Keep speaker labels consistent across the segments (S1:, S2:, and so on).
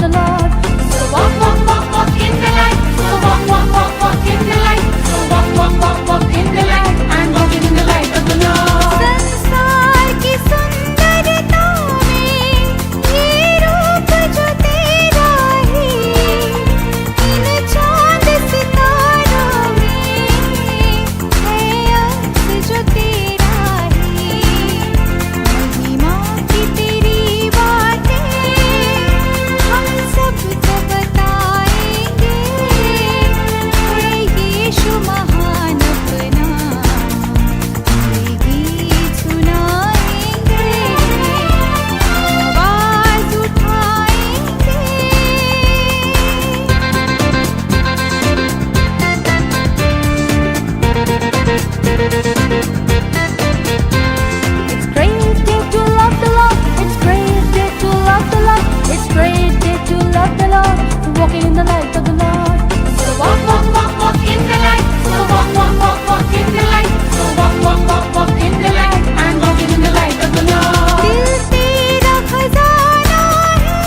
S1: the Lord. So walk, walk, walk, walk in the light. So walk, walk, walk, walk in the light. So walk, walk, walk, walk in the light. And walk in the light of the Lord. संसार की सुंदरता में ये रूप जो तेरा है, इन चांद सितारों में है अक्स जो तेरा है। महिमा की तेरी बातें हम सबको बताएंगे, है यीशु महान अपना, ये गीत सुनाएंगे, आवाज उठाएंगे। It's great day to love the Lord. It's great day to love the Lord. It's great day to love the Lord. Walking in the light of the Lord. So walk, walk, walk, walk in the light. So walk, walk, walk, walk in the light. So walk, walk, walk, walk in the light. And walking in the light of the Lord. दिल तेरा खजाना है,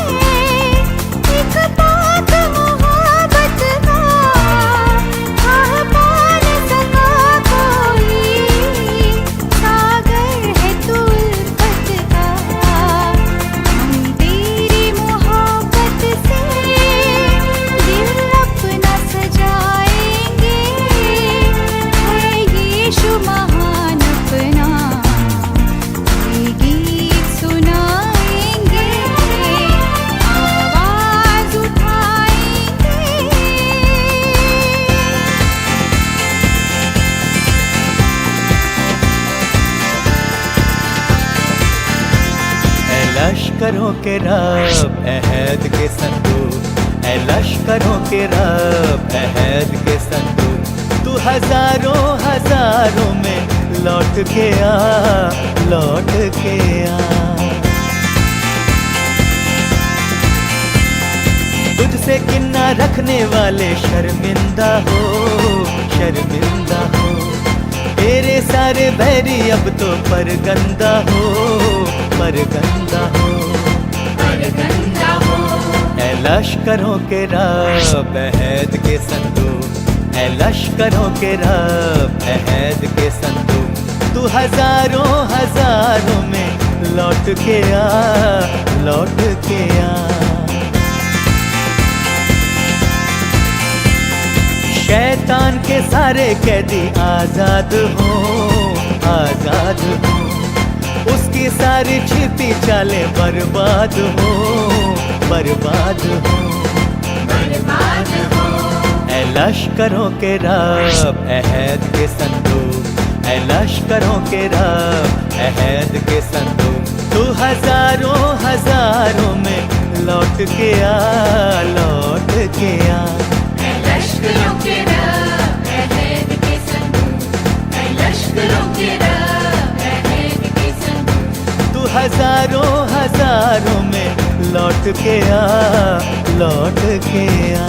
S1: एक पाक मोहब्बत का, आह पा न सका कोई, सागर है तू उल्फत का। हम तेरी मोहब्बत से दिल अपना सजाएंगे, है यीशु महान अपना, ये गीत सुनाएंगे, आवाज उठाएंगे।
S2: ऐ लश्करों के रब अहद के संदूक, ऐ लश्करों के रब अहद के संदूक, तू हजारों हजारों में लौट के आ, लौट के आ। तुझसे किन्ना रखने वाले शर्मिंदा हो, शर्मिंदा हो। तेरे सारे बैरी अब तो परगंदा हो, परगंदा हो, परगंदा हो। ऐ लश्करों के रब अहद के संदूक, ऐ लश्करों के रब अहद के संदूक, तू हजारों हजारों में लौट के आ, लौट के आ। शैतान के सारे कैदी आजाद हो, आजाद हो। उसकी सारी छिपी चालें बर्बाद हो, बर्बाद हो, बर्बाद हो। ऐ लश्करों के रब अहद के संदूक, ऐ लश्करों के रब अहद के संदूक, तू हजारों हजारों में लौट के आ, लौट के आ।
S1: लश्करों के रब अहद के संदूक, ऐ लश्करों के रब अहद के संदूक,
S2: तू हजारों हजारों में लौट के आ, लौट के आ।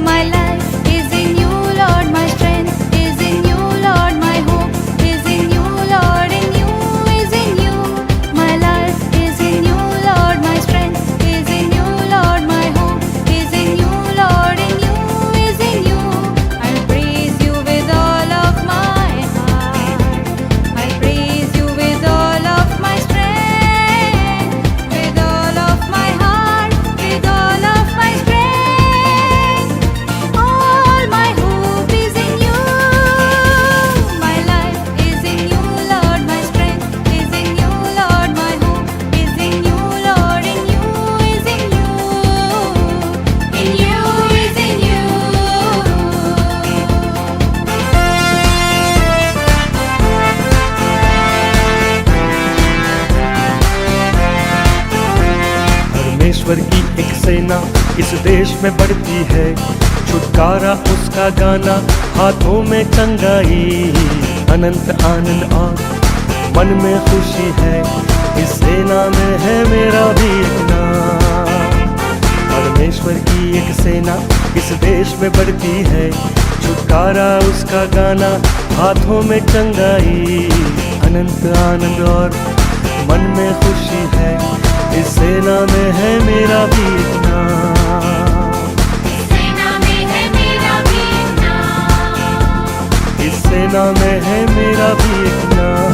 S1: My life is in you, Lord. My strength is in you, Lord. My hope is in you, Lord. In you is in you. My life is in you, Lord. My strength is in you, Lord. My hope is in you, Lord. In you is in you. I'll praise you with all of my heart. I'll praise you with all of my strength, with all of my heart, with all of my strength. All my hope is in you. My life is in you, Lord. My strength is in you, Lord. My hope is in you, Lord. In you is in you. In you is in you.
S3: परमेश्वर की एक सेना इस देश में बढ़ती है, छुटकारा उसका गाना, हाथों में चंगाई, अनंत आनंद और मन में खुशी है। इस सेना में है मेरा भी एक नाम। परमेश्वर की एक सेना इस देश में बढ़ती है छुटकारा उसका गाना, हाथों में चंगाई, अनंत आनंद और मन में खुशी है। इस सेना में है मेरा भी एक नाम,
S1: सेना में है मेरा भी नाम,
S3: इस सेना में है मेरा भी एक नाम।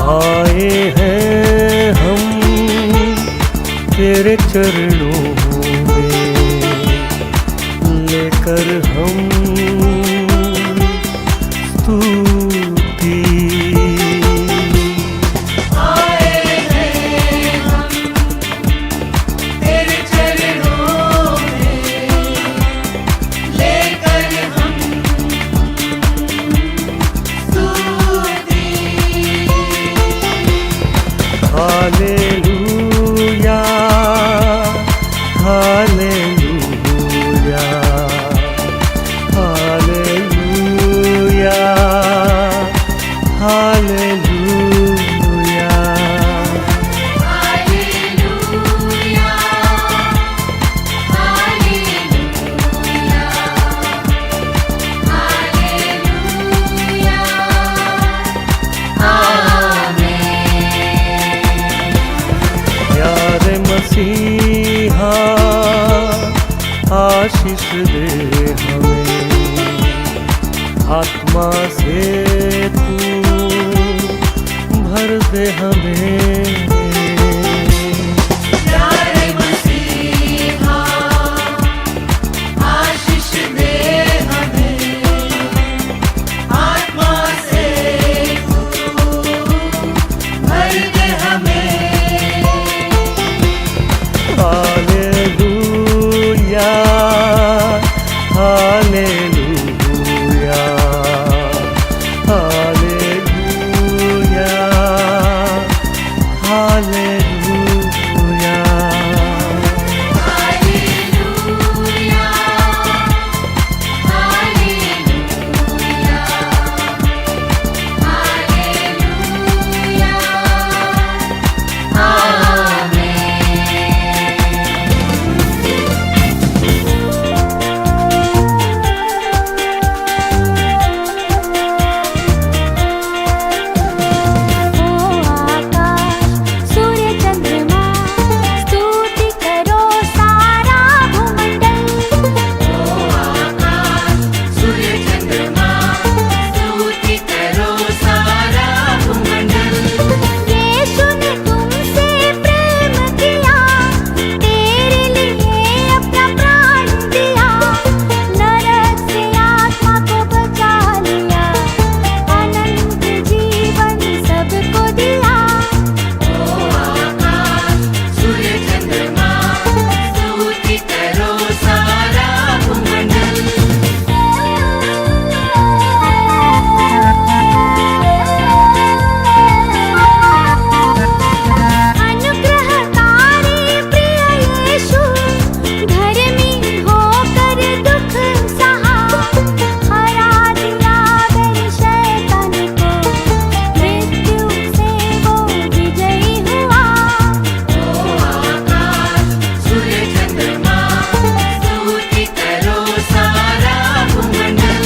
S3: आए हैं हम तेरे चरणों में, लेकर हम स्तुति।
S1: आए हैं हम तेरे चरणों में, लेकर हम स्तुति।
S3: Hallelujah, hallelujah, hallelujah, hallelujah.
S1: Hallelujah, hallelujah, hallelujah, आमीन।
S3: प्यारे मसीहा आशीष दे हमें, आत्मा से तू भर दे हमें।
S1: प्यारे मसीहा आशीष दे हमें, आत्मा से तू भर दे हमें।
S3: Hallelujah, hallelujah, hallelujah, hallelujah.
S1: Hallelujah, hallelujah, hallelujah, आमीन। ओ आकाश सूर्य चंद्रमा स्तुति करो सारा भूमंडल। ओ आकाश सूर्य चंद्रमा स्तुति करो सारा भूमंडल। यीशु ने तुमसे प्रेम किया, तेरे लिए अपना प्राण दिया, नरक से आत्मा को बचा लिया, अनंत जीवन सबको दिया। ओ आकाश सूर्य चंद्रमा स्तुति करो सारा भूमंडल। अनुग्रहकारी प्रिय यीशु, धर्मी होकर दुख सहा, हरा दिया गए शैतान को, मृत्यु से वो विजयी हुआ। ओ आकाश सूर्य चंद्रमा स्तुति करो सारा भूमंडल।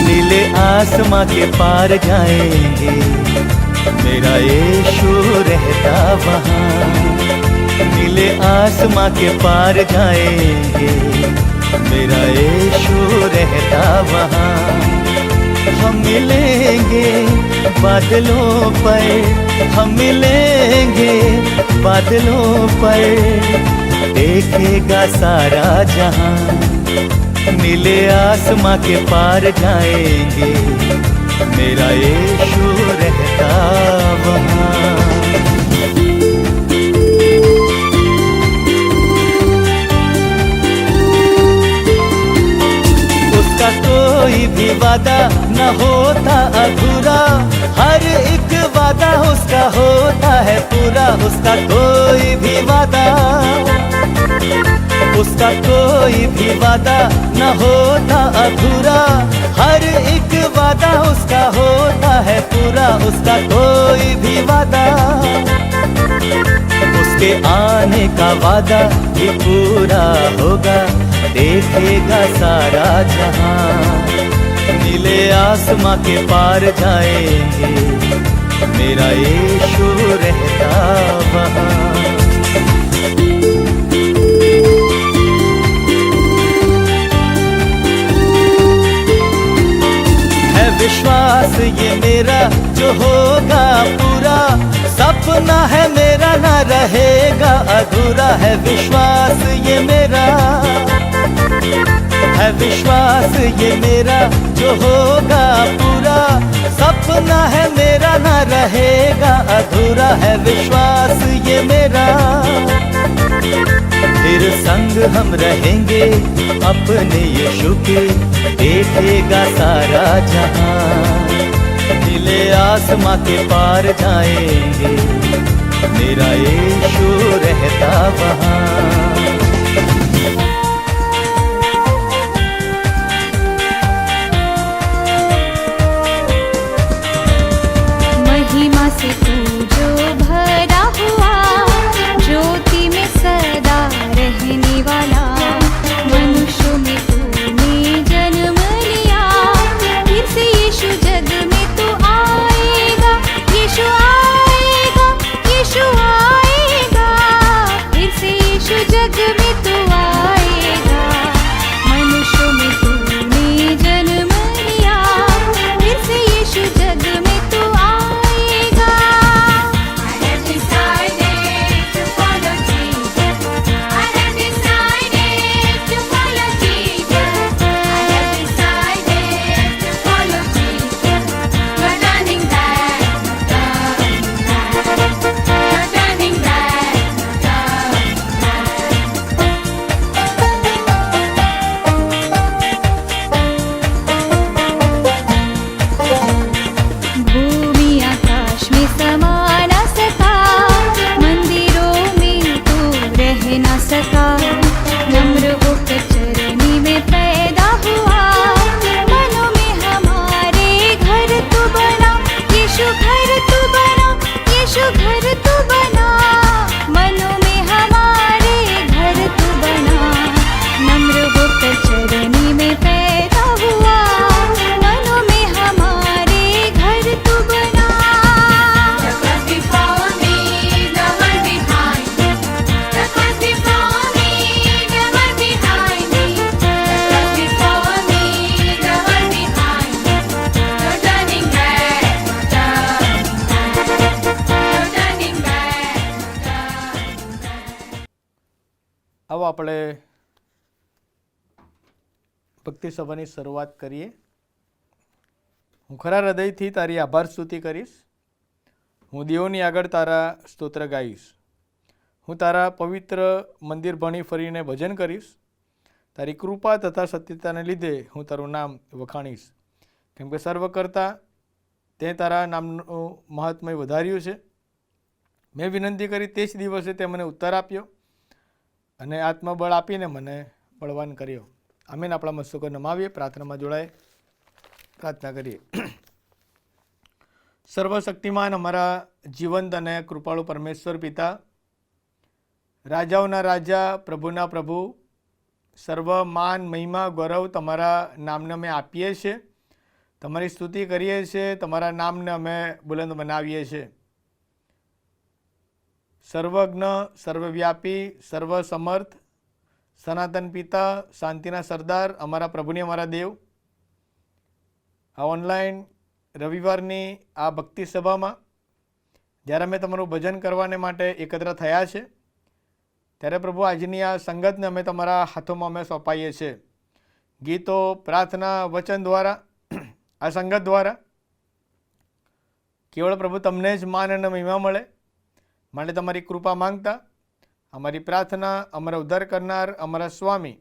S2: नीले आसमां के पार जाएंगे, मेरा यीशु रहता वहाँ। नीले आसमां के पार जाएंगे, मेरा यीशु रहता वहाँ। हम मिलेंगे बादलों पर, हम मिलेंगे बादलों पर, देखेगा सारा जहां, नीले आसमां के पार जाएंगे, मेरा यीशु रहता वहां। उसका कोई भी वादा न होता अधूरा, हर एक वादा उसका होता है पूरा। उसका कोई भी वादा, उसका कोई भी वादा न होता अधूरा, हर एक वादा उसका होता है पूरा। उसका कोई भी वादा, उसके आने का वादा भी पूरा होगा, देखेगा सारा जहां, नीले आसमां के पार जाएंगे, मेरा यीशु रहता वहां। है विश्वास ये मेरा जो होगा पूरा, सपना है मेरा ना रहेगा अधूरा। है विश्वास ये मेरा, है विश्वास ये मेरा जो होगा पूरा, सपना है मेरा ना रहेगा अधूरा। है विश्वास ये मेरा, फिर संग हम रहेंगे अपने यीशु के, देखेगा सारा जहां, नीले आसमां के पार जाएंगे, मेरा यीशु रहता वहां।
S1: महिमा से तू जो भरा हुआ, ज्योति में सदा रहने वाला, मनुष्यों में तूने जन्म लिया, फिर से यीशु जग में तू आएगा, यीशु आएगा, यीशु आएगा, फिर से यीशु जग में तू आएगा। मनुष्यों में तूने जन्म लिया, फिर से यीशु जग में तू आएगा। I have decided to follow Jesus. I have decided to follow Jesus. I have decided to follow Jesus. You're turning back, turning back. You're turning back, भूमि आकाश में समा न सका, मंदिरों में तू रह न सका, नम्र होकर चरनी में पैदा हुआ, मनों में हमारे घर तू बना, यीशु घर तू बना, यीशु घर तू बना, मनों में हमारे घर तू बना, नम्र होकर चरनी में पैदा हुआ, मनों में हमारे घर तू बना। The cross before me, the one behind me. The cross before me, the one behind me. The cross before me, the one behind me. You're turning back, turning back. You're turning back, turning back.
S4: આવો આપણે ભક્તિ સભાની શરૂઆત કરીએ. હું ખરા હૃદયથી તારી આભાર સ્તુતિ કરીશ. હું દેવોની આગળ તારા સ્તોત્ર ગાઈશ. હું તારા પવિત્ર મંદિર ભણી ફરીને ભજન કરીશ. તારી કૃપા તથા સત્યતાને લીધે હું તારું નામ વખાણીશ, કેમ કે સર્વકર્તા તે તારા નામનું મહાત્મય વધાર્યું છે. મેં વિનંતી કરી તે જ દિવસે તે મને ઉત્તર આપ્યો અને આત્મબળ આપીને મને બળવાન કર્યો. આમીન. આપણા મસ્તકો નમાવીએ, પ્રાર્થનામાં જોડાય, પ્રાર્થના કરીએ. સર્વશક્તિમાન અમારા જીવંત અને કૃપાળુ પરમેશ્વર પિતા, રાજાઓના રાજા, પ્રભુના પ્રભુ, સર્વ માન મહિમા ગૌરવ તમારા નામને અમે આપીએ છીએ, તમારી સ્તુતિ કરીએ છીએ, તમારા નામને અમે બુલંદ બનાવીએ છીએ. સર્વજ્ઞ, સર્વવ્યાપી, સર્વસમર્થ, સનાતન પિતા, શાંતિના સરદાર, અમારા પ્રભુની અમારા દેવ, આ ઓનલાઈન રવિવારની આ ભક્તિ સભામાં જ્યારે અમે તમારું ભજન કરવાને માટે એકત્ર થયા છે, ત્યારે પ્રભુ આજની આ સંગતને અમે તમારા હાથોમાં અમે સોંપાઈએ છીએ. ગીતો, પ્રાર્થના, વચન દ્વારા આ સંગત દ્વારા કેવળ પ્રભુ તમને જ માન અને મહિમા મળે માટે તમારી કૃપા માંગતા અમારી પ્રાર્થના અમારા ઉદ્ધાર કરનાર અમારા સ્વામી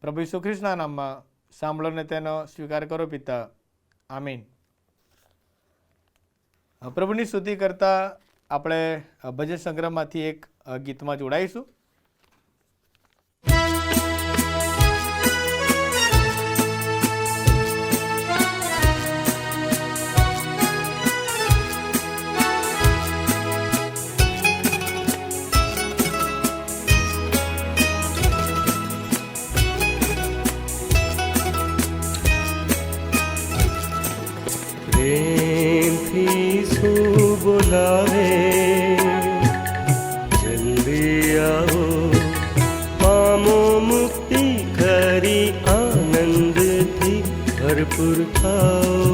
S4: પ્રભુ ઈસુ ખ્રિસ્તના નામમાં સાંભળો ને તેનો સ્વીકાર કરો પિતા. આમીન. પ્રભુની સ્તુતિ કરતા આપણે ભજન સંગ્રહમાંથી એક ગીતમાં જોડાઈશું.
S3: बुलावे जल्दी आओ, पामो मुक्ति खरी आनंद थी भरपूर थाओ.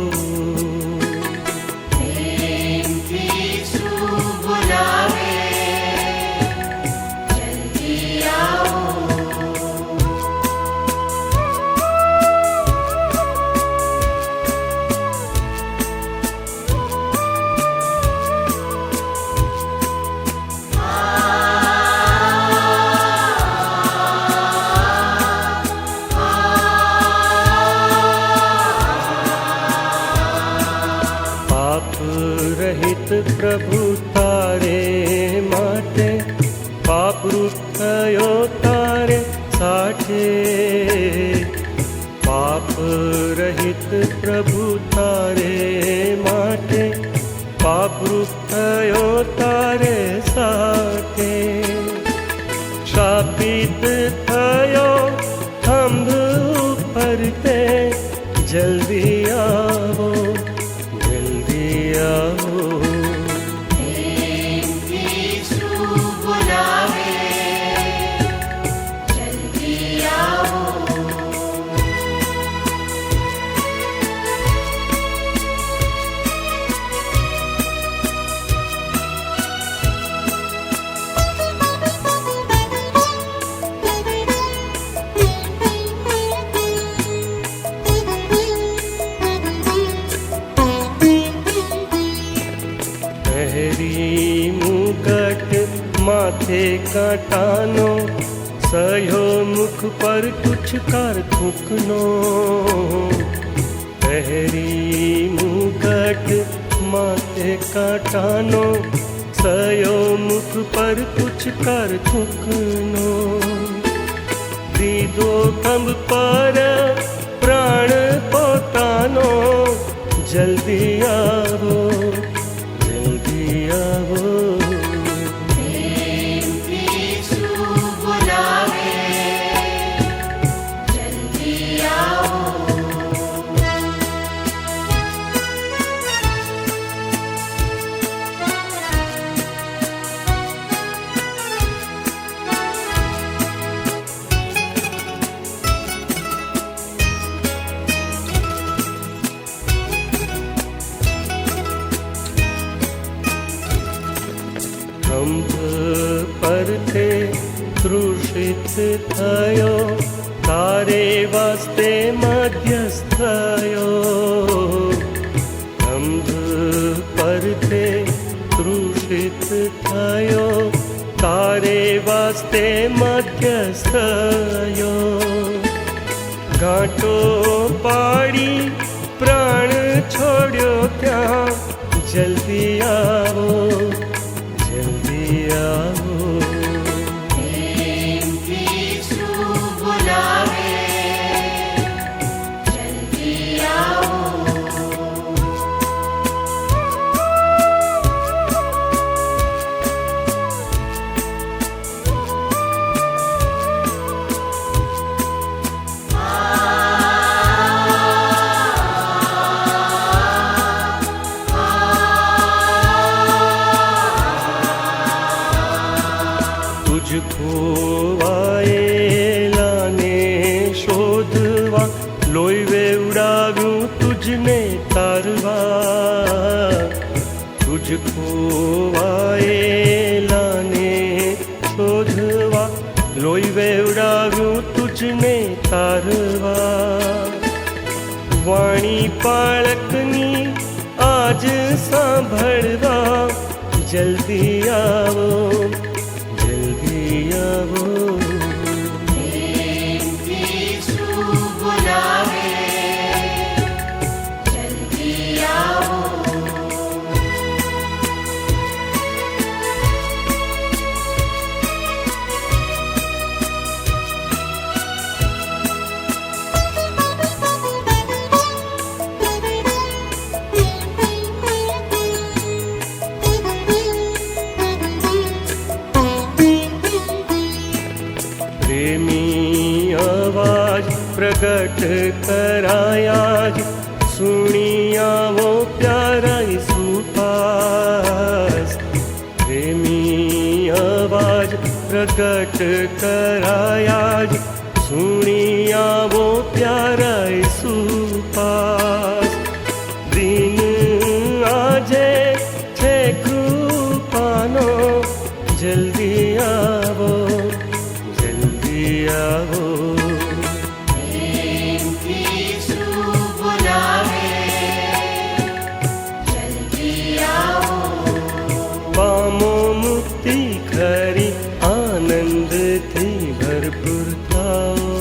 S3: પ્રભુ તારે માટે પાપરૂપ થયો તારે સાઠે. પાપ રહિત પ્રભુ તારે માટે પાપરૂપ થયો તારે સાઠે. શાપિત થયો ખંભ ઉપર તે, જલ્દી આવો જલ્દી આવો. माथे काटानो सयो मुख पर कुछ कर थूकनो. पहरी मुकट माथे काटानो सयो मुख पर कुछ कर थूकनो. दीदो खंभ पर प्राण पोतानो, जल्दी आवो जल्दी आवो. પરથે તૃષિત થયો તારે વાસ્તે મધ્યસ્થ થયો. ખંભ પરથે તૃષિત થયો તારે વાસ્તે મધ્યસ્થ થયો. ગાંઠો પાડી પ્રાણ છોડ્યો ત્યાં, જલ્દી આવો જલ્દી આવો. ખોવાયેલાને શોધવા લોહી વેવડાવ્યું તુજ तुझने तारवा, तुझको आए लाने शोधवा, लोई वेवડાવ્યું तुझने तारवा. વાણી પાળકની આજ સાંભળવા, જલ્દી આવો, જલ્દી આવો. प्रेमी आवाज प्रगट कराया ज, सुनी आवो प्यारा यीशु पास. प्रेमी आवाज प्रगट कराया ज, सुनी आवो प्यारा यीशु पास. दिन આજે છે કૃપાનો, જલ્દી આવો, જલ્દી આવો. પામો મુક્તિ ખરી, આનંદથી ભરપૂર થાઓ.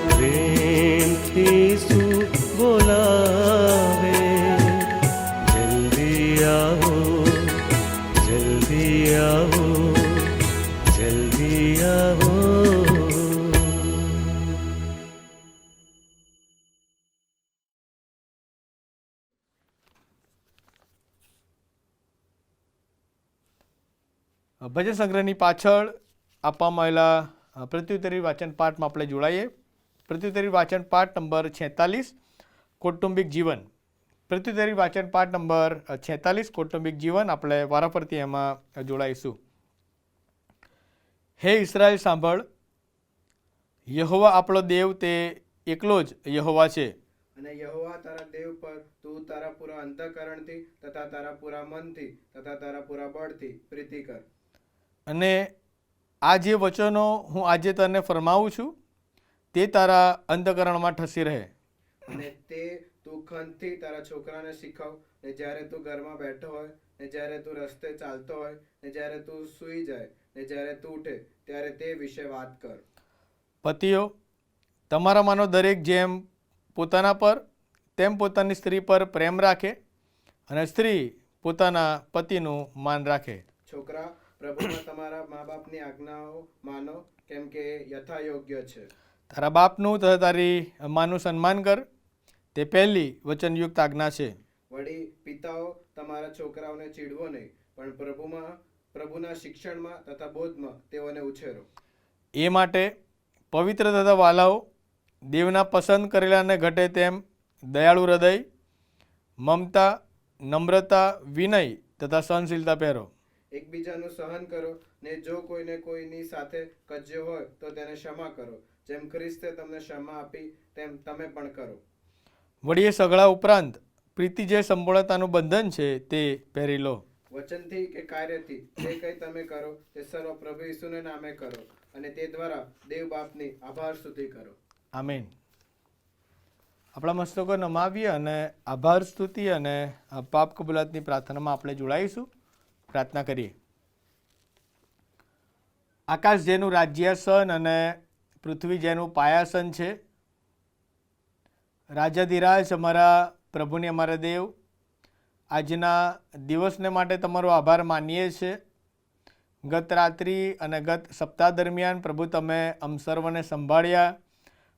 S3: પ્રેમથી શું બોલાવે, જલ્દી આવો, જલ્દી આવો, જલ્દી આવો.
S4: ભજન સંગ્રહની પાછળ આપવામાં આવેલા પ્રત્યુત્તરી વાચન પાઠમાં આપણે જોડાઈએ. પ્રત્યુત્તરી વાચન પાઠ નંબર 46 કૌટુંબિક જીવન. પ્રત્યુત્તરી વાચન પાઠ નંબર 46 કૌટુંબિક જીવન આપણે વારાફરતી એમાં જોડાઈશું. હે ઇસરાયેલ સાંભળ, યહોવા આપણો દેવ તે એકલો જ યહોવા છે.
S5: અને યહોવા તારા દેવ પર તું તારા પૂરા અંતઃકરણથી તથા તારા પૂરા મનથી તથા તારા પૂરા બળથી પ્રીતિ કર.
S4: અને આ જે વચનો હું આજે તને ફરમાવું છું તે તારા અંતઃકરણમાં ઠસી રહે.
S5: અને તે તું ખંતથી તારા છોકરાને શીખવ, ને જ્યારે તું ઘરમાં બેઠો હોય, ને જ્યારે તું રસ્તે ચાલતો હોય, ને જ્યારે તું સૂઈ જાય, ને જ્યારે તું ઉઠે ત્યારે તે વિશે વાત કર.
S4: પતિઓ, તમારામાંનો દરેક જેમ પોતાના પર તેમ પોતાની સ્ત્રી પર પ્રેમ રાખે, અને સ્ત્રી પોતાના પતિનું માન રાખે.
S5: છોકરા, પ્રભુમાં તમારા મા બાપની આજ્ઞાઓ માનો, કેમ કે એ યથાયોગ્ય છે.
S4: તારા બાપનું તથા તારી માનું સન્માન કર, તે પહેલી વચનયુક્ત આજ્ઞા છે.
S5: વળી પિતાઓ, તમારા છોકરાઓને ચીડવો નહીં, પણ પ્રભુના શિક્ષણમાં તથા બોધમાં તેઓને ઉછેરો.
S4: એ માટે પવિત્ર તથા વાલાઓ, દેવના પસંદ કરેલાને ઘટે તેમ દયાળુ હૃદય, મમતા, નમ્રતા, વિનય તથા સહનશીલતા પહેરો.
S5: એકબીજાનું સહન કરો, ને જો કોઈને કોઈની સાથે કજ્યો હોય તો તેને ક્ષમા કરો, જેમ ખ્રિસ્તે તમને ક્ષમા આપી તેમ તમે પણ કરો.
S4: વળી એ સગળા ઉપરાંત પ્રીતિ જે સંપૂર્ણતાનું બંધન છે તે પહેરી લો.
S5: વચનથી કે કાર્યથી જે કંઈ તમે કરો તે સર્વ પ્રભુ ઈસુને નામે કરો, અને તે દ્વારા દેવ બાપની આભાર સ્તુતિ કરો.
S4: આમીન. આપણા મસ્તકો નમાવીએ અને આભાર સ્તુતિ અને પાપ કબૂલાતની પ્રાર્થનામાં આપણે જોડાઈશું. પ્રાર્થના કરીએ. આકાશ જેનું રાજ્યાસન અને પૃથ્વી જેનું પાયાસન છે, રાજાધિરાજ અમારા પ્રભુને અમારા દેવ, આજના દિવસને માટે તમારો આભાર માનીએ છીએ. ગત રાત્રિ અને ગત સપ્તાહ દરમિયાન પ્રભુ તમે અમ સર્વને સંભાળ્યા,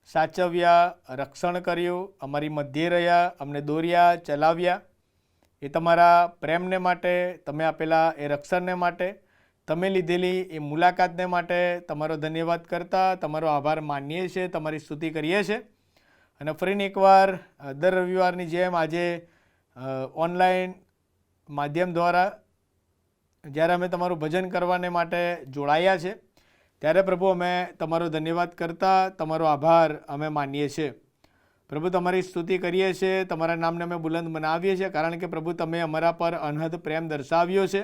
S4: સાચવ્યા, રક્ષણ કર્યું, અમારી મધ્યે રહ્યા, અમને દોર્યા, ચલાવ્યા. એ તમારા પ્રેમને માટે, તમે આપેલા એ રક્ષણને માટે, તમે લીધેલી એ મુલાકાતને માટે તમારો ધન્યવાદ કરતા તમારો આભાર માનીએ છીએ, તમારી સ્તુતિ કરીએ છીએ. અને ફરીને એકવાર દર રવિવારની જેમ આજે ઓનલાઈન માધ્યમ દ્વારા જ્યારે અમે તમારું ભજન કરવાને માટે જોડાયા છે ત્યારે પ્રભુ અમે તમારો ધન્યવાદ કરતા તમારો આભાર અમે માનીએ છીએ. પ્રભુ તમારી સ્તુતિ કરીએ છીએ, તમારા નામને અમે બુલંદ બનાવીએ છીએ, કારણ કે પ્રભુ તમે અમારા પર અનહદ પ્રેમ દર્શાવ્યો છે.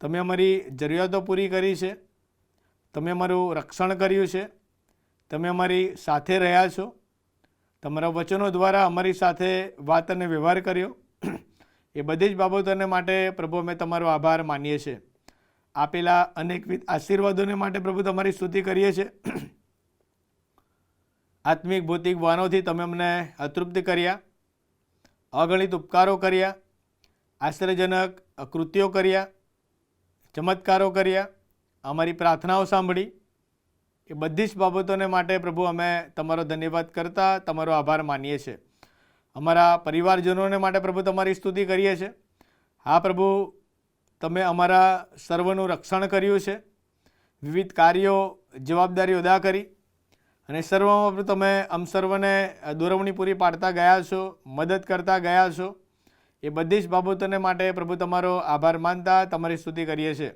S4: તમે અમારી જરૂરિયાતો પૂરી કરી છે, તમે અમારું રક્ષણ કર્યું છે, તમે અમારી સાથે રહ્યા છો, તમારા વચનો દ્વારા અમારી સાથે વાત અને વ્યવહાર કર્યો. એ બધી જ બાબતોને માટે પ્રભુ અમે તમારો આભાર માનીએ છીએ. આપેલા અનેકવિધ આશીર્વાદોને માટે પ્રભુ તમારી સ્તુતિ કરીએ છીએ. આત્મિક ભૌતિક વાનોથી તમે અમને અતૃપ્ત કર્યા, અગણિત ઉપકારો કર્યા, આશ્ચર્યજનક કૃત્યો કર્યા, ચમત્કારો કર્યા, અમારી પ્રાર્થનાઓ સાંભળી. એ બધી જ બાબતોને માટે પ્રભુ અમે તમારો ધન્યવાદ કરતા તમારો આભાર માનીએ છીએ. અમારા પરિવારજનોને માટે પ્રભુ તમારી સ્તુતિ કરીએ છીએ. હા પ્રભુ, તમે અમારા સર્વનું રક્ષણ કર્યું છે, વિવિધ કાર્યો જવાબદારી અદા કરી અને સર્વમાં તમે આમ સર્વને દોરવણી પૂરી પાડતા ગયા છો, મદદ કરતા ગયા છો. એ બધી જ બાબતોને માટે પ્રભુ તમારો આભાર માનતા તમારી સ્તુતિ કરીએ છીએ.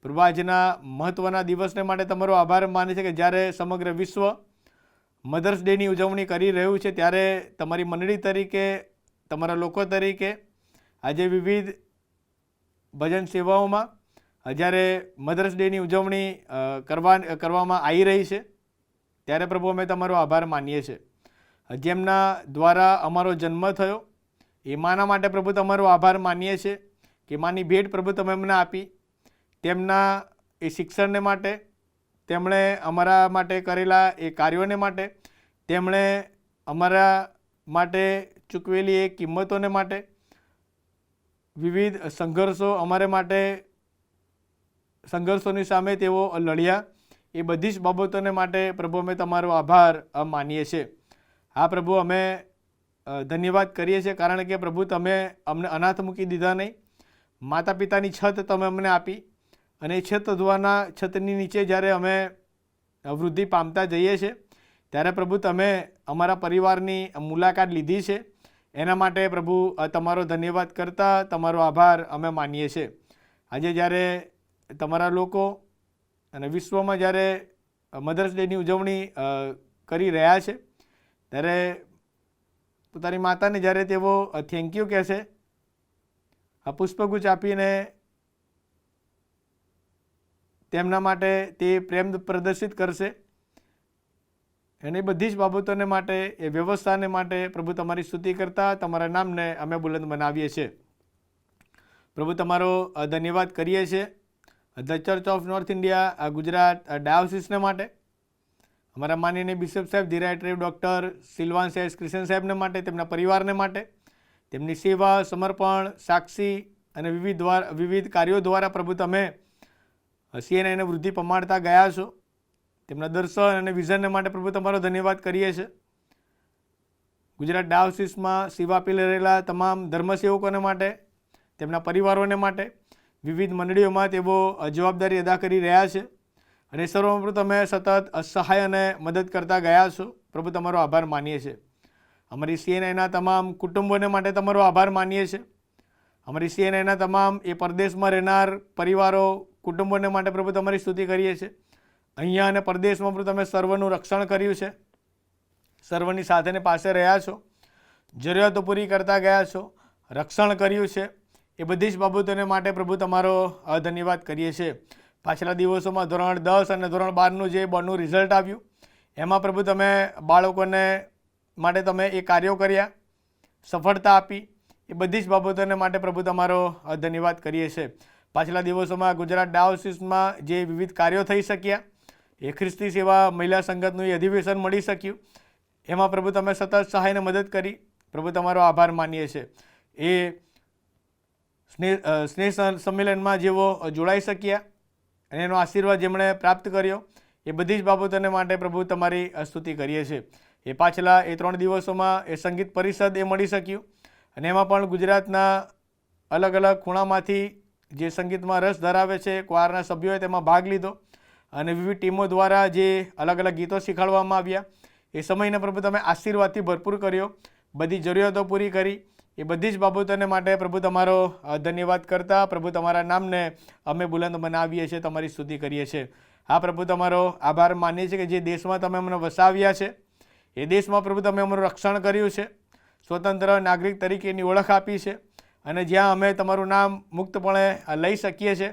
S4: પ્રભુ, આજના મહત્ત્વના દિવસને માટે તમારો આભાર માને છે કે જ્યારે સમગ્ર વિશ્વ મધર્સ ડેની ઉજવણી કરી રહ્યું છે, ત્યારે તમારી મંડળી તરીકે, તમારા લોકો તરીકે આજે વિવિધ ભજન સેવાઓમાં જ્યારે મધર્સ ડેની ઉજવણી કરવામાં આવી રહી છે, ત્યારે પ્રભુ અમે તમારો આભાર માનીએ છીએ. જેમના દ્વારા અમારો જન્મ થયો એ માના માટે પ્રભુ તમારો આભાર માનીએ છીએ કે માની ભેટ પ્રભુ તમે અમને આપી. તેમના એ શિક્ષણને માટે, તેમણે અમારા માટે કરેલા એ કાર્યોને માટે, તેમણે અમારા માટે ચૂકવેલી એ કિંમતોને માટે, વિવિધ સંઘર્ષો અમારે માટે, સંઘર્ષોની સામે તેઓ લડ્યા. એ બધી જ બાબતોને માટે પ્રભુ અમે તમારો આભાર માનીએ છીએ. હા પ્રભુ, અમે ધન્યવાદ કરીએ છીએ, કારણ કે પ્રભુ તમે અમને અનાથ મૂકી દીધા નહીં. માતા પિતાની છત તમે અમને આપી અને એ છતની નીચે જ્યારે અમે વૃદ્ધિ પામતા જઈએ છીએ ત્યારે પ્રભુ તમે અમારા પરિવારની મુલાકાત લીધી છે. એના માટે પ્રભુ તમારો ધન્યવાદ કરતા તમારો આભાર અમે માનીએ છીએ. આજે જ્યારે તમારા લોકો અને વિશ્વમાં જ્યારે મધર્સ ડેની ઉજવણી કરી રહ્યા છે, ત્યારે પોતાની માતાને જ્યારે તેઓ થેન્ક યુ કહેશે, આ પુષ્પગુચ્છ આપીને તેમના માટે તે પ્રેમ પ્રદર્શિત કરશે, એની બધી જ બાબતોને માટે, એ વ્યવસ્થાને માટે પ્રભુ તમારી સ્તુતિ કરતા તમારા નામને અમે બુલંદ બનાવીએ છીએ. પ્રભુ તમારો ધન્યવાદ કરીએ છીએ the church of north India Gujarat ડાયોસિસને માટે, અમારા માનનીય બિશપ સાહેબ the right rev doctor Silvans S Christian સાહેબને માટે, તેમના પરિવારને માટે, તેમની સેવા, સમર્પણ, સાક્ષી અને વિવિધ કાર્યો દ્વારા પ્રભુ તમે CNIને વૃદ્ધિ પમાડતા ગયા છો. તેમના દર્શન અને વિઝનને માટે પ્રભુ તમારો ધન્યવાદ કરીએ છીએ. ગુજરાત ડાયોસિસમાં સેવા આપી રહેલા તમામ ધર્મસેવકોને માટે, તેમના પરિવારોને માટે, વિવિધ મંડળીઓમાં તેઓ જવાબદારી અદા કરી રહ્યા છે અને સર્વમાં તમે સતત સહાય અને મદદ કરતા ગયા છો. પ્રભુ તમારો આભાર માનીએ છીએ. અમારી CNIના તમામ કુટુંબોને માટે તમારો આભાર માનીએ છીએ. અમારી CNIના તમામ એ પરદેશમાં રહેનાર પરિવારો, કુટુંબોને માટે પ્રભુ તમારી સ્તુતિ કરીએ છીએ. અહીંયા અને પરદેશમાં પ્રભુ તમે સર્વનું રક્ષણ કર્યું છે, સર્વની સાથે પાસે રહ્યા છો, જરૂરિયાતો પૂરી કરતા ગયા છો, રક્ષણ કર્યું છે. એ બધી જ બાબતોને માટે પ્રભુ તમારો ધન્યવાદ કરીએ છીએ. પાછલા દિવસોમાં ધોરણ 10 અને ધોરણ 12નું જે બોર્ડનું રિઝલ્ટ આવ્યું, એમાં પ્રભુ તમે બાળકોને માટે તમે એ કાર્યો કર્યા, સફળતા આપી. એ બધી જ બાબતોને માટે પ્રભુ તમારો ધન્યવાદ કરીએ છીએ. પાછલા દિવસોમાં ગુજરાત ડાયોસિસમાં જે વિવિધ કાર્યો થઈ શક્યા, એ ખ્રિસ્તી સેવા મહિલા સંગતનું એ અધિવેશન મળી શક્યું, એમાં પ્રભુ તમે સતત સહાયને મદદ કરી. પ્રભુ તમારો આભાર માનીએ છીએ. એ સ્નેહ સંમેલનમાં જેઓ જોડાઈ શક્યા અને એનો આશીર્વાદ જેમણે પ્રાપ્ત કર્યો, એ બધી જ બાબતોને માટે પ્રભુ તમારી સ્તુતિ કરીએ છીએ. એ પાછલા 3 દિવસોમાં એ સંગીત પરિષદ એ મળી શક્યું અને એમાં પણ ગુજરાતના અલગ અલગ ખૂણામાંથી જે સંગીતમાં રસ ધરાવે છે ક્વારના સભ્યોએ તેમાં ભાગ લીધો અને વિવિધ ટીમો દ્વારા જે અલગ અલગ ગીતો શીખવાડવામાં આવ્યા, એ સમયને પ્રભુ તમે આશીર્વાદથી ભરપૂર કર્યો, બધી જરૂરિયાતો પૂરી કરી. એ બધી જ બાબતોને માટે પ્રભુ તમારો ધન્યવાદ કરતા પ્રભુ તમારા નામને અમે બુલંદ બનાવીએ છીએ, તમારી સ્તુતિ કરીએ છીએ. હા પ્રભુ, તમારો આભાર માનીએ છીએ કે જે દેશમાં તમે અમને વસાવ્યા છે એ દેશમાં પ્રભુ તમે અમારું રક્ષણ કર્યું છે, સ્વતંત્ર નાગરિક તરીકેની ઓળખ આપી છે, અને જ્યાં અમે તમારું નામ મુક્તપણે લઈ શકીએ છીએ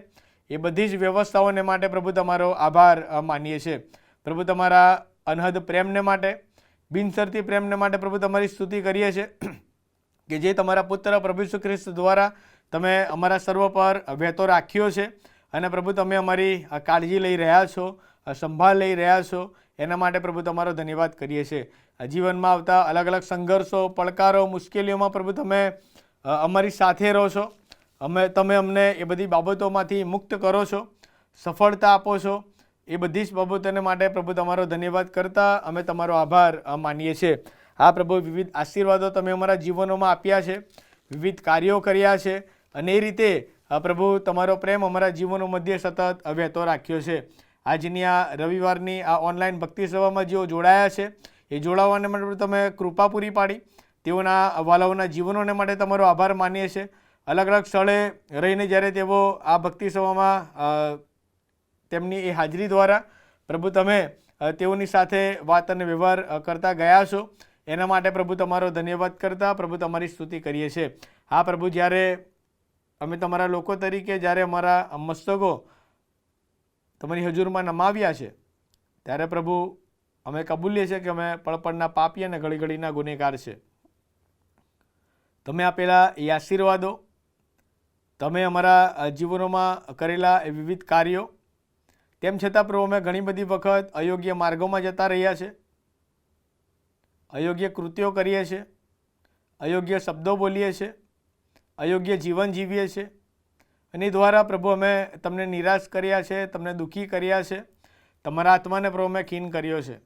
S4: એ બધી જ વ્યવસ્થાઓને માટે પ્રભુ તમારો આભાર માનીએ છીએ. પ્રભુ તમારા અનહદ પ્રેમને માટે, બિનશરતી પ્રેમને માટે પ્રભુ તમારી સ્તુતિ કરીએ છીએ કે જે તમારા પુત્ર પ્રભુ ઈસુ ખ્રિસ્ત દ્વારા તમે અમારા સર્વ પર વહેતો રાખ્યો છે, અને પ્રભુ તમે અમારી કાળજી લઈ રહ્યા છો, સંભાળ લઈ રહ્યા છો, એના માટે પ્રભુ તમારો ધન્યવાદ કરીએ છીએ. જીવનમાં આવતા અલગ અલગ સંઘર્ષો, પડકારો, મુશ્કેલીઓમાં પ્રભુ તમે અમારી સાથે રહો છો. તમે અમને એ બધી બાબતોમાંથી મુક્ત કરો છો, સફળતા આપો છો. એ બધી જ બાબતોને માટે પ્રભુ તમારો ધન્યવાદ કરતા અમે તમારો આભાર માનીએ છીએ. હા પ્રભુ, વિવિધ આશીર્વાદો તમે અમારા જીવનોમાં આપ્યા છે, વિવિધ કાર્યો કર્યા છે, અને એ રીતે પ્રભુ તમારો પ્રેમ અમારા જીવનો મધ્યે સતત વહેતો રાખ્યો છે. આજની આ રવિવારની આ ઓનલાઈન ભક્તિ સભામાં જેઓ જોડાયા છે એ જોડાવાને માટે તમે કૃપા પૂરી પાડી. તેઓના વાલાઓના જીવનોને માટે તમારો આભાર માનીએ છીએ. અલગ અલગ સ્થળે રહીને જ્યારે તેઓ આ ભક્તિ સભામાં તેમની એ હાજરી દ્વારા પ્રભુ તમે તેઓની સાથે વાત અને વ્યવહાર કરતા ગયા છો, એના માટે પ્રભુ તમારો ધન્યવાદ કરતા પ્રભુ તમારી સ્તુતિ કરીએ છીએ. હા પ્રભુ, જ્યારે અમે તમારા લોકો તરીકે જ્યારે અમારા મસ્તકો તમારી હજુરમાં નમાવ્યા છે ત્યારે પ્રભુ અમે કબૂલીએ છીએ કે અમે પળપળના પાપી અને ઘડી ઘડીના ગુનેગાર છે. તમે આપેલા એ આશીર્વાદો, તમે અમારા જીવનોમાં કરેલા એ વિવિધ કાર્યો, તેમ છતાં પ્રભુ અમે ઘણી બધી વખત અયોગ્ય માર્ગોમાં જતા રહ્યા છે, અયોગ્ય કૃત્યો કરીએ છીએ, અયોગ્ય શબ્દો બોલીએ છીએ, અયોગ્ય જીવન જીવીએ છીએ, અને એ દ્વારા પ્રભુ અમે તમને નિરાશ કર્યા છે, તમને દુઃખી કર્યા છે, તમારા આત્માને પ્રભુ અમે ખીન કર્યો છે.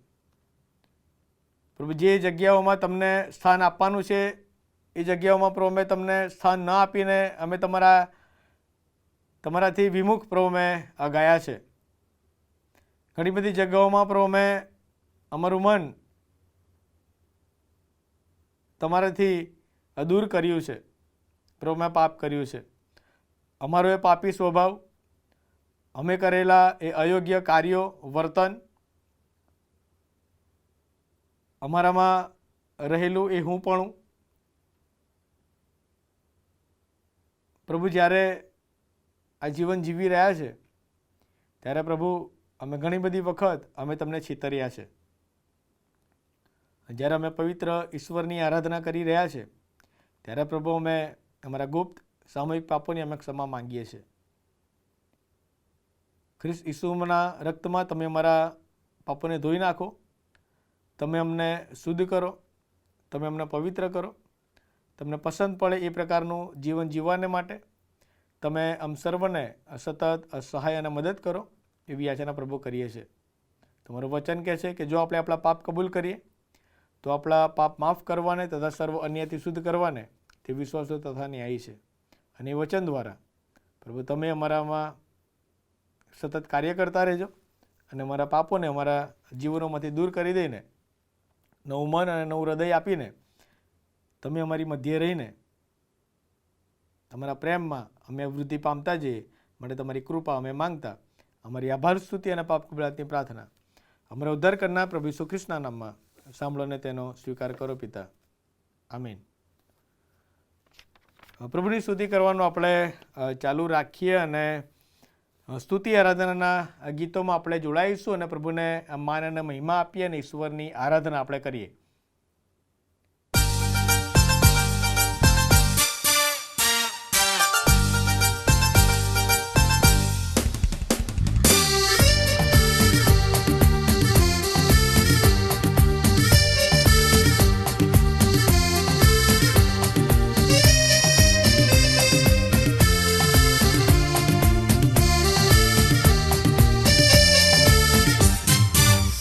S4: પ્રભુ, જે જગ્યાઓમાં તમને સ્થાન આપવાનું છે એ જગ્યાઓમાં પ્રભુ અમે તમને સ્થાન ન આપીને અમે તમારાથી વિમુખ પ્રભુ અમે ગયા છે. ઘણી બધી જગ્યાઓમાં પ્રભુ અમે અમારું મન તમારાથી દૂર કર્યું છે, પ્રભુ મેં પાપ કર્યું છે. અમારો એ પાપી સ્વભાવ, અમે કરેલા એ અયોગ્ય કાર્યો, વર્તન, અમારામાં રહેલું એ હુંપણું, પ્રભુ જ્યારે આ જીવન જીવી રહ્યા છે ત્યારે પ્રભુ અમે ઘણી બધી વખત અમે તમને છેતર્યા છે. જ્યારે અમે પવિત્ર ઈશ્વરની આરાધના કરી રહ્યા છે ત્યારે પ્રભુ અમે અમારા ગુપ્ત સામૂહિક પાપોની અમે ક્ષમા માંગીએ છીએ. ખ્રિસ્ત ઈસુના રક્તમાં તમે અમારા પાપોને ધોઈ નાખો, તમે અમને શુદ્ધ કરો, તમે અમને પવિત્ર કરો, તમને પસંદ પડે એ પ્રકારનું જીવન જીવવાને માટે તમે આમ સર્વને સતત સહાય અને મદદ કરો, એવી યાચના પ્રભુ કરીએ છીએ. તમારું વચન કહે છે કે જો આપણે આપણા પાપ કબૂલ કરીએ તો આપણા પાપ માફ કરવાને તથા સર્વ અન્યથી શુદ્ધ કરવાને તે વિશ્વાસો તથા ન્યાયી છે. અને એ વચન દ્વારા પ્રભુ તમે અમારામાં સતત કાર્ય કરતા રહેજો અને અમારા પાપોને અમારા જીવનોમાંથી દૂર કરી દઈને નવું મન અને નવું હૃદય આપીને તમે અમારી મધ્યે રહીને તમારા પ્રેમમાં અમે વૃદ્ધિ પામતા જઈએ માટે તમારી કૃપા અમે માંગતા અમારી આભાર સ્તુતિ અને પાપ કબૂલાતની પ્રાર્થના અમારા ઉદ્ધાર કરનાર પ્રભુ ઈસુ ખ્રિસ્તના નામમાં સાંભળોને તેનો સ્વીકાર કરો પિતા. આમીન. પ્રભુની સ્તુતિ કરવાનું આપણે ચાલુ રાખીએ અને સ્તુતિ આરાધનાના ગીતોમાં આપણે જોડાઈશું અને પ્રભુને માન અને મહિમા આપીએ અને ઈશ્વરની આરાધના આપણે કરીએ.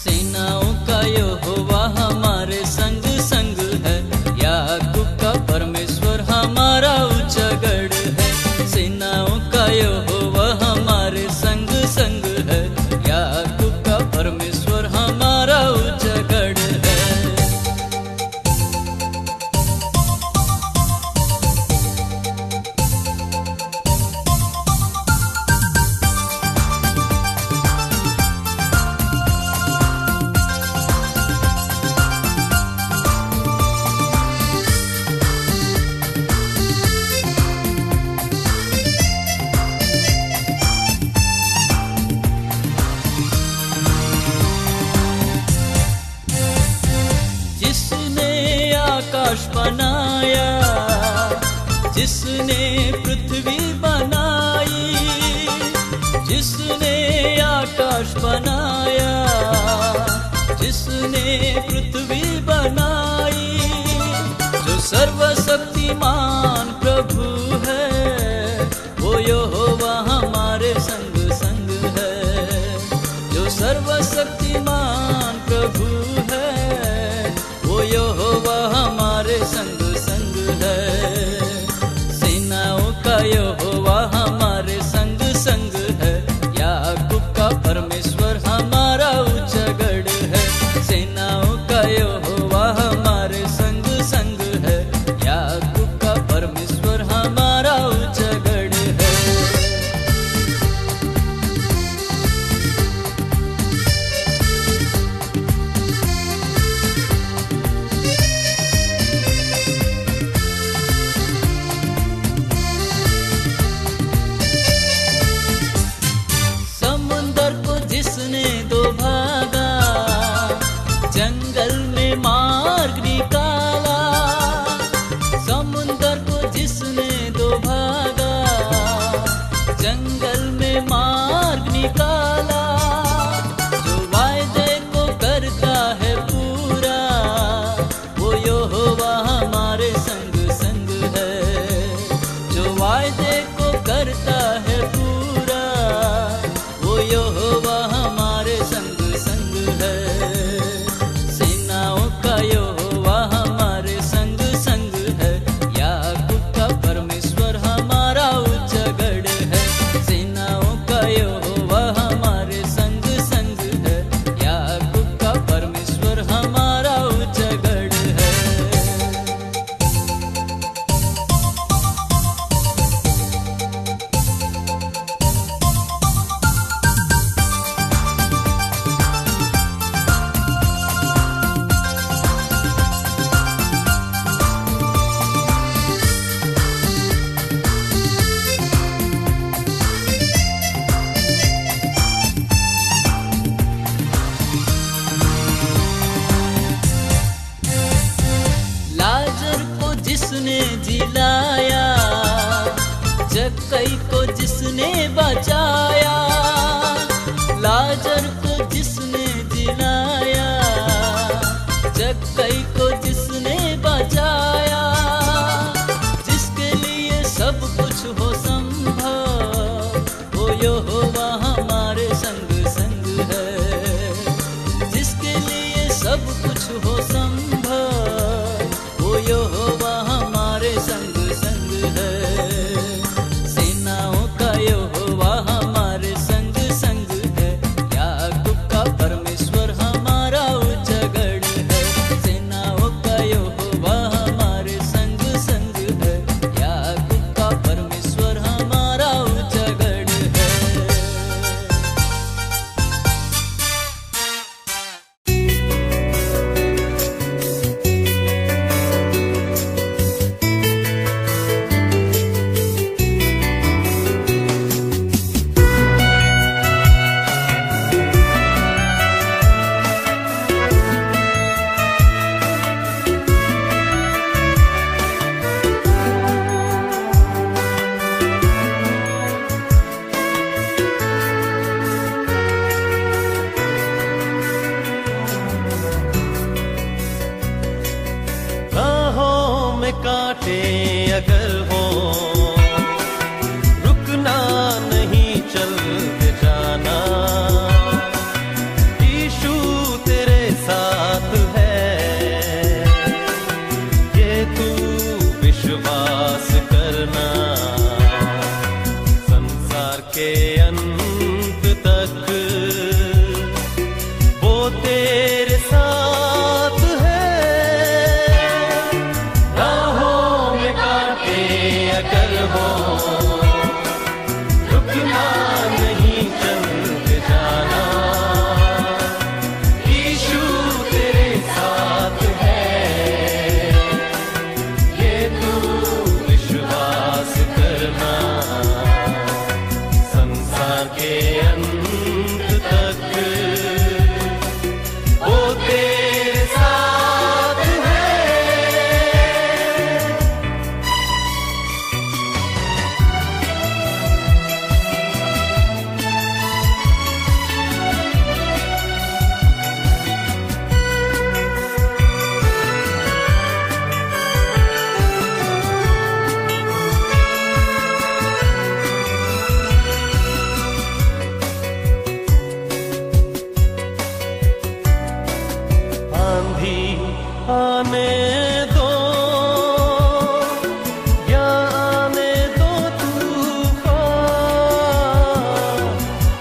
S6: सेनाओं का यहोवा हमारे
S2: जिसने आकाश बनाया, जिसने पृथ्वी बनाई, जिसने आकाश बनाया, जिसने पृथ्वी बनाई, जो सर्वशक्तिमान प्रभु है, वो यहोवा हमारे संग संग है। जो सर्वशक्तिमान प्रभु है, वो यहोवा हमारे संग संग है। सेनाओं का यहोवा हमारे संग संग है। याकूब का परमेश्वर हमारा ऊंचा गढ़ है। सेनाओं का यहोवा हमारे संग संग है। याकूब का परमेश्वर हमारा ऊंचा गढ़ है। समुंदर को जिसने दो भागा, जंगल में मार्ग निकाला। समुंदर को जिसने दो भागा, जंगल में मार्ग निकाला। जो वायदे को करता है पूरा, वो यहोवा हमारे संग संग है। जो वायदे को करता है पूरा, वो यहोवा हमारे संग संग है। सेनाओं का यहोवा हमारे संग संग है। याकूब का परमेश्वर हमारा ऊंचा गढ़ है। सेनाओं का यहोवा हमारे संग संग है। याकूब का परमेश्वर हमारा ऊंचा गढ़ है। लाजर को जिसने जिलाया, जक्कई को जिसने बचाया। लाजर को जिसने जिलाया, जक्कई को जिसने बचाया। जिसके लिए सब कुछ हो संभव, वो यहोवा हमारे संग संग है। जिसके लिए सब कुछ हो संभव, वो यहोवा हमारे संग संग है। सेनाओं का यहोवा हमारे संग संग है। याकूब का परमेश्वर हमारा ऊंचा गढ़ है। सेनाओं का यहोवा हमारे संग संग है। याकूब का परमेश्वर हमारा ऊंचा गढ़ है।
S6: राहों में कांटे अगर हो, रुकना नहीं चलते जाना। यीशु तेरे साथ है, ये तू विश्वास करना। संसार के अंत तक वो तेरे साथ है। राहों में कांटे आने दो या आने दो तूफान,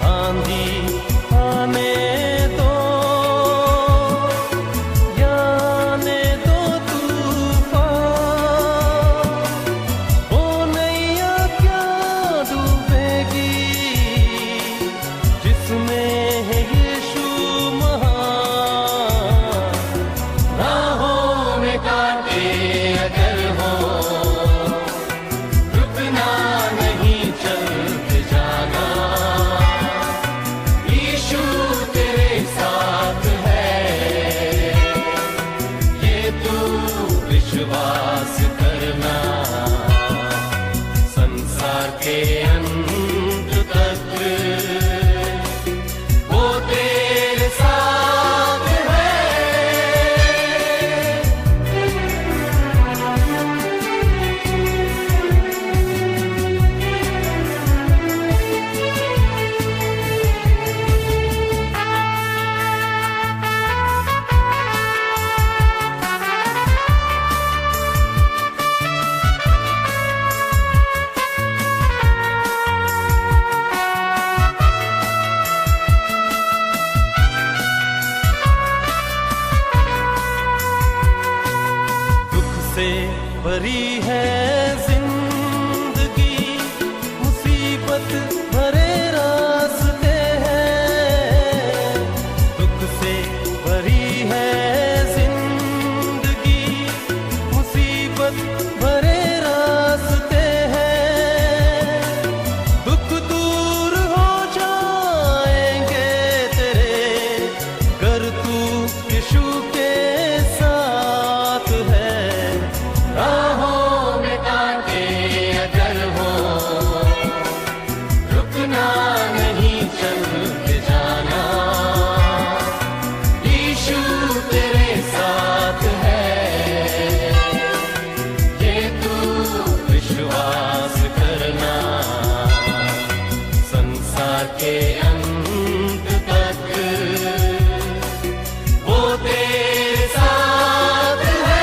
S6: आंधी आने दो या आने दो तूफान, वो नैया क्या डूबेगी जिसमें है यीशु महान। राहों में कांटे अगर हो, रुकना नहीं, चलते जाना, यीशु तेरे साथ है, ये तू विश्वास करना। संसार के अंत तक वो तेरे साथ है। दुख से भरी है जिंदगी, मुसीबत भरे रास्ते हैं। दुख से भरी है जिंदगी, मुसीबत भरे रास्ते हैं। दुख दूर हो जाएंगे तेरे, कर तू यीशु के साथ है। राहों में कांटे अगर हो, रुकना नहीं, चलते जाना, यीशु तेरे साथ है, ये तू विश्वास करना। संसार के अंत तक वो तेरे साथ है।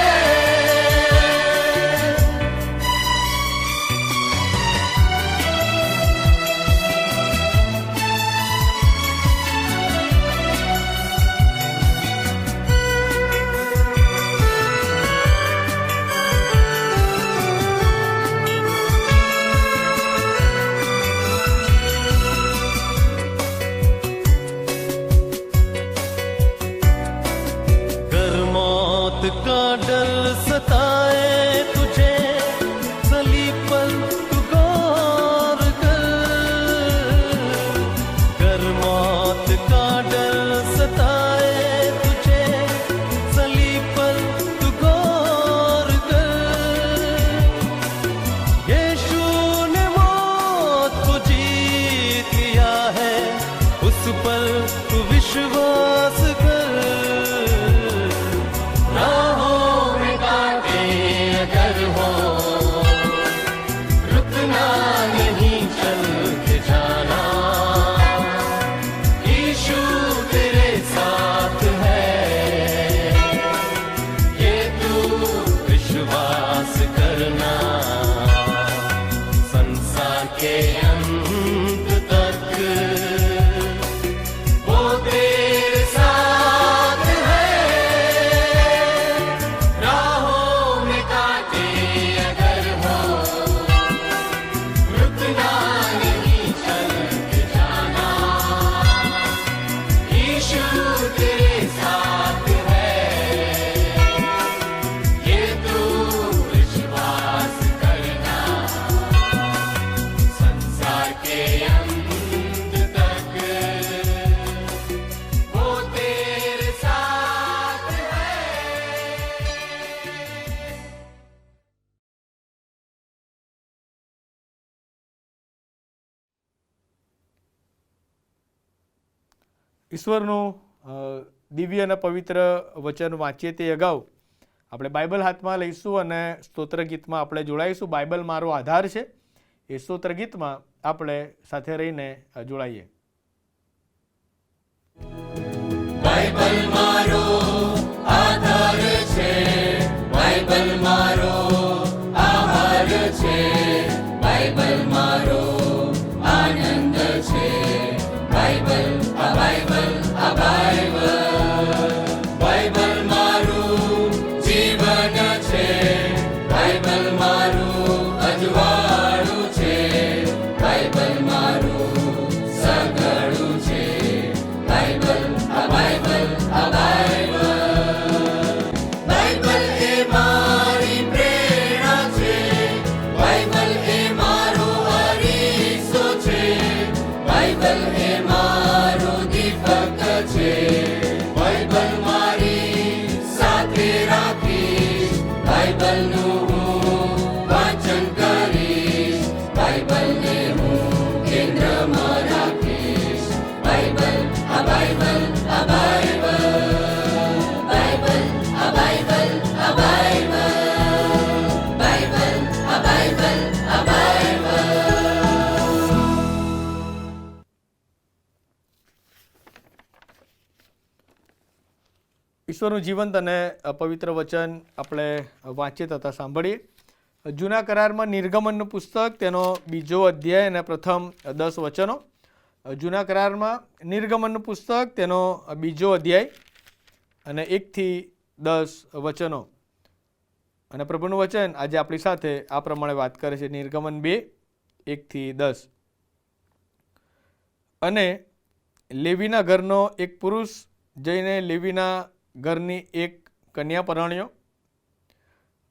S6: कर मौत का डर सताए तुझे, सलीब पर तू गौर कर। कर मौत का डर सताए तुझे, सलीब पर तू गौर कर। यीशु ने मौत को जीत लिया है, उस पर तू विश्वास कर। राहों में कांटे अगर हो, रुकना नहीं, चलते जाना, यीशु तेरे साथ है, ये तू विश्वास करना। संसार के अंत तक वो तेरे साथ है। राहों में कांटे अगर हो, रुकना नहीं, चलते जाना, यीशु तेरे साथ है, ये तू विश्वास करना। संसार के अंत तक वो तेरे साथ है।
S4: ઈશ્વરનું દિવ્ય અને પવિત્ર વચન વાંચીએ તે અગાઉ આપણે બાઇબલ હાથમાં લઈશું અને સ્તોત્ર ગીતમાં આપણે જોડાઈશું. બાઇબલ મારો આધાર છે એ સ્તોત્ર ગીતમાં આપણે સાથે રહીને જોડાઈએ.
S6: બાઇબલ મારો આધાર છે,
S4: ઈશ્વરનું જીવંત અને પવિત્ર વચન આપણે વાંચીએ તથા સાંભળીએ. જૂના કરારમાં નિર્ગમનનું પુસ્તક તેનો 2 અધ્યાય અને પ્રથમ 10 વચનો. જૂના કરારમાં નિર્ગમનનું પુસ્તક તેનો 2 અધ્યાય અને 1 થી 10 વચનો. અને પ્રભુનું વચન આજે આપણી સાથે આ પ્રમાણે વાત કરે છે. નિર્ગમન 2 1 થી 10. અને લેવીના ઘરનો એક પુરુષ જઈને લેવીના ઘરની એક કન્યા પરણ્યો,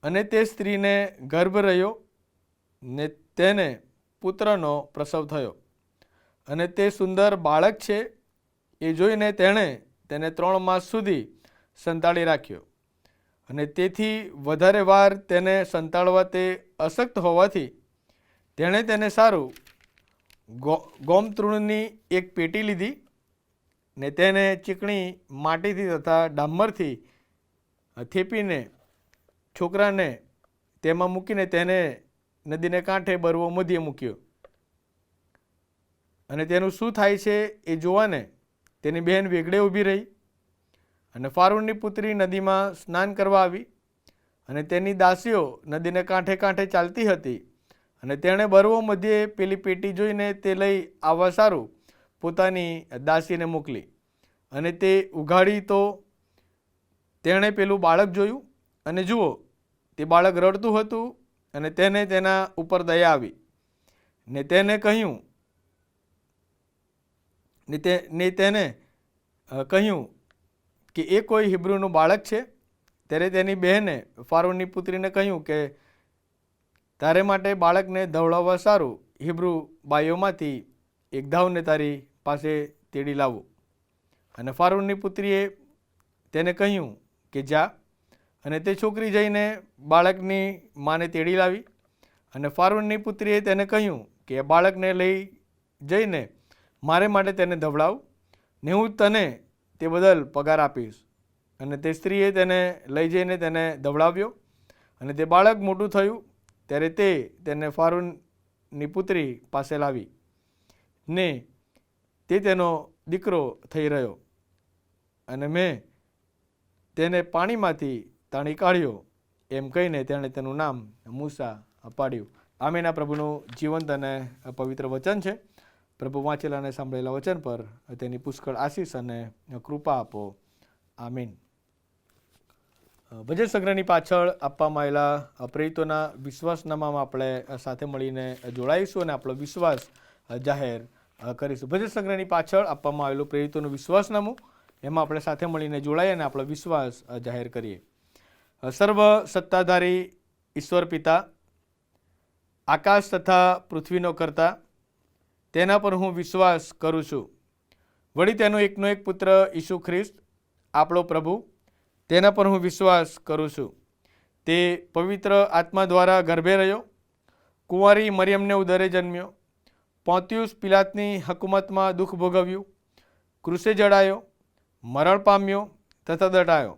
S4: અને તે સ્ત્રીને ગર્ભ રહ્યો ને તેને પુત્રનો પ્રસવ થયો. અને તે સુંદર બાળક છે એ જોઈને તેણે તેને 3 માસ સુધી સંતાડી રાખ્યો. અને તેથી વધારે વાર તેને સંતાડવા તે અશક્ત હોવાથી તેણે તેને સારું ગોમતૃણની એક પેટી લીધી ને તેને ચીકણી માટીથી તથા ડામરથી થેપીને છોકરાને તેમાં મૂકીને તેને નદીને કાંઠે બરવો મધ્યે મૂક્યો. અને તેનું શું થાય છે એ જોવાને તેની બહેન વેગળે ઊભી રહી. અને ફારૂનની પુત્રી નદીમાં સ્નાન કરવા આવી, અને તેની દાસીઓ નદીને કાંઠે કાંઠે ચાલતી હતી. અને તેણે બરવો મધ્યે પેલી પેટી જોઈને તે લઈ આવવા સારું પોતાની દાસીને મોકલી. અને તે ઉઘાડી તો તેણે પેલું બાળક જોયું, અને જુઓ, તે બાળક રડતું હતું. અને તેને તેના ઉપર દયા આવી ને તેને કહ્યું કે એ કોઈ હિબ્રુનું બાળક છે. ત્યારે તેની બહેને ફારૂનની પુત્રીને કહ્યું કે તારે માટે બાળકને ધવડાવવા સારું હિબ્રુ બાઈઓમાંથી એક ધાવને તારી પાસે તેડી લાવું. અને ફારૂનની પુત્રીએ તેને કહ્યું કે જા. અને તે છોકરી જઈને બાળકની માને તેડી લાવી. અને ફારૂનની પુત્રીએ તેને કહ્યું કે બાળકને લઈ જઈને મારે માટે તેને ધવડાવ ને હું તને તે બદલ પગાર આપીશ. અને તે સ્ત્રીએ તેને લઈ જઈને તેને ધવડાવ્યો. અને તે બાળક મોટું થયું ત્યારે તે તેને ફારૂનની પુત્રી પાસે લાવી ને તે તેનો દીકરો થઈ રહ્યો. અને મેં તેને પાણીમાંથી તાણી કાઢ્યો એમ કહીને તેણે તેનું નામ મૂસા પાડ્યું. આમેના પ્રભુનું જીવંત અને પવિત્ર વચન છે. પ્રભુ વાંચેલા અને સાંભળેલા વચન પર તેની પુષ્કળ આશીષ અને કૃપા આપો. આમીન. ભજન સંગ્રહની પાછળ આપવામાં આવેલા પ્રેરિતોના વિશ્વાસનામામાં આપણે સાથે મળીને જોડાઈશું અને આપણો વિશ્વાસ જાહેર કરીશું. ભજન સંગ્રહની પાછળ આપવામાં આવેલું પ્રેરિતોનું વિશ્વાસનામું, એમાં આપણે સાથે મળીને જોડાઈએ અને આપણો વિશ્વાસ જાહેર કરીએ. સર્વ સત્તાધારી ઈશ્વર પિતા, આકાશ તથા પૃથ્વીનો કરતા, તેના પર હું વિશ્વાસ કરું છું. વળી તેનો એકનો એક પુત્ર ઈસુ ખ્રિસ્ત આપણો પ્રભુ, તેના પર હું વિશ્વાસ કરું છું. તે પવિત્ર આત્મા દ્વારા ગર્ભે રહ્યો, કુંવારી મરિયમને ઉદરે જન્મ્યો, પોંતિયુસ પિલાતની હકુમતમાં દુઃખ ભોગવ્યું, ક્રૂસે જડાયો, મરણ પામ્યો તથા દટાયો,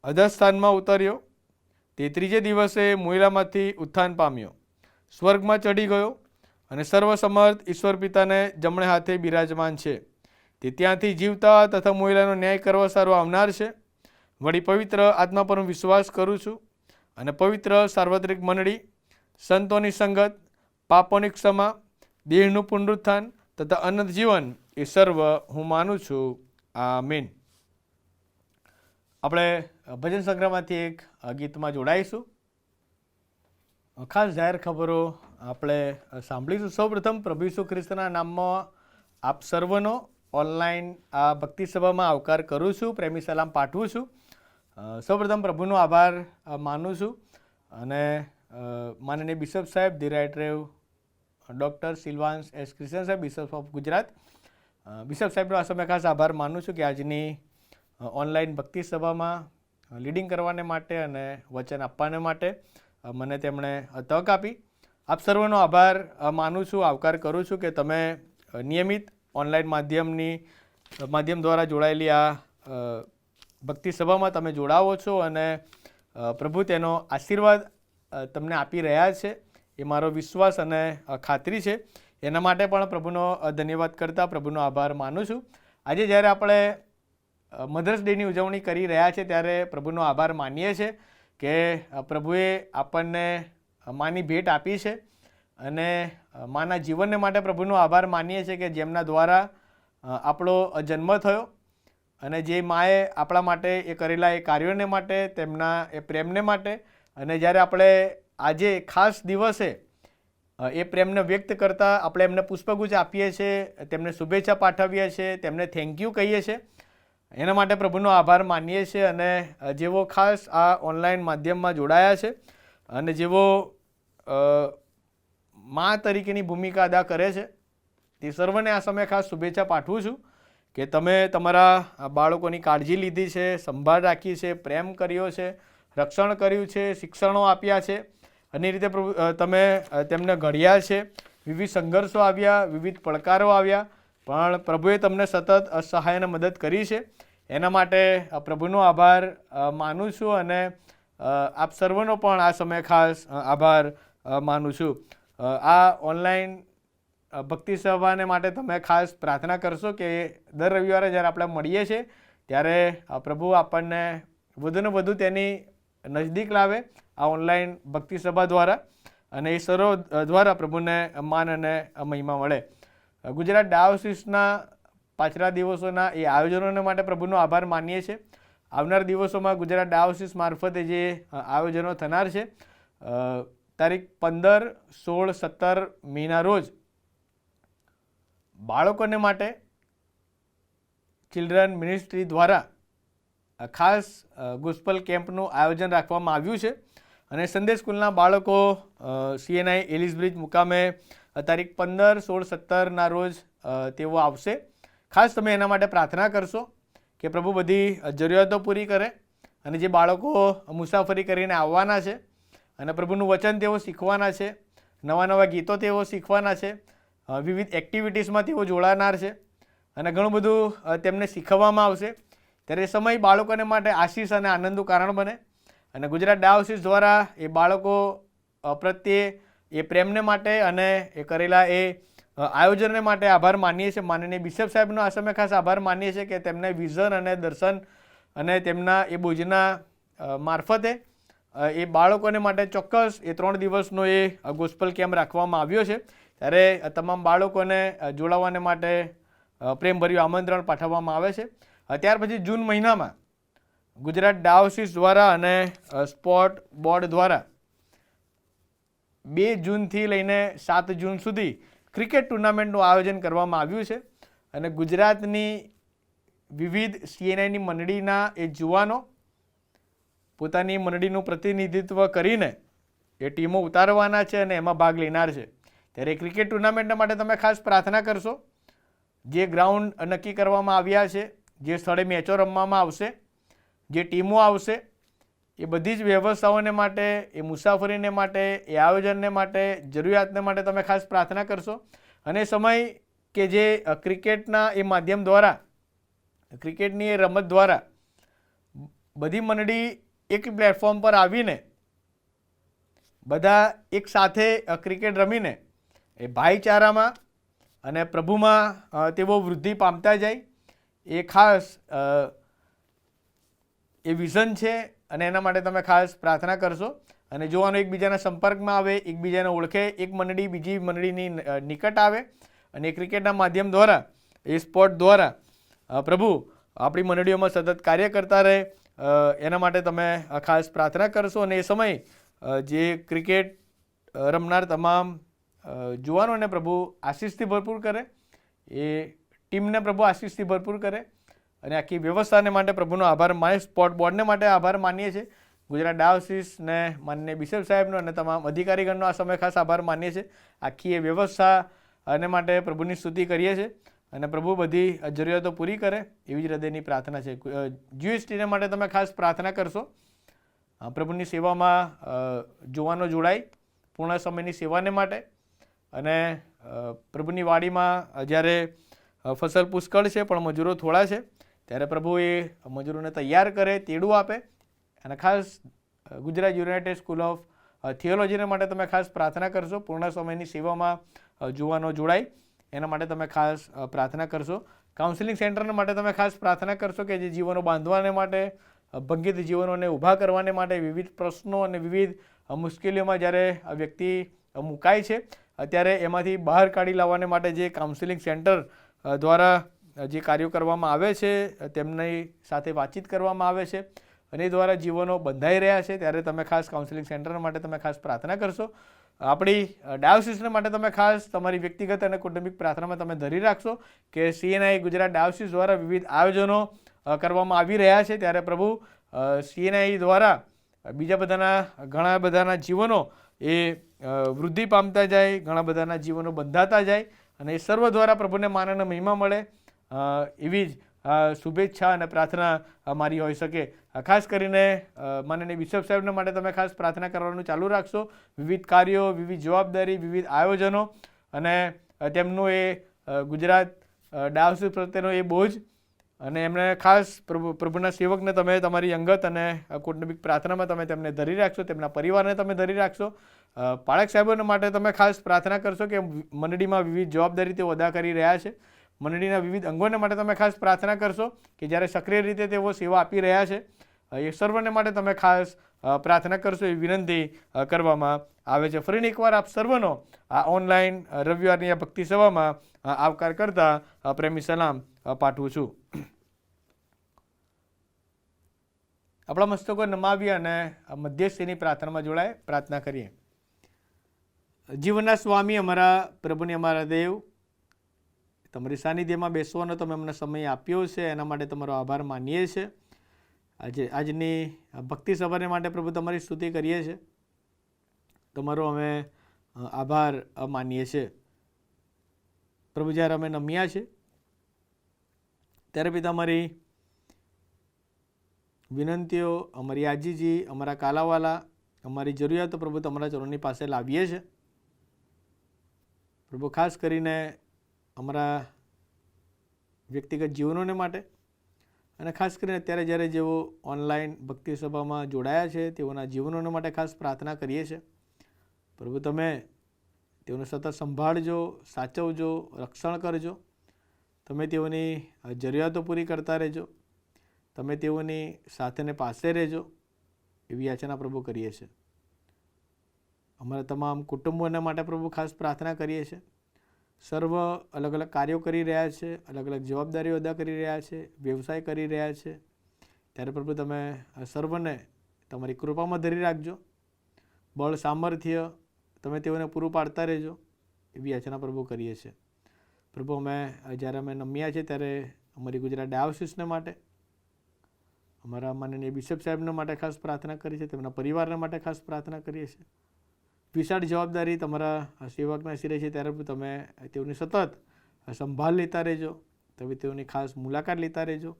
S4: અધસ્થાનમાં ઉતર્યો, તે 3જે દિવસે મોયલામાંથી ઉત્થાન પામ્યો, સ્વર્ગમાં ચઢી ગયો અને સર્વસમર્થ ઈશ્વર પિતાને જમણે હાથે બિરાજમાન છે. તે ત્યાંથી જીવતા તથા મોયલાનો ન્યાય કરવા સારું આવનાર છે. વળી પવિત્ર આત્મા પર હું વિશ્વાસ કરું છું અને પવિત્ર સાર્વત્રિક મંડળી, સંતોની સંગત, પાપોની ક્ષમા, દેહનું પુનરુત્થાન તથા અનંત જીવન એ સર્વ હું માનું છું. આમીન. આપણે ભજન સંગ્રહમાંથી એક ગીતમાં જોડાઈશું. ખાસ જાહેર ખબરો આપણે સાંભળીશું. સૌપ્રથમ પ્રભુ ઈસુ ખ્રિસ્તના નામમાં આપ સર્વનો ઓનલાઈન આ ભક્તિ સભામાં આવકાર કરું છું, પ્રેમી સલામ પાઠવું છું. સૌપ્રથમ પ્રભુનો આભાર માનું છું અને માનનીય બિશપ સાહેબ, the right rev doctor Silvans S Christian સાહેબ, બિશપ ઓફ ગુજરાત, બિશપ સાહેબનો આ સમય ખાસ આભાર માનું છું કે આજની ઓનલાઈન ભક્તિ સભામાં લીડિંગ કરવાને માટે અને વચન આપવાને માટે મને તેમણે તક આપી. આપ સર્વનો આભાર માનું છું, આવકાર કરું છું કે તમે નિયમિત ઓનલાઈન માધ્યમ દ્વારા જોડાયેલી આ ભક્તિ સભામાં તમે જોડાવો છો અને પ્રભુ તેનો આશીર્વાદ તમને આપી રહ્યા છે એ મારો વિશ્વાસ અને ખાતરી છે. એના માટે પણ પ્રભુનો ધન્યવાદ કરતા પ્રભુનો આભાર માનું છું. આજે જ્યારે આપણે મધર્સ ડેની ઉજવણી કરી રહ્યા છે ત્યારે પ્રભુનો આભાર માનીએ છીએ કે પ્રભુએ આપણને માની ભેટ આપી છે અને માના જીવનને માટે પ્રભુનો આભાર માનીએ છીએ કે જેમના દ્વારા આપણો જન્મ થયો અને જે માએ આપણા માટે એ કરેલા એ કાર્યોને માટે, તેમના એ પ્રેમને માટે, અને જ્યારે આપણે આજે ખાસ દિવસે એ પ્રેમને વ્યક્ત કરતા આપણે એમને પુષ્પગુચ્છ આપીએ છીએ, તેમને શુભેચ્છા પાઠવીએ છીએ, તેમને થેન્ક યુ કહીએ છીએ, એના માટે પ્રભુનો આભાર માનીએ છીએ. અને જેઓ ખાસ આ ઓનલાઈન માધ્યમમાં જોડાયા છે અને જેઓ મા તરીકેની ભૂમિકા અદા કરે છે તે સર્વને આ સમયે ખાસ શુભેચ્છા પાઠવું છું કે તમે તમારા બાળકોની કાળજી લીધી છે, સંભાળ રાખી છે, પ્રેમ કર્યો છે, રક્ષણ કર્યું છે, શિક્ષણો આપ્યા છે, અને એ રીતે તમે તેમને ઘડ્યા છે. વિવિધ સંઘર્ષો આવ્યા, વિવિધ પડકારો આવ્યા, પણ પ્રભુએ તમને સતત સહાય અને મદદ કરી છે. એના માટે પ્રભુનો આભાર માનું છું અને આપ સર્વનો પણ આ સમયે ખાસ આભાર માનું છું. આ ઓનલાઈન ભક્તિ સભાને માટે તમે ખાસ પ્રાર્થના કરશો કે દર રવિવારે જ્યારે આપણે મળીએ છીએ ત્યારે પ્રભુ આપણને વધુને વધુ તેની નજદીક લાવે આ ઓનલાઈન ભક્તિ સભા દ્વારા, અને એ સર્વ દ્વારા પ્રભુને માન અને મહિમા મળે. ગુજરાત ડાયોસિસના પાછલા દિવસોના એ આયોજનોને માટે પ્રભુનો આભાર માનીએ છીએ. આવનાર દિવસોમાં ગુજરાત ડાયોસિસ મારફતે જે આયોજનો થનાર છે, તારીખ 15, 16, 17 મેના રોજ બાળકોને માટે ચિલ્ડ્રન મિનિસ્ટ્રી દ્વારા ખાસ ગોસ્પલ કેમ્પનું આયોજન રાખવામાં આવ્યું છે. અને સંદેશ સ્કૂલના બાળકો CNI એલિસબ્રિજ મુકામે તારીખ 15, 16, 17ના રોજ તેઓ આવશે. ખાસ તમે એના માટે પ્રાર્થના કરશો કે પ્રભુ બધી જરૂરિયાતો પૂરી કરે, અને જે બાળકો મુસાફરી કરીને આવવાના છે અને પ્રભુનું વચન તેઓ શીખવાના છે, નવા નવા ગીતો તેઓ શીખવાના છે, વિવિધ એક્ટિવિટીઝમાં તેઓ જોડાનાર છે અને ઘણું બધું તેમને શીખવવામાં આવશે. ત્યારે એ સમય બાળકોને માટે આશીષ અને આનંદનું કારણ બને. અને ગુજરાત ડાયોસિસ દ્વારા એ બાળકો પ્રત્યે એ પ્રેમને માટે અને એ કરેલા એ આયોજનને માટે આભાર માનીએ છીએ. માનનીય બિશપ સાહેબનો આ સમયે ખાસ આભાર માનીએ છીએ કે તેમને વિઝન અને દર્શન અને તેમના એ બોજના મારફતે એ બાળકોને માટે ચોક્કસ એ 3 દિવસનો એ ગોસ્પલ કેમ્પ રાખવામાં આવ્યો છે. ત્યારે તમામ બાળકોને જોડાવાને માટે પ્રેમભર્યું આમંત્રણ પાઠવવામાં આવે છે. ત્યાર પછી જૂન મહિનામાં ગુજરાત ડાયોસિસ દ્વારા અને સ્પોર્ટ બોર્ડ દ્વારા 2 જૂનથી લઈને 7 જૂન સુધી ક્રિકેટ ટુર્નામેન્ટનું આયોજન કરવામાં આવ્યું છે. અને ગુજરાતની વિવિધ CNIની મંડળીના એ જુવાનો પોતાની મંડળીનું પ્રતિનિધિત્વ કરીને એ ટીમો ઉતારવાના છે અને એમાં ભાગ લેનાર છે. ત્યારે ક્રિકેટ ટુર્નામેન્ટ માટે તમે ખાસ પ્રાર્થના કરશો. જે ગ્રાઉન્ડ નક્કી કરવામાં આવ્યા છે, જે સ્થળે મેચો રમવામાં આવશે, જે ટીમો આવશે, એ બધી જ વ્યવસ્થાઓને માટે, એ મુસાફરીને માટે, એ આયોજનને માટે, જરૂરિયાતને માટે તમે ખાસ પ્રાર્થના કરશો. અને સમય કે જે ક્રિકેટના એ માધ્યમ દ્વારા, ક્રિકેટની એ રમત દ્વારા બધી મંડળી એક પ્લેટફોર્મ પર આવીને બધા એક સાથે ક્રિકેટ રમીને એ ભાઈચારામાં અને પ્રભુમાં તેઓ વૃદ્ધિ પામતા જાય, એ ખાસ એ વિઝન છે. અને એના માટે તમે ખાસ પ્રાર્થના કરશો. અને જોવાનું એકબીજાના સંપર્કમાં આવે, એકબીજાને ઓળખે, એક મંડળી બીજી મંડળીની નિકટ આવે, અને ક્રિકેટના માધ્યમ દ્વારા, એ સ્પોર્ટ દ્વારા પ્રભુ આપણી મંડળીઓમાં સતત કાર્ય કરતા રહે, એના માટે તમે ખાસ પ્રાર્થના કરશો. અને એ સમયે જે ક્રિકેટ રમનાર તમામ જુવાનોને પ્રભુ આશીષથી ભરપૂર કરે, એ ટીમને પ્રભુ આશીષથી ભરપૂર કરે. અને આખી વ્યવસ્થાને માટે પ્રભુનો આભાર માનીએ. સ્પોર્ટ બોર્ડને માટે આભાર માનીએ છીએ. ગુજરાત ડાયોસિસને માનનીય બિશપ સાહેબનો અને તમામ અધિકારીગણનો આ સમયે ખાસ આભાર માનીએ છીએ. આખી એ વ્યવસ્થા અને માટે પ્રભુની સ્તુતિ કરીએ છીએ. અને પ્રભુ બધી જરૂરિયાતો પૂરી કરે એવી જ હૃદયની પ્રાર્થના છે. GSTને માટે તમે ખાસ પ્રાર્થના કરશો. પ્રભુની સેવામાં જોવાનો જોડાય પૂર્ણ સમયની સેવાને માટે. અને પ્રભુની વાડીમાં જ્યારે ફસલ પુષ્કળ છે પણ મજૂરો થોડા છે, ત્યારે પ્રભુ એ મજૂરોને તૈયાર કરે, તેડું આપે. અને ખાસ ગુજરાત યુનાઇટેડ સ્કૂલ ઓફ થિયોલોજીને માટે તમે ખાસ પ્રાર્થના કરશો. પૂર્ણ સમયની સેવામાં જોવાનો જોડાય એના માટે તમે ખાસ પ્રાર્થના કરશો. કાઉન્સિલિંગ સેન્ટરના માટે તમે ખાસ પ્રાર્થના કરશો કે જે જીવનો બાંધવાને માટે, ભંગિત જીવનોને ઊભા કરવાને માટે, વિવિધ પ્રશ્નો અને વિવિધ મુશ્કેલીઓમાં જ્યારે આ વ્યક્તિ મુકાય છે ત્યારે એમાંથી બહાર કાઢી લાવવાને માટે જે કાઉન્સિલિંગ સેન્ટર દ્વારા જે કાર્યો કરવામાં આવે છે, તેમની સાથે વાતચીત કરવામાં આવે છે અને એ દ્વારા જીવનો બંધાઈ રહ્યા છે, ત્યારે તમે ખાસ કાઉન્સિલિંગ સેન્ટર માટે તમે ખાસ પ્રાર્થના કરશો. આપણી ડાયોસિસના માટે તમે ખાસ તમારી વ્યક્તિગત અને કૌટુંબિક પ્રાર્થનામાં તમે ધરી રાખશો કે CNI ગુજરાત ડાયોસિસ દ્વારા વિવિધ આયોજનો કરવામાં આવી રહ્યા છે, ત્યારે પ્રભુ CNI દ્વારા બીજા ઘણા બધાના જીવનો એ વૃદ્ધિ પામતા જાય, ઘણા બધાના જીવનો બંધાતા જાય અને એ સર્વ દ્વારા પ્રભુને માન અને મહિમા મળે, એવી જ શુભેચ્છા અને પ્રાર્થના મારી હોઈ શકે. ખાસ કરીને માનનીય બિશપ સાહેબને માટે તમે ખાસ પ્રાર્થના કરવાનું ચાલુ રાખશો. વિવિધ કાર્યો, વિવિધ જવાબદારી, વિવિધ આયોજનો અને તેમનું એ ગુજરાત ડાયોસિસ પ્રત્યેનો એ બોજ અને એમને ખાસ પ્રભુના સેવકને તમે તમારી અંગત અને કૌટુંબિક પ્રાર્થનામાં તમે તેમને ધરી રાખશો, તેમના પરિવારને તમે ધરી રાખશો. પાળક સાહેબોને માટે તમે ખાસ પ્રાર્થના કરશો કે મંડળીમાં વિવિધ જવાબદારી તેઓ અદા કરી રહ્યા છે. મંડળીના વિવિધ અંગોને માટે તમે ખાસ પ્રાર્થના કરશો કે જ્યારે સક્રિય રીતે તેઓ સેવા આપી રહ્યા છે, એ સર્વને માટે તમે ખાસ પ્રાર્થના કરશો, એ વિનંતી કરવામાં આવે છે. ફરીને એકવાર આપ સર્વનો આ ઓનલાઈન રવિવારની આ ભક્તિ સભામાં આવકાર કરતા પ્રેમી સલામ પાઠવું છું. આપણા મસ્તકો નમાવી અને મધ્યસ્થીની પ્રાર્થનામાં જોડાય, પ્રાર્થના કરીએ. જીવનના સ્વામી, અમારા પ્રભુની, અમારા દેવ, તમારી સાનિધ્યમાં બેસવાનો તમે અમને સમય આપ્યો છે, એના માટે તમારો આભાર માનીએ છીએ. આજની ભક્તિ સભાને માટે પ્રભુ તમારી સ્તુતિ કરીએ છીએ, તમારો અમે આભાર માનીએ છીએ. પ્રભુ, જ્યારે અમે નમ્યા છે ત્યારે પિતા અમારી વિનંતીઓ, અમારી આજીજી, અમારા કાલાવાલા, અમારી જરૂરિયાતો પ્રભુ તમારા ચરણની પાસે લાવીએ છીએ. પ્રભુ, ખાસ કરીને અમારા વ્યક્તિગત જીવનોને માટે અને ખાસ કરીને અત્યારે જ્યારે જેઓ ઓનલાઈન ભક્તિ સભામાં જોડાયા છે તેઓના જીવનોને માટે ખાસ પ્રાર્થના કરીએ છીએ. પ્રભુ, તમે તેઓને સતત સંભાળજો, સાચવજો, રક્ષણ કરજો. તમે તેઓની જરૂરિયાતો પૂરી કરતા રહેજો. તમે તેઓની સાથેને પાસે રહેજો, એવી યાચના પ્રભુ કરીએ છીએ. અમારા તમામ કુટુંબોના માટે પ્રભુ ખાસ પ્રાર્થના કરીએ છીએ. સર્વ અલગ અલગ કાર્યો કરી રહ્યા છે, અલગ અલગ જવાબદારીઓ અદા કરી રહ્યા છે, વ્યવસાય કરી રહ્યા છે, ત્યારે પ્રભુ તમે સર્વને તમારી કૃપામાં ધરી રાખજો. બળ, સામર્થ્ય તમે તેઓને પૂરું પાડતા રહેજો, એવી યાચના પ્રભુ કરીએ છીએ. પ્રભુ, જ્યારે અમે નમ્યા છીએ ત્યારે અમારી ગુજરાત ડાયોસિસને માટે, અમારા માનનીય બિશપ સાહેબને માટે ખાસ પ્રાર્થના કરી છે, તેમના પરિવારને માટે ખાસ પ્રાર્થના કરીએ છીએ. વિશાળ જવાબદારી તમારા સેવકના શિરે છે, ત્યારે તમે તેઓની સતત સંભાળ લેતા રહેજો, તમે તેઓની ખાસ મુલાકાત લેતા રહેજો,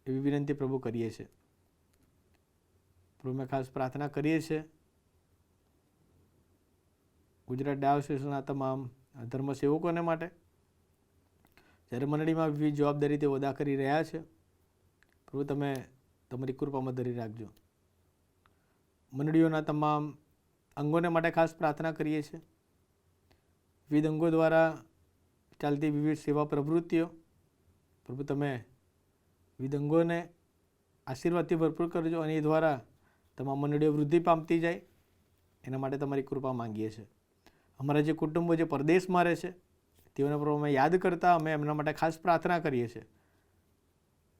S4: એવી વિનંતી પ્રભુ કરીએ છીએ. પ્રભુ, અમે ખાસ પ્રાર્થના કરીએ છીએ ગુજરાત ડાયોસિસના તમામ ધર્મસેવકોને માટે, જ્યારે મંડળીમાં વિવિધ જવાબદારી તેઓ અદા કરી રહ્યા છે. પ્રભુ, તમે તમારી કૃપામાં ધરી રાખજો. મંડળીઓના તમામ અંગોને માટે ખાસ પ્રાર્થના કરીએ છીએ. વિવિધ અંગો દ્વારા ચાલતી વિવિધ સેવા પ્રવૃત્તિઓ, પ્રભુ તમે વિવિધ અંગોને આશીર્વાદથી ભરપૂર કરજો અને એ દ્વારા તમામ મંડળીઓ વૃદ્ધિ પામતી જાય, એના માટે તમારી કૃપા માંગીએ છીએ. અમારા જે કુટુંબો જે પરદેશમાં રહે છે તેઓને પ્રભુ અમે યાદ કરતા અમે એમના માટે ખાસ પ્રાર્થના કરીએ છીએ.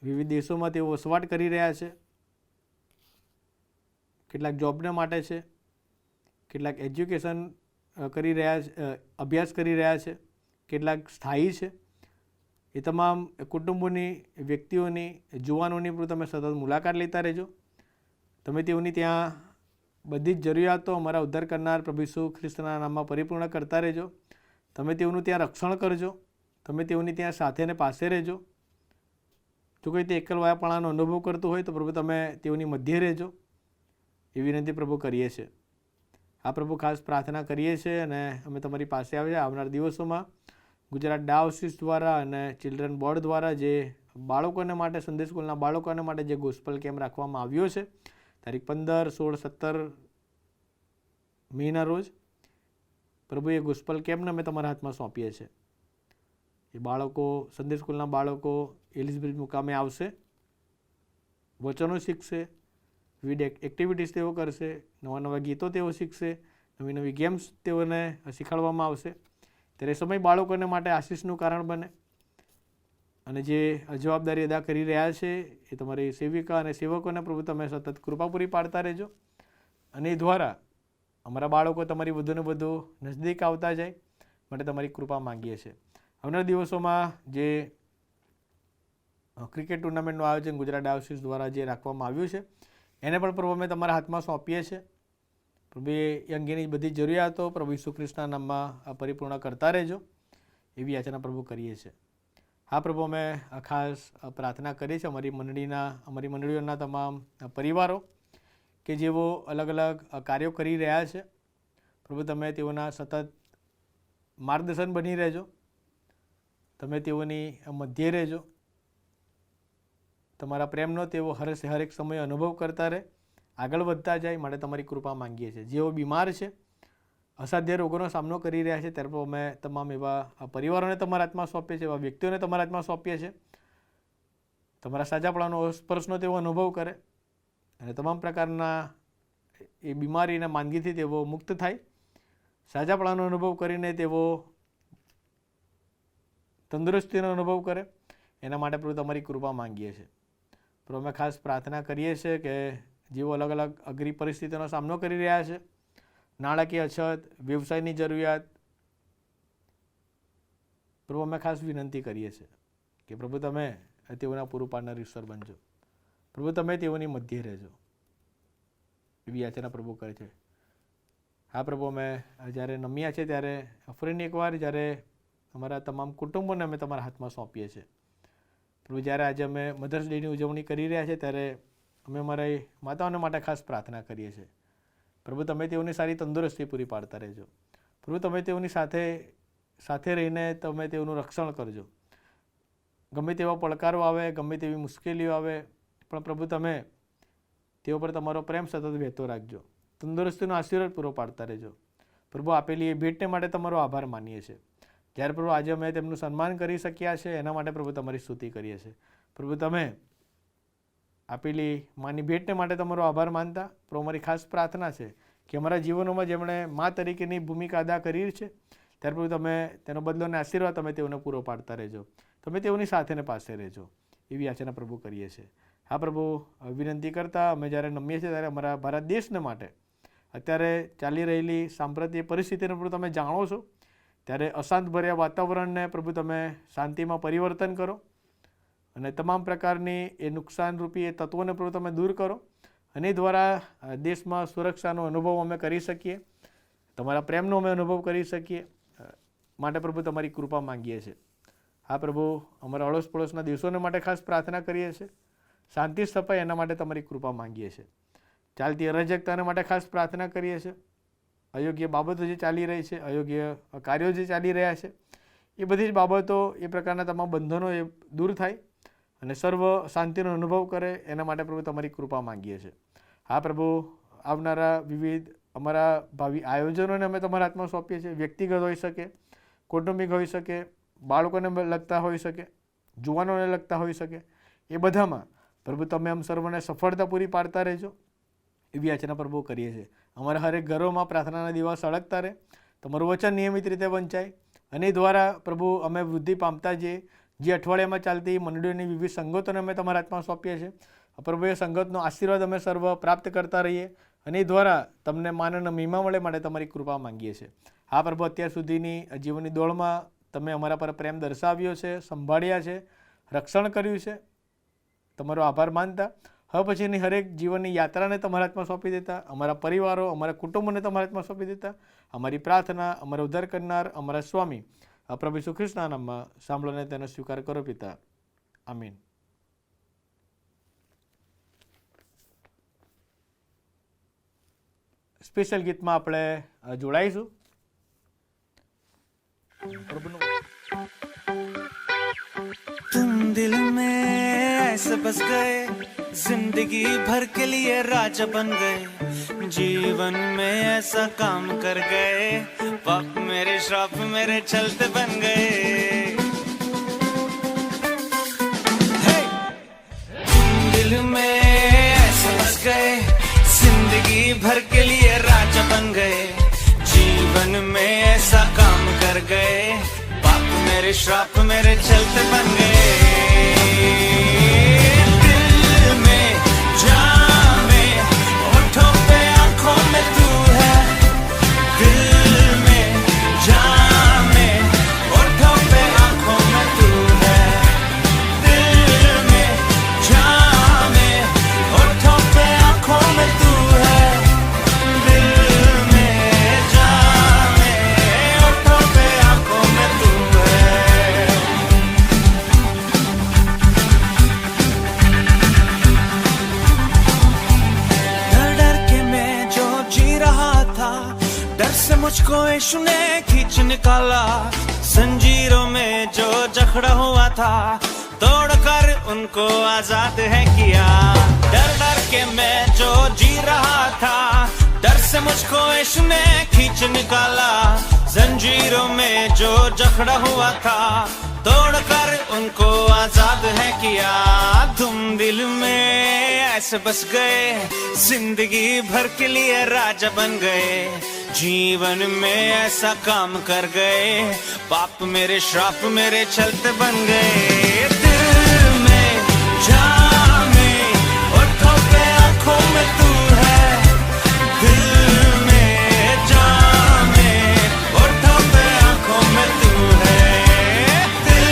S4: વિવિધ દેશોમાં તેઓ વસવાટ કરી રહ્યા છે, કેટલાક જોબને માટે છે, કેટલાક એજ્યુકેશન કરી રહ્યા છે, અભ્યાસ કરી રહ્યા છે, કેટલાક સ્થાયી છે. એ તમામ કુટુંબોની, વ્યક્તિઓની, જુવાનોની પણ તમે સતત મુલાકાત લેતા રહેજો. તમે તેઓની ત્યાં બધી જ જરૂરિયાતો અમારા ઉદ્ધાર કરનાર પ્રભુ ઈસુ ખ્રિસ્તના નામમાં પરિપૂર્ણ કરતા રહેજો. તમે તેઓનું ત્યાં રક્ષણ કરજો, તમે તેઓની ત્યાં સાથે ને પાસે રહેજો. જો કોઈ તે એકલવાયાપણાનો અનુભવ કરતો હોય તો પ્રભુ તમે તેઓની મધ્ય રહેજો, એવી વિનંતી પ્રભુ કરીએ છીએ. આ પ્રભુ ખાસ પ્રાર્થના કરીએ છીએ અને અમે તમારી પાસે આવ્યા આવનાર દિવસોમાં ગુજરાત ડાયોસિસ દ્વારા અને ચિલ્ડ્રન બોર્ડ દ્વારા જે બાળકોને માટે, સંદેશ સ્કૂલના બાળકોને માટે જે ગોસ્પલ કેમ્પ રાખવામાં આવ્યો છે તારીખ 15, 16, 17 મેના રોજ, પ્રભુ એ ગોસ્પલ કેમ્પને અમે તમારા હાથમાં સોંપીએ છીએ. એ બાળકો સંદેશ સ્કૂલના બાળકો એલિઝબ્રિજ મુકામે આવશે, વચનો શીખશે, વિવિધ એક્ટિવિટીઝ તેઓ કરશે, નવા નવા ગીતો તેઓ શીખશે, નવી નવી ગેમ્સ તેઓને શીખવાડવામાં આવશે. ત્યારે સમય બાળકોને માટે આશીષનું કારણ બને. અને જે જવાબદારી અદા કરી રહ્યા છે એ તમારી સેવિકા અને સેવકોને પ્રભુ તમે સતત કૃપા પૂરી પાડતા રહેજો. અને એ દ્વારા અમારા બાળકો તમારી વધુને વધુ નજદીક આવતા જાય માટે તમારી કૃપા માંગીએ છીએ. આવનારા દિવસોમાં જે ક્રિકેટ ટુર્નામેન્ટનું આયોજન ગુજરાત ડાયોસિસ દ્વારા જે રાખવામાં આવ્યું છે એને પણ પ્રભુ અમે તમારા હાથમાં સોંપીએ છીએ. પ્રભુ એ અંગેની બધી જરૂરિયાતો પ્રભુ ઈસુ ખ્રિસ્તના નામમાં પરિપૂર્ણ કરતા રહેજો એવી યાચના પ્રભુ કરીએ છીએ. હા પ્રભુ, અમે ખાસ પ્રાર્થના કરીએ છીએ અમારી મંડળીઓના તમામ પરિવારો કે જેઓ અલગ અલગ કાર્યો કરી રહ્યા છે. પ્રભુ તમે તેઓના સતત માર્ગદર્શન બની રહેજો, તમે તેઓની મધ્યે રહેજો, તમારા પ્રેમનો તેઓ હરેક સમયે અનુભવ કરતા રહે, આગળ વધતા જાય માટે તમારી કૃપા માંગીએ છીએ. જેઓ બીમાર છે, અસાધ્ય રોગોનો સામનો કરી રહ્યા છે, ત્યારે અમે તમામ એવા પરિવારોને તમારા હાથમાં સોંપીએ છીએ, એવા વ્યક્તિઓને તમારા હાથમાં સોંપીએ છીએ. તમારા સાજાપણાનો સ્પર્શનો તેઓ અનુભવ કરે અને તમામ પ્રકારના એ બીમારી અને માંદગીથી તેઓ મુક્ત થાય, સાજાપણાનો અનુભવ કરીને તેઓ તંદુરસ્તીનો અનુભવ કરે. એના માટે પ્રભુ તમારી કૃપા માંગીએ છીએ. પ્રભુ અમે ખાસ પ્રાર્થના કરીએ છીએ કે જેઓ અલગ અલગ અઘરી પરિસ્થિતિનો સામનો કરી રહ્યા છે, નાણાકીય અછત, વ્યવસાયની જરૂરિયાત, પ્રભુ અમે ખાસ વિનંતી કરીએ છીએ કે પ્રભુ તમે તેઓના પૂરું પાડનાર ઈશ્વર બનજો. પ્રભુ તમે તેઓની મધ્યે રહેજો એવી યાચના પ્રભુ કરે છે. હા પ્રભુ, અમે જ્યારે નમ્યા છે ત્યારે ફરીને એકવાર જ્યારે અમારા તમામ કુટુંબોને અમે તમારા હાથમાં સોંપીએ છીએ. પ્રભુ જ્યારે આજે અમે મધર્સ ડેની ઉજવણી કરી રહ્યા છીએ ત્યારે અમે અમારી માતાઓને માટે ખાસ પ્રાર્થના કરીએ છીએ. પ્રભુ તમે તેઓની સારી તંદુરસ્તી પૂરી પાડતા રહેજો. પ્રભુ તમે તેઓની સાથે રહીને તમે તેઓનું રક્ષણ કરજો. ગમે તેવા પડકારો આવે, ગમે તેવી મુશ્કેલીઓ આવે, પણ પ્રભુ તમે તેઓ પર તમારો પ્રેમ સતત વહેતો રાખજો. તંદુરસ્તીનો આશીર્વાદ પૂરો પાડતા રહેજો. પ્રભુ આપેલી એ ભેટને માટે તમારો આભાર માનીએ છીએ. જ્યારે પ્રભુ આજે અમે તેમનું સન્માન કરી શક્યા છે એના માટે પ્રભુ તમારી સ્તુતિ કરીએ છીએ. પ્રભુ તમે આપેલી માની ભેટને માટે તમારો આભાર માનતા પ્રભુ અમારી ખાસ પ્રાર્થના છે કે અમારા જીવનોમાં જેમણે મા તરીકેની ભૂમિકા અદા કરી છે ત્યારે પ્રભુ તમે તેનો બદલો અને આશીર્વાદ તમે તેઓને પૂરો પાડતા રહેજો. તમે તેઓની સાથે ને પાસે રહેજો એવી યાચના પ્રભુ કરીએ છીએ. હા પ્રભુ, વિનંતી કરતા અમે જ્યારે નમીએ છીએ ત્યારે અમારા ભારત દેશને માટે અત્યારે ચાલી રહેલી સાંપ્રદાય પરિસ્થિતિને પ્રભુ તમે જાણો છો, ત્યારે અશાંત ભર્યા વાતાવરણને પ્રભુ તમે શાંતિમાં પરિવર્તન કરો અને તમામ પ્રકારની એ નુકસાનરૂપી એ તત્વોને પ્રભુ તમે દૂર કરો અને એ દ્વારા દેશમાં સુરક્ષાનો અનુભવ અમે કરી શકીએ, તમારા પ્રેમનો અમે અનુભવ કરી શકીએ માટે પ્રભુ તમારી કૃપા માંગીએ છીએ. હા પ્રભુ, અમારા અડોશ પડોશના દેશોને માટે ખાસ પ્રાર્થના કરીએ છીએ, શાંતિ સ્થપાય એના માટે તમારી કૃપા માંગીએ છીએ. ચાલતી અરાજકતાને માટે ખાસ પ્રાર્થના કરીએ છીએ. અયોગ્ય બાબતો જે ચાલી રહી છે, અયોગ્ય કાર્યો જે ચાલી રહ્યા છે, એ બધી જ બાબતો, એ પ્રકારના તમામ બંધનો એ દૂર થાય અને સર્વ શાંતિનો અનુભવ કરે એના માટે પ્રભુ તમારી કૃપા માંગીએ છીએ. હા પ્રભુ, આવનારા વિવિધ અમારા ભાવિ આયોજનોને અમે તમારા હાથમાં સોંપીએ છીએ. વ્યક્તિગત હોઈ શકે, કૌટુંબિક હોઈ શકે, બાળકોને લગતા હોઈ શકે, જુવાનોને લગતા હોઈ શકે, એ બધામાં પ્રભુ તમે આમ સર્વને સફળતા પૂરી પાડતા રહેજો એવી યાચના પ્રભુ કરીએ છીએ. અમારા હરેક ઘરોમાં પ્રાર્થનાના દિવસ સળગતા રહે, તમારું વચન નિયમિત રીતે વંચાય અને એ દ્વારા પ્રભુ અમે વૃદ્ધિ પામતા જઈએ. જે અઠવાડિયામાં ચાલતી મંડળીઓની વિવિધ સંગતોને અમે તમારા હાથમાં સોંપીએ છીએ. પ્રભુ એ સંગતનો આશીર્વાદ અમે સર્વ પ્રાપ્ત કરતા રહીએ અને એ દ્વારા તમને માન અને મહિમા મળે માટે તમારી કૃપા માંગીએ છીએ. હા પ્રભુ, અત્યાર સુધીની જીવનની દોડમાં તમે અમારા પર પ્રેમ દર્શાવ્યો છે, સંભાળ્યા છે, રક્ષણ કર્યું છે, તમારો આભાર માનતા હવે પછીની હરેક જીવનની યાત્રાને તમારા હાથમાં સોંપી દેતા, અમારા પરિવારો, અમારા કુટુંબોને તમારા હાથમાં સોંપી દેતા, અમારી પ્રાર્થના અમારા ઉદ્ધાર કરનાર અમારા સ્વામી પ્રભુ ઈસુ ખ્રિસ્તના નામમાં સાંભળોને તેનો સ્વીકાર કરો પિતા. આમીન. સ્પેશિયલ ગીતમાં આપણે જોડાઈશું.
S7: तुम दिल में ऐसे बस गए, जिंदगी भर के लिए राजा बन गए, जीवन में ऐसा काम कर गए, पाप मेरे श्राप मेरे चलते बन गए. दिल में ऐसे बस गए, जिंदगी भर के लिए राजा बन गए, जीवन में ऐसा काम कर गए, पाप मेरे श्राप मेरे चलते बन गए। दिल में जान में होठों पे आंखों में तू है, दिल में जान में होठों पे आंखों में तू है, दिल में जान में होठों पे आंखों में तू है, दिल में जान में होठों पे आंखों में तू है। डर डर के मैं जो जी रहा था, डर से मुझको यीशु ने खींच निकाला, जंजीरों में जो जकड़ा हुआ था, तोड़कर उनको आजाद है किया। डर डर के मैं जो जी रहा था, डर से मुझको यीशु ने खींच निकाला, जंजीरों में जो जकड़ा हुआ था, तोड़कर उनको आजाद है किया। तुम दिल में ऐसे बस गए, जिंदगी भर के लिए राजा बन गए, जीवन में ऐसा काम कर गए, पाप मेरे श्राप मेरे चलते बन गए। दिल में जान में होठों पे आंखों में तू है, दिल में जान में होठों पे आंखों में तू है, दिल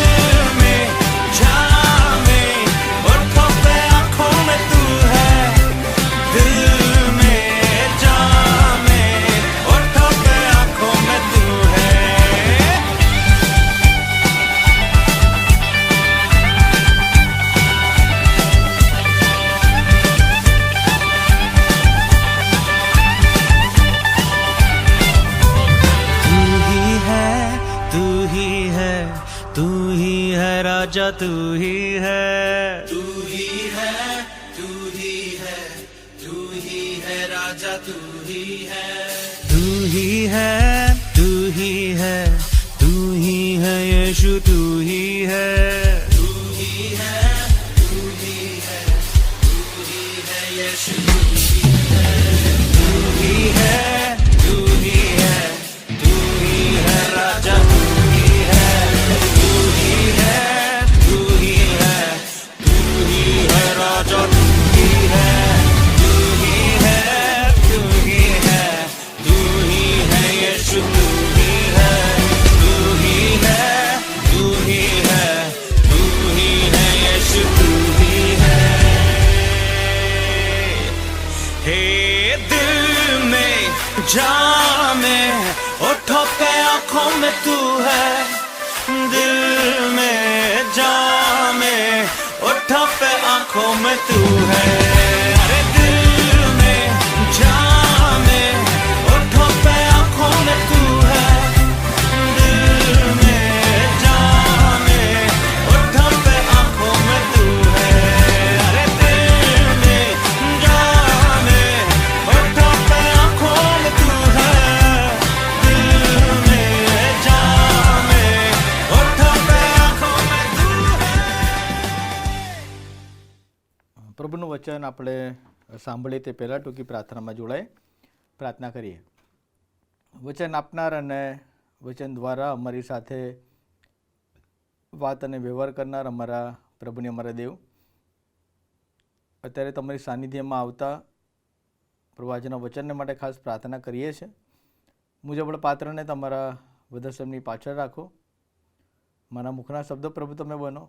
S7: में जान में होठों पे आंखों में तू है, दिल में जान में होठों पे आंखों में तू है। तू ही है, तू ही है, तू ही है राजा, तू ही है, तू ही है, तू ही है, तू ही है राजा, तू ही है, तू ही है, तू ही है, तू ही है यीशु, तू ही है, तू ही है, तू ही है, तू ही है यीशु, तू ही है, तू ही है, तू ही है, तू ही है राजा, तू ही है, तू ही है, तू ही है, तू ही है राजा, तू ही है, तू ही है, तू ही है, तू ही है यीशु, तू ही है, तू ही है, तू ही है, तू ही है यीशु, तू ही है। हे दिल में जान में होठों पे आंखों में तू है, दिल में जान में होठों पे आंखों में तू है। अरे दिल में जान में होठों पे आंखों में तू है, दिल में जान में होठों पे आंखों में तू है। अरे दिल में जान में होठों पे आंखों में तू है, दिल में जान में होठों पे आंखों में तू है।
S4: પ્રભુનું વચન આપણે સાંભળીએ તે પહેલાં ટૂંકી પ્રાર્થનામાં જોડાય, પ્રાર્થના કરીએ। વચન આપનાર અને વચન દ્વારા અમારી સાથે વાત અને વ્યવહાર કરનાર અમારા પ્રભુને અમારા દેવ, અત્યારે તમારી સાનિધ્યમાં આવતા પ્રભુ વચનને માટે ખાસ પ્રાર્થના કરીએ છીએ। મુજબ પાત્રને તમારા વદસમની પાછળ રાખો, મારા મુખના શબ્દો પ્રભુ તમે બનો,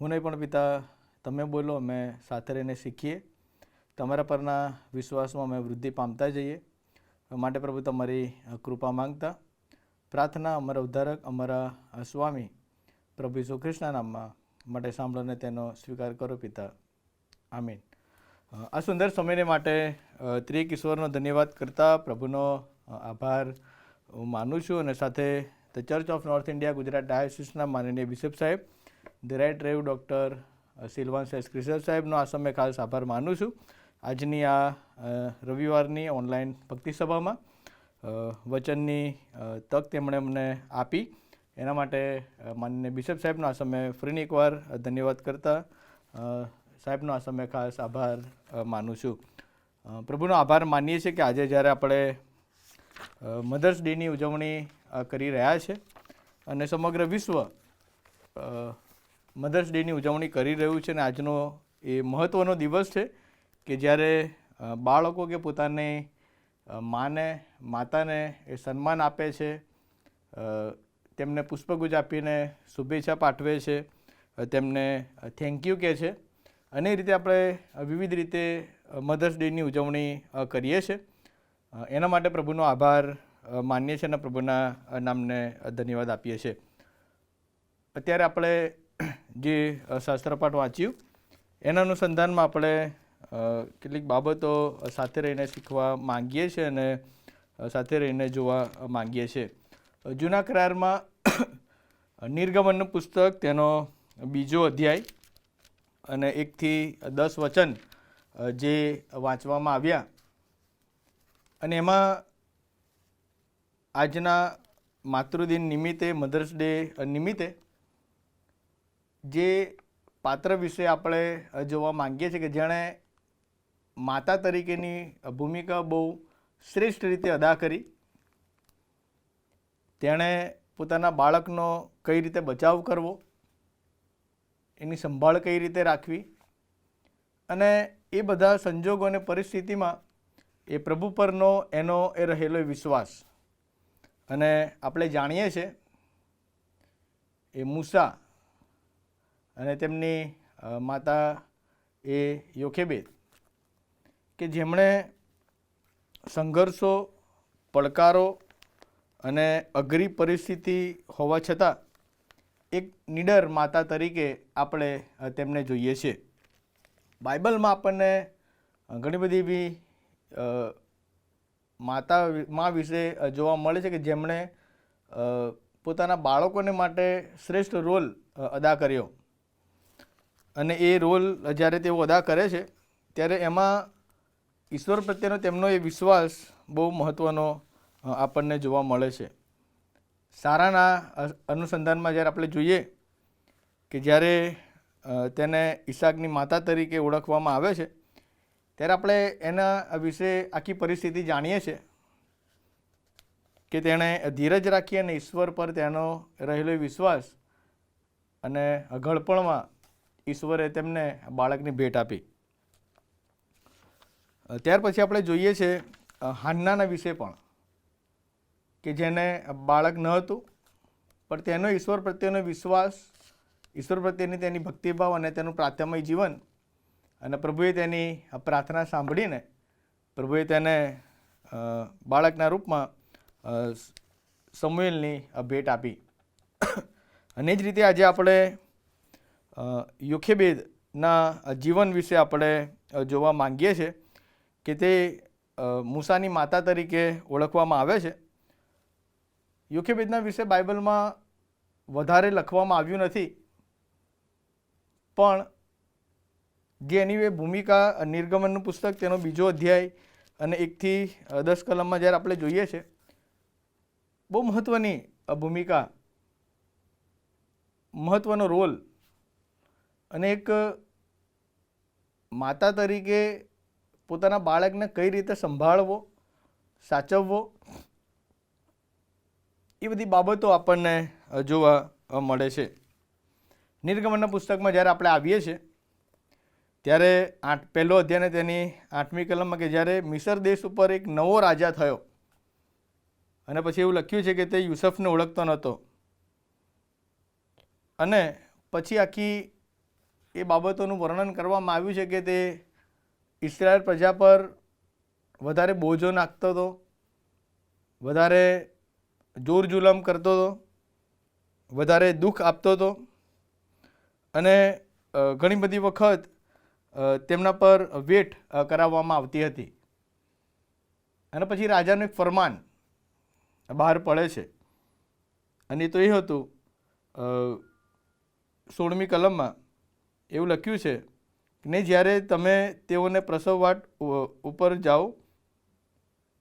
S4: હું નહીં પણ પિતા તમે બોલો, અમે સાથે રહીને શીખીએ, તમારા પરના વિશ્વાસમાં અમે વૃદ્ધિ પામતા જઈએ। માટે પ્રભુ તમારી કૃપા માંગતા પ્રાર્થના અમારા ઉદ્ધારક અમારા સ્વામી પ્રભુ ઈસુ ખ્રિસ્તના નામમાં માટે સાંભળોને તેનો સ્વીકાર કરો પિતા, આમીન। આ સુંદર સમયને માટે ત્રિએક ઈશ્વરનો ધન્યવાદ કરતા પ્રભુનો આભાર હું માનું છું, અને સાથે the church of north India Gujarat ડાયોસિસના માનનીય બિશપ સાહેબ, the right rev doctor Silvan S ક્રિસલ સાહેબનો આ સમય ખાસ આભાર માનું છું। આજની આ રવિવારની ઓનલાઈન ભક્તિ સભામાં વચનની તક તેમણે અમને આપી, એના માટે માનનીય બિશપ સાહેબનો આ સમય ફરીને એકવાર ધન્યવાદ કરતા સાહેબનો આ સમય ખાસ આભાર માનું છું. પ્રભુનો આભાર માનીએ છીએ કે આજે જ્યારે આપણે મધર્સ ડેની ઉજવણી કરી રહ્યા છે અને સમગ્ર વિશ્વ મધર્સ ડેની ઉજવણી કરી રહ્યું છે. અને આજનો એ મહત્ત્વનો દિવસ છે કે જ્યારે બાળકો કે પોતાની માતાને એ સન્માન આપે છે, તેમને પુષ્પગુચ્છ આપીને શુભેચ્છા પાઠવે છે, તેમને થેન્ક યુ કહે છે. અને એ રીતે આપણે વિવિધ રીતે મધર્સ ડેની ઉજવણી કરીએ છીએ. એના માટે પ્રભુનો આભાર માનીએ છીએ અને પ્રભુના નામને ધન્યવાદ આપીએ છીએ. અત્યારે આપણે જે શાસ્ત્રપાઠ વાંચ્યું એના અનુસંધાનમાં આપણે કેટલીક બાબતો સાથે રહીને શીખવા માંગીએ છીએ અને સાથે રહીને જોવા માંગીએ છીએ. જૂના કરારમાં નિર્ગમનનું પુસ્તક તેનો 2 અધ્યાય અને 1 થી 10 વચન જે વાંચવામાં આવ્યા અને એમાં આજના માતૃદિન નિમિત્તે, મધર્સ ડે નિમિત્તે જે પાત્ર વિશે આપણે જોવા માંગીએ છીએ કે જેણે માતા તરીકેની ભૂમિકા બહુ શ્રેષ્ઠ રીતે અદા કરી, તેણે પોતાના બાળકનો કઈ રીતે બચાવ કરવો, એની સંભાળ કઈ રીતે રાખવી અને એ બધા સંજોગો અને પરિસ્થિતિમાં એ પ્રભુ પરનો એનો એ રહેલો વિશ્વાસ. અને આપણે જાણીએ છીએ એ મૂસા અને તેમની માતા એ યોખેબેદ કે જેમણે સંઘર્ષો, પડકારો અને અઘરી પરિસ્થિતિ હોવા છતાં એક નીડર માતા તરીકે આપણે તેમને જોઈએ છીએ. બાઇબલમાં આપણને ઘણી બધી એવી મા વિશે જોવા મળે છે કે જેમણે પોતાના બાળકોને માટે શ્રેષ્ઠ રોલ અદા કર્યો. અને એ રોલ જ્યારે તેઓ અદા કરે છે ત્યારે એમાં ઈશ્વર પ્રત્યેનો તેમનો એ વિશ્વાસ બહુ મહત્ત્વનો આપણને જોવા મળે છે. સારાના અનુસંધાનમાં જ્યારે આપણે જોઈએ કે જ્યારે તેને ઈસાકની માતા તરીકે ઓળખવામાં આવે છે ત્યારે આપણે એના વિશે આખી પરિસ્થિતિ જાણીએ છીએ કે તેણે ધીરજ રાખી અને ઈશ્વર પર તેનો રહેલો વિશ્વાસ અને ઘડપણમાં ઈશ્વરે તેમને બાળકની ભેટ આપી. ત્યાર પછી આપણે જોઈએ છે હાન્નાના વિશે પણ કે જેને બાળક ન હતું પણ તેનો ઈશ્વર પ્રત્યેનો વિશ્વાસ, ઈશ્વર પ્રત્યેની તેની ભક્તિભાવ અને તેનું પ્રાર્થનામય જીવન અને પ્રભુએ તેની પ્રાર્થના સાંભળીને પ્રભુએ તેને બાળકના રૂપમાં સમુએલની ભેટ આપી. અને એ જ રીતે આજે આપણે યોખેબેદના જીવન વિશે આપણે જોવા માંગીએ છીએ કે તે મૂસાની માતા તરીકે ઓળખવામાં આવે છે. યોખેબેદના વિશે બાઇબલમાં વધારે લખવામાં આવ્યું નથી, પણ જે એની ભૂમિકા નિર્ગમનનું પુસ્તક તેનો 2 અધ્યાય અને 1 થી 10 કલમમાં જ્યારે આપણે જોઈએ છે, બહુ મહત્ત્વની ભૂમિકા, મહત્ત્વનો રોલ અને એક માતા તરીકે પોતાના બાળકને કઈ રીતે સંભાળવો, સાચવવો, એ બધી બાબતો આપણને જોવા મળે છે. નિર્ગમનના પુસ્તકમાં જ્યારે આપણે આવીએ છીએ ત્યારે 1 અધ્યાય તેની 8મી કલમમાં કે જ્યારે મિસર દેશ ઉપર એક નવો રાજા થયો અને પછી એવું લખ્યું છે કે તે યુસુફને ઓળખતો નહોતો અને પછી આખી એ બાબતોનું વર્ણન કરવામાં આવ્યું છે કે તે ઇસ્રાયેલ પ્રજા પર વધારે બોજો નાખતો હતો, વધારે જોર જુલમ કરતો હતો, વધારે દુઃખ આપતો હતો અને ઘણી બધી વખત તેમના પર વેટ કરાવવામાં આવતી હતી. અને પછી રાજાનું એક ફરમાન બહાર પડે છે અને તો એ હતું 16મી કલમમાં એવું લખ્યું છે ને જ્યારે તમે તેઓને પ્રસવવાટ ઉપર જાઓ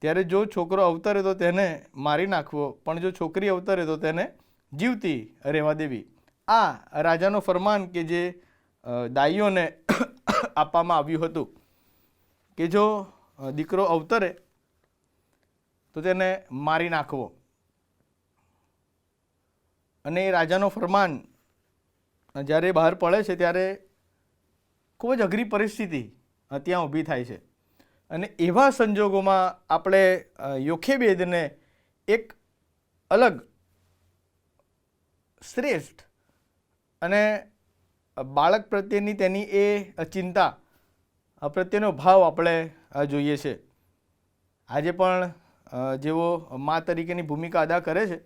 S4: ત્યારે જો છોકરો અવતરે તો તેને મારી નાખવો, પણ જો છોકરી અવતરે તો તેને જીવતી રહેવા દેવી. આ રાજાનો ફરમાન કે જે દાઈઓને આપવામાં આવ્યું હતું કે જો દીકરો અવતરે તો તેને મારી નાખવો. અને એ રાજાનો ફરમાન જ્યારે બહાર પડે છે ત્યારે ખૂબ જ અઘરી પરિસ્થિતિ ત્યાં ઊભી થાય છે. અને એવા સંજોગોમાં આપણે યોખેબેદને એક અલગ શ્રેષ્ઠ અને બાળક પ્રત્યેની તેની એ ચિંતા પ્રત્યેનો ભાવ આપણે જોઈએ છે. આજે પણ જેઓ મા તરીકેની ભૂમિકા અદા કરે છે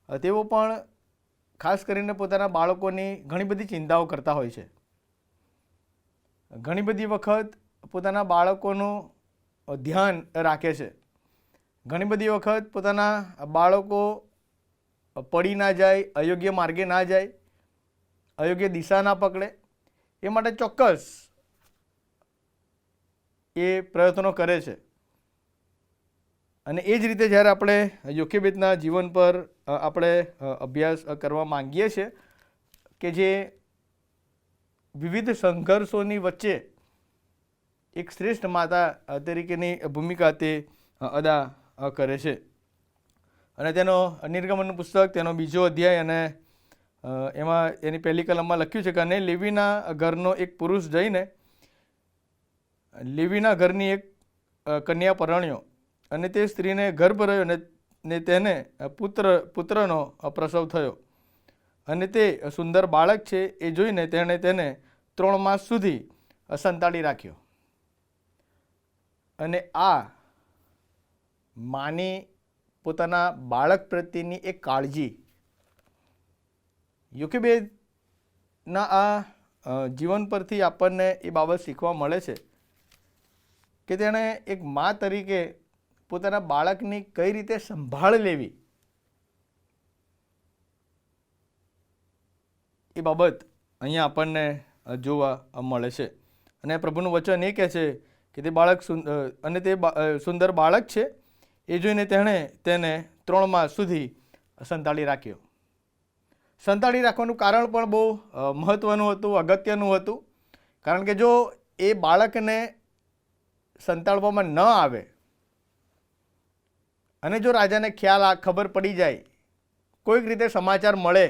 S4: તેઓ પણ ખાસ કરીને પોતાના બાળકોની ઘણી બધી ચિંતાઓ કરતા હોય છે. ઘણી બધી વખત પોતાના બાળકોનું ધ્યાન રાખે છે. ઘણી બધી વખત પોતાના બાળકો પડી ના જાય, અયોગ્ય માર્ગે ના જાય, અયોગ્ય દિશા ના પકડે એ માટે ચોક્કસ એ પ્રયત્નો કરે છે. અને એ જ રીતે જ્યારે આપણે યોખેબેદના જીવન પર આપણે અભ્યાસ કરવા માંગીએ છીએ કે જે વિવિધ સંઘર્ષોની વચ્ચે એક શ્રેષ્ઠ માતા તરીકેની ભૂમિકા તે અદા કરે છે. અને તેનો નિર્ગમનનું પુસ્તક તેનો 2જો અધ્યાય અને એમાં એની પહેલી કલમમાં લખ્યું છે કે અને લેવીના ઘરનો એક પુરુષ જઈને લેવીના ઘરની એક કન્યા પરણ્યો અને તે સ્ત્રીને ગર્ભ રહ્યો ને તેને પુત્રનો પ્રસવ થયો. અને તે સુંદર બાળક છે એ જોઈને તેણે તેને 3 માસ સુધી સંતાડી રાખ્યો. અને આ માની પોતાના બાળક પ્રત્યેની એક કાળજી યોખેબેદના આ જીવન પરથી આપણને એ બાબત શીખવા મળે છે કે તેણે એક મા તરીકે પોતાના બાળકની કઈ રીતે સંભાળ લેવી એ બાબત અહીંયા આપણને જોવા મળે છે. અને પ્રભુનું વચન એ કહે છે કે તે બાળક અને તે સુંદર બાળક છે એ જોઈને તેણે તેને 3 માસ સુધી સંતાડી રાખ્યો. સંતાડી રાખવાનું કારણ પણ બહુ મહત્ત્વનું હતું, અગત્યનું હતું. કારણ કે જો એ બાળકને સંતાડવામાં ન આવે અને જો રાજાને ખબર પડી જાય, કોઈક રીતે સમાચાર મળે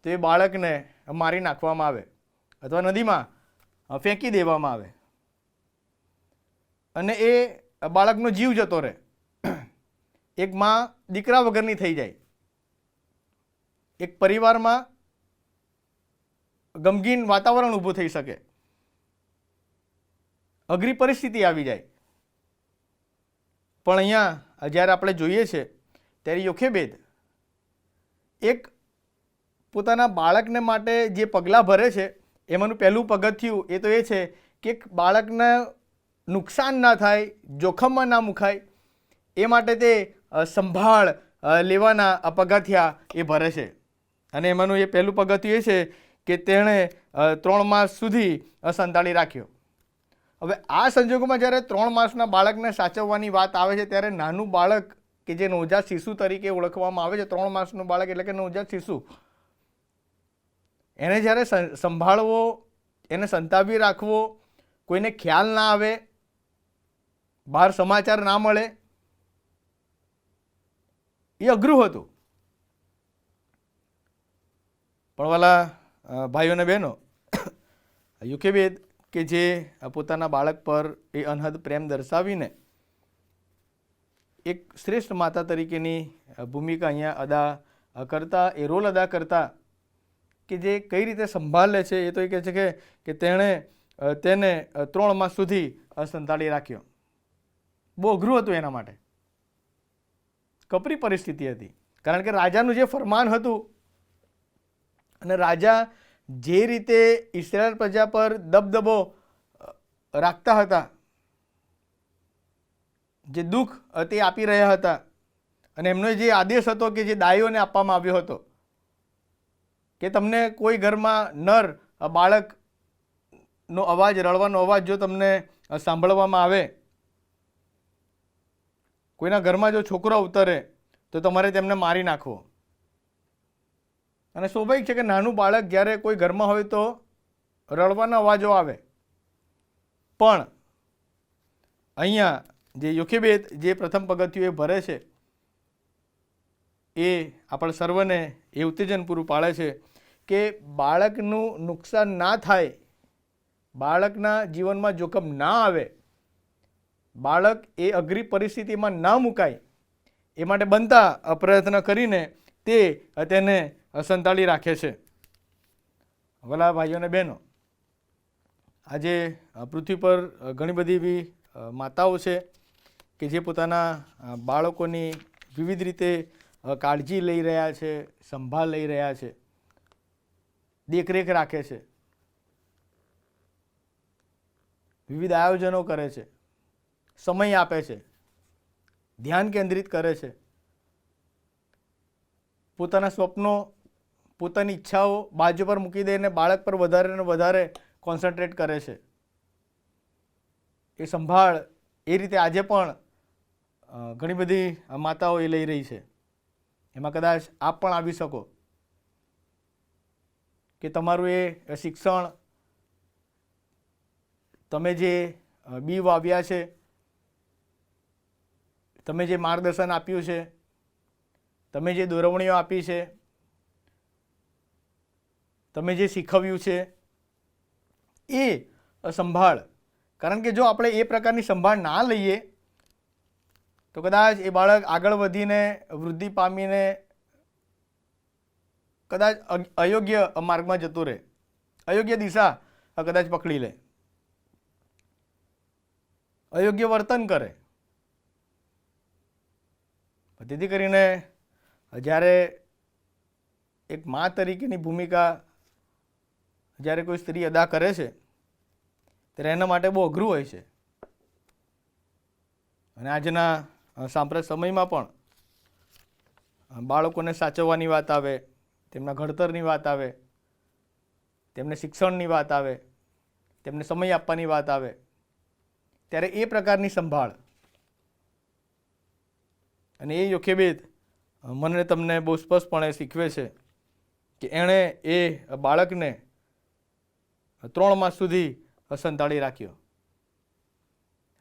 S4: તો એ બાળકને મારી નાખવામાં આવે અથવા નદીમાં ફેંકી દેવામાં આવે અને એ બાળકનો જીવ જતો રહે. એક માં દીકરા વગરની થઈ જાય. એક પરિવારમાં ગમગીન વાતાવરણ ઊભું થઈ શકે, અઘરી પરિસ્થિતિ આવી જાય. પણ અહીંયા જ્યારે આપણે જોઈએ છે ત્યારે યોખેબેદ એક પોતાના બાળકને માટે જે પગલાં ભરે છે એમાંનું પહેલું પગથિયું એ તો એ છે કે બાળકને નુકસાન ના થાય, જોખમમાં ના મુકાય એ માટે તે સંભાળ લેવાના પગથિયા એ ભરે છે. અને એમાંનું એ પહેલું પગથિયું એ છે કે તેણે 3 માસ સુધી સંતાડી રાખ્યો. હવે આ સંજોગોમાં જ્યારે 3 માસના બાળકને સાચવવાની વાત આવે છે ત્યારે નાનું બાળક કે જે નવજાત શિશુ તરીકે ઓળખવામાં આવે છે, 3 માસનું બાળક એટલે કે નવજાત શિશુ, એને જ્યારે સંભાળવો, એને સંતાવી રાખવો, કોઈને ખ્યાલ ના આવે, બહાર સમાચાર ના મળે, એ અઘરું હતું. પણ વાલા ભાઈઓ અને બહેનો, યોખેબેદ કે જે પોતાના બાળક પર એ અનહદ પ્રેમ દર્શાવીને એક શ્રેષ્ઠ માતા તરીકેની ભૂમિકા અહીંયા અદા કરતા, એ રોલ અદા કરતા કે જે કઈ રીતે સંભાળ લે છે એ તો એ કહે છે કે તેણે તેને 3 માસ સુધી સંતાડી રાખ્યો. બહુ અઘરું હતું એના માટે, કપરી પરિસ્થિતિ હતી. કારણ કે રાજાનું જે ફરમાન હતું અને રાજા જે રીતે ઇસ્રાયેલ પ્રજા પર દબદબો રાખતા હતા, જે દુઃખ તે આપી રહ્યા હતા, અને એમનો જે આદેશ હતો કે જે દાઈઓને આપવામાં આવ્યો હતો કે તમને કોઈ ઘરમાં નર બાળકનો અવાજ, રડવાનો અવાજ જો તમને સાંભળવામાં આવે, કોઈના ઘરમાં જો છોકરો અવતરે તો તમારે તેમને મારી નાખવો. અને સ્વાભાવિક છે કે નાનું બાળક જ્યારે કોઈ ઘરમાં હોય તો રડવાના અવાજો આવે, પણ અહીંયા જે યોખેબેદ જે પ્રથમ પગથિયું એ ભરે છે એ આપણે સર્વને એ ઉત્તેજન પૂરું પાડે છે કે બાળકનું નુકસાન ના થાય, બાળકના જીવનમાં જોખમ ના આવે, બાળક એ અઘરી પરિસ્થિતિમાં ના મુકાય એ માટે બનતા પ્રયત્ન કરીને તેને સંતાડી રાખે છે. વલા ભાઈઓ અને બહેનો, આજે પૃથ્વી પર ઘણી બધી એવી માતાઓ છે કે જે પોતાના બાળકોની વિવિધ રીતે કાળજી લઈ રહ્યા છે, સંભાળ લઈ રહ્યા છે, દેખરેખ રાખે છે, વિવિધ આયોજનો કરે છે, સમય આપે છે, ધ્યાન કેન્દ્રિત કરે છે, પોતાના સ્વપ્નો, પોતાની ઈચ્છાઓ બાજુ પર મૂકી દઈને બાળક પર વધારે ને વધારે કોન્સન્ટ્રેટ કરે છે. એ સંભાળ એ રીતે આજે પણ ઘણી બધી માતાઓ એ લઈ રહી છે. એમાં કદાચ આપ પણ આવી શકો કે તમારું એ શિક્ષણ, તમે જે બી વાવ્યા છે, તમે જે માર્ગદર્શન આપ્યું છે, તમે જે દોરવણીઓ આપી છે, તમે જે શીખવ્યું છે એ સંભાળ. કારણ કે જો આપણે એ પ્રકારની સંભાળ ના લઈએ તો કદાચ એ બાળક આગળ વધીને વૃદ્ધિ પામીને કદાચ અયોગ્ય માર્ગમાં જતું રહે, અયોગ્ય દિશા કદાચ પકડી લે, અયોગ્ય વર્તન કરે. તેથી કરીને જ્યારે એક મા તરીકેની ભૂમિકા જ્યારે કોઈ સ્ત્રી અદા કરે છે ત્યારે એના માટે બહુ અઘરું હોય છે. અને આજના સાંપ્રત સમયમાં પણ બાળકોને સાચવવાની વાત આવે, તેમના ઘડતરની વાત આવે, તેમને શિક્ષણની વાત આવે, તેમને સમય આપવાની વાત આવે ત્યારે એ પ્રકારની સંભાળ અને એ યોખેબેદ મને તમને બહુ સ્પષ્ટપણે શીખવે છે કે એણે એ બાળકને 3 માસ સુધી સંતાડી રાખ્યો.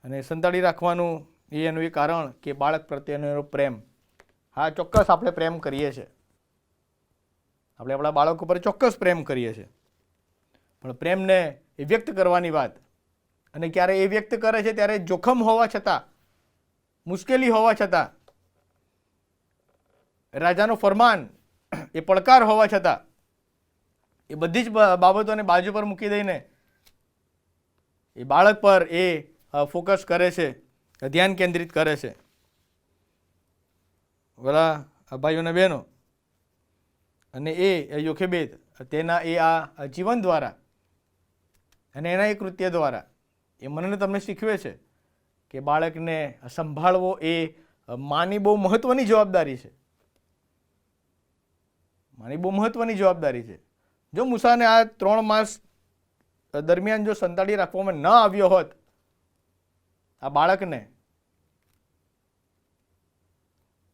S4: અને સંતાડી રાખવાનું એનું એ કારણ કે બાળક પ્રત્યેનો એનો પ્રેમ. હા, ચોક્કસ આપણે પ્રેમ કરીએ છીએ, આપણે આપણા બાળકો પર ચોક્કસ પ્રેમ કરીએ છીએ, પણ પ્રેમને એ વ્યક્ત કરવાની વાત, અને ક્યારે એ વ્યક્ત કરે છે ત્યારે જોખમ હોવા છતાં, મુશ્કેલી હોવા છતાં, રાજાનો ફરમાન એ પડકાર હોવા છતાં એ બધી જ બાબતોને બાજુ પર મૂકી દઈને એ બાળક પર એ ફોકસ કરે છે, ધ્યાન કેન્દ્રિત કરે છે. વલા ભાઈઓ અને બહેનો, અને એ યોખેબેદ તેના એ આ જીવન દ્વારા અને એના એ કૃત્ય દ્વારા એ મને તમને શીખવે છે કે બાળકને સંભાળવો એ માની બહુ મહત્ત્વની જવાબદારી છે, મારી બહુ મહત્ત્વની જવાબદારી છે. જો મૂસાને આ 3 માસ દરમિયાન જો સંતાડી રાખવામાં ન આવ્યો હોત આ બાળકને,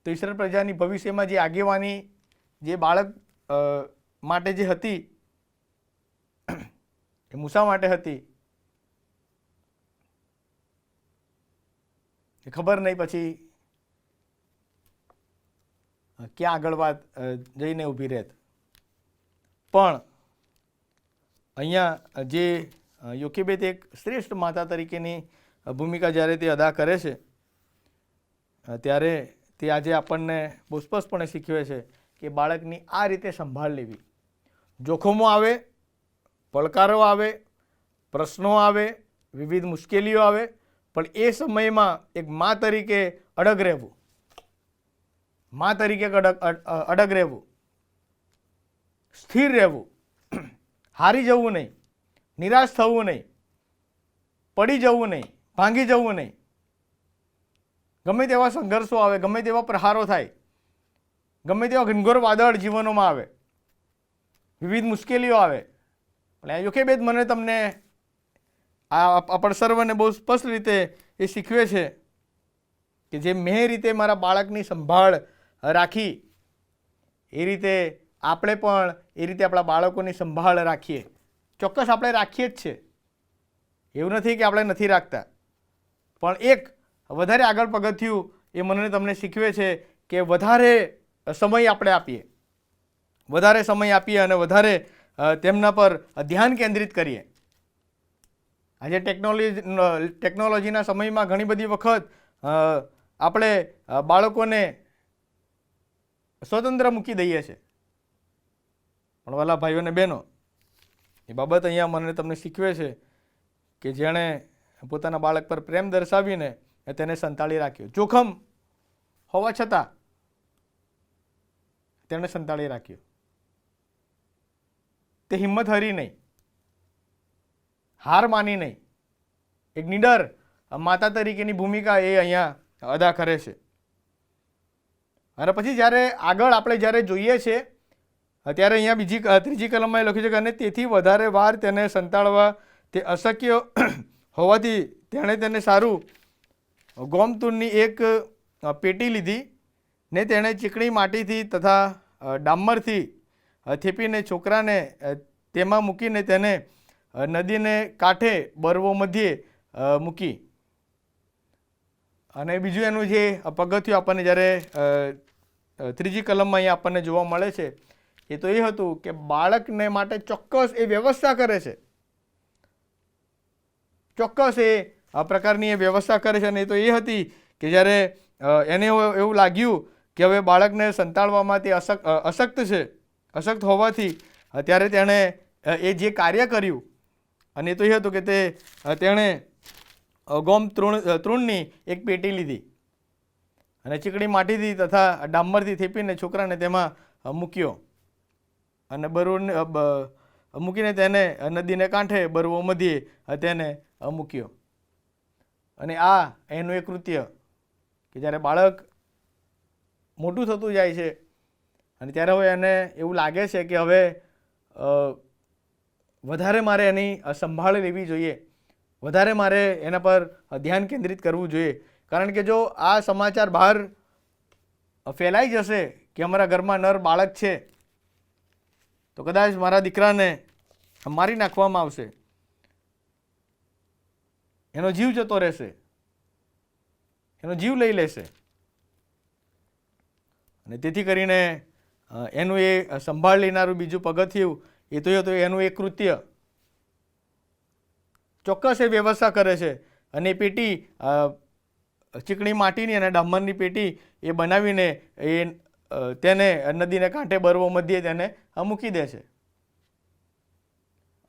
S4: તો ઈસરાયેલ પ્રજાની ભવિષ્યમાં જે આગેવાની જે બાળક માટે જે હતી એ મૂસા માટે હતી એ ખબર નહીં પછી ક્યાં આગળ વાત જઈને ઊભી રહેત. પણ અહીંયા જે યોખેબેદ એક શ્રેષ્ઠ માતા તરીકેની ભૂમિકા જ્યારે તે અદા કરે છે ત્યારે તે આજે આપણને બહુ સ્પષ્ટપણે શીખવે છે કે બાળકની આ રીતે સંભાળ લેવી. જોખમો આવે, પડકારો આવે, પ્રશ્નો આવે, વિવિધ મુશ્કેલીઓ આવે, પણ એ સમયમાં એક મા તરીકે અડગ રહેવું, મા તરીકે અડગ રહેવું, સ્થિર રહેવું, હારી જવું નહીં, નિરાશ થવું નહીં, પડી જવું નહીં, ભાંગી જવું નહીં. ગમે તેવા સંઘર્ષો આવે, ગમે તેવા પ્રહારો થાય, ગમે તેવા ઘનઘોર વાદળ જીવનોમાં આવે, વિવિધ મુશ્કેલીઓ આવે, પણ આ યોખેબેદ મને તમને આપણા સર્વને બહુ સ્પષ્ટ રીતે એ શીખવે છે કે જે મેં રીતે મારા બાળકની સંભાળ રાખી એ રીતે આપણે પણ એ રીતે આપણા બાળકોની સંભાળ રાખીએ. ચોક્કસ આપણે રાખીએ જ છે, એવું નથી કે આપણે નથી રાખતા, પણ એક વધારે આગળ પગથિયું એ મને તમને શીખવે છે કે વધારે સમય આપણે આપીએ, વધારે સમય આપીએ અને વધારે તેમના પર ધ્યાન કેન્દ્રિત કરીએ. આજે ટેકનોલોજીના સમયમાં ઘણી બધી વખત આપણે બાળકોને સ્વતંત્ર મૂકી દઈએ છીએ, પણ વાલા ભાઈઓ અને બહેનો, એ બાબત અહીંયા મને તમને શીખવે છે કે જેણે પોતાના બાળક પર પ્રેમ દર્શાવીને તેને સંતાડી રાખ્યો, જોખમ હોવા છતાં તેણે સંતાડી રાખ્યો. તે હિંમત હારી નહીં, હાર માની નહીં, એક નિડર માતા તરીકેની ભૂમિકા એ અહીંયા અદા કરે છે. અને પછી જ્યારે આગળ આપણે જ્યારે જોઈએ છે ત્યારે અહીંયા ત્રીજી કલમમાં એ લખ્યું છે કે અને તેથી વધારે વાર તેને સંતાડવા તે અશક્ય હોવાથી તેણે તેને સારું ગોમતૂરની એક પેટી લીધી ને તેણે ચીકણી માટીથી તથા ડામરથી થેપીને છોકરાને તેમાં મૂકીને તેને નદીને કાંઠે બરવો મધ્યે મૂકી. અને બીજું એનું જે પગથિયું આપણને જ્યારે ત્રીજી કલમમાં અહીંયા આપણને જોવા મળે છે એ તો એ હતું કે બાળકને માટે ચોક્કસ એ વ્યવસ્થા કરે છે, ચોક્કસ એ પ્રકારની એ વ્યવસ્થા કરે છે. અને એ તો એ હતી કે જ્યારે એને એવું લાગ્યું કે હવે બાળકને સંતાડવામાં તે અશક્ત હોવાથી ત્યારે તેણે એ જે કાર્ય કર્યું અને એ તો એ હતું કે તેણે તૃણની એક પેટી લીધી અને ચીકણી માટીથી તથા ડામરથી થેપીને છોકરાને તેમાં મૂક્યો અને મૂકીને તેને નદીને કાંઠે બરવો મધ્યે તેને મૂક્યો. અને આ એનું એક કૃત્ય કે જ્યારે બાળક મોટું થતું જાય છે અને ત્યારે હવે એને એવું લાગે છે કે હવે વધારે મારે એની સંભાળ લેવી જોઈએ, વધારે મારે એના પર ધ્યાન કેન્દ્રિત કરવું જોઈએ. કારણ કે જો આ સમાચાર બહાર ફેલાઈ જશે કે અમારા ઘરમાં નર બાળક છે તો કદાચ મારા દીકરાને મારી નાખવામાં આવશે, એનો જીવ જતો રહેશે, એનો જીવ લઈ લેશે. અને તેથી કરીને એનું એ સંભાળ લેનારું બીજું પગથિયું એ તો હતું એનું એક કૃત્ય, ચોક્કસ એ વ્યવસ્થા કરે છે. અને એ પેટી ચીકણી માટીની અને ડામરની પેટી એ બનાવીને એ તેને નદીને કાંઠે બરવો મધ્યે તેને મૂકી દે છે.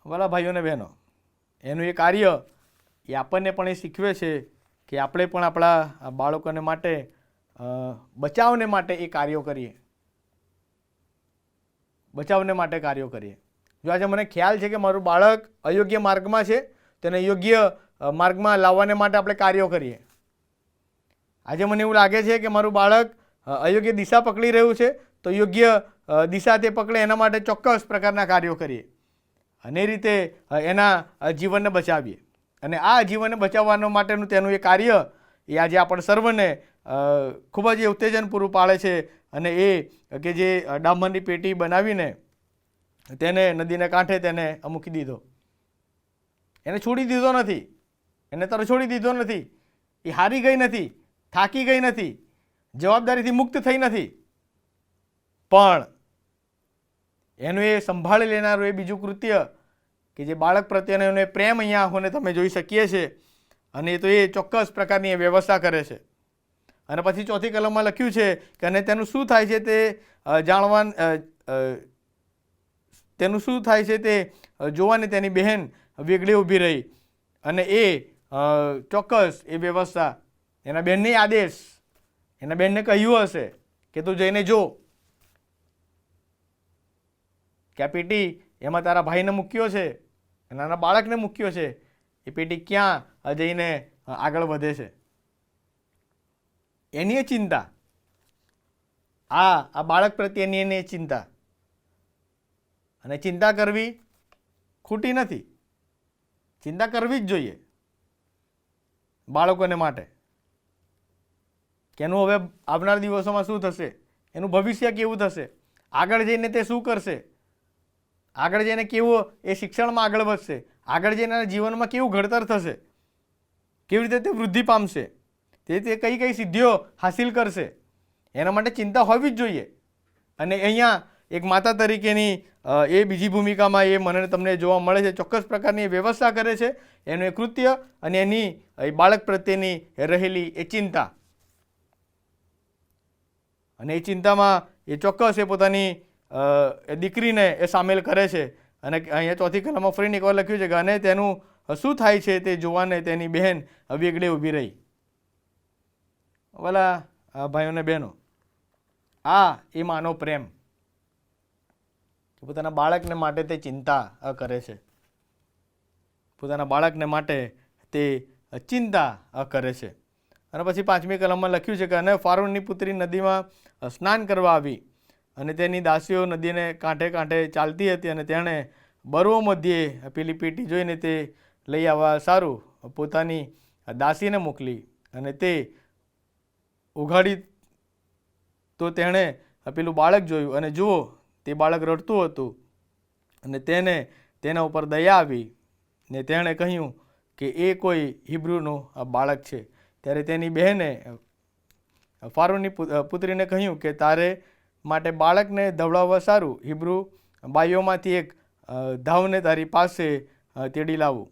S4: વાલા ભાઈઓ અને બહેનો, એનું એ કાર્ય એ આપણને પણ એ શીખવે છે કે આપણે પણ આપણા બાળકોને માટે બચાવને માટે એ કાર્યો કરીએ, બચાવને માટે કાર્યો કરીએ. જો આજે મને ખ્યાલ છે કે મારું બાળક અયોગ્ય માર્ગમાં છે તેને યોગ્ય માર્ગમાં લાવવાને માટે આપણે કાર્યો કરીએ. આજે મને એવું લાગે છે કે મારું બાળક અયોગ્ય દિશા પકડી રહ્યું છે તો યોગ્ય દિશા તે પકડે એના માટે ચોક્કસ પ્રકારના કાર્યો કરીએ અને એ રીતે એના જીવનને બચાવીએ. અને આ જીવનને બચાવવાનો માટેનું તેનું એ કાર્ય એ આજે આપણે સર્વને ખૂબ જ ઉત્તેજન પૂરું પાડે છે. અને એ કે જે ડામરની પેટી બનાવીને તેને નદીને કાંઠે તેને મૂકી દીધો, એને છોડી દીધો નથી, એને તર છોડી દીધો નથી, એ હારી ગઈ નથી, થાકી ગઈ નથી, જવાબદારીથી મુક્ત થઈ નથી, પણ એનું એ સંભાળી લેનારું એ બીજું કૃત્ય કે જે બાળક પ્રત્યેનો એનો પ્રેમ અહીંયા આંખોને તમે જોઈ શકીએ છીએ. અને તો એ ચોક્કસ પ્રકારની એ વ્યવસ્થા કરે છે. અને પછી ચોથી કલમમાં લખ્યું છે કે અને તેનું શું થાય છે તે તેનું શું થાય છે તે જોવાની તેની બહેન વેગળી ઊભી રહી અને એ ચોક્કસ એ વ્યવસ્થા એના બહેનને આદેશ એના બહેનને કહ્યું હશે કે તું જઈને જો કે આ પેટી એમાં તારા ભાઈને મૂક્યો છે, નાના બાળકને મૂક્યો છે, એ પેટી ક્યાં જઈને આગળ વધે છે એની એ ચિંતા, આ બાળક પ્રત્યેની એની ચિંતા. અને ચિંતા કરવી ખોટી નથી, ચિંતા કરવી જ જોઈએ બાળકોને માટે કે એનું હવે આવનાર દિવસોમાં શું થશે, એનું ભવિષ્ય કેવું થશે, આગળ જઈને તે શું કરશે, આગળ જઈને કેવો એ શિક્ષણમાં આગળ વધશે, આગળ જઈને એના જીવનમાં કેવું ઘડતર થશે, કેવી રીતે તે વૃદ્ધિ પામશે, તે કઈ કઈ સિદ્ધિઓ હાસિલ કરશે, એના માટે ચિંતા હોવી જ જોઈએ. અને અહીંયા એક માતા તરીકેની એ બીજી ભૂમિકામાં એ મને તમને જોવા મળે છે. ચોક્કસ પ્રકારની વ્યવસ્થા કરે છે, એનું એ કૃત્ય અને એની એ બાળક પ્રત્યેની રહેલી એ ચિંતા. અને એ ચિંતામાં એ ચોક્કસ એ પોતાની દીકરીને એ સામેલ કરે છે. અને અહીંયા ચોથી કલમમાં ફરીને એકવાર લખ્યું છે કે અને તેનું શું થાય છે તે જોવાને તેની બહેન વેગળે ઊભી રહી. ઓલા ભાઈઓ ને બહેનો, આ એ માનો પ્રેમ, પોતાના બાળકને માટે તે ચિંતા કરે છે, પોતાના બાળકને માટે તે ચિંતા કરે છે. અને પછી 5મી કલમમાં લખ્યું છે કે અને ફારૂનની પુત્રી નદીમાં સ્નાન કરવા આવી અને તેની દાસીઓ નદીને કાંઠે કાંઠે ચાલતી હતી અને તેણે બરવો મધ્યે પેલી પેટી જોઈને તે લઈ આવવા સારું પોતાની દાસીને મોકલી અને તે ઉઘાડી તો તેણે પેલું બાળક જોયું અને જુઓ તે બાળક રડતું હતું અને તેને તેના ઉપર દયા આવી ને તેણે કહ્યું કે એ કોઈ હિબ્રુનું બાળક છે. ત્યારે તેની બહેને ફારૂનની પુત્રીને કહ્યું કે તારે માટે બાળકને ધવડાવવા સારું હિબ્રુ બાઈઓમાંથી એક ધાવને તારી પાસે તેડી લાવું.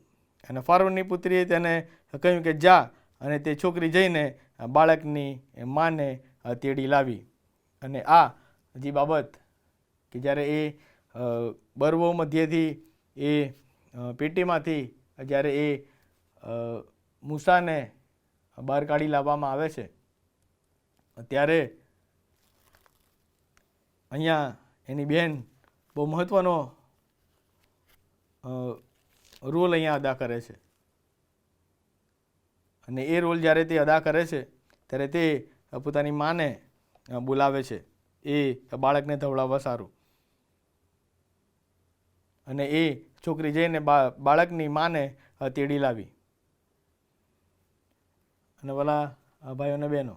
S4: અને ફારૂનની પુત્રીએ તેને કહ્યું કે જા, અને તે છોકરી જઈને બાળકની માને તેડી લાવી. અને આ જે બાબત કે જ્યારે એ બરવો મધ્યથી એ પેટીમાંથી જ્યારે એ મૂસાને બહાર કાઢી લાવવામાં આવે છે ત્યારે અહીંયા એની બહેન બહુ મહત્ત્વનો રોલ અહીંયા અદા કરે છે. અને એ રોલ જ્યારે તે અદા કરે છે ત્યારે તે પોતાની માને બોલાવે છે એ બાળકને ધવડાવવા સારું. અને એ છોકરી જઈને બાળકની માને તેડી લાવી. અને પેલા ભાઈઓ અને બહેનો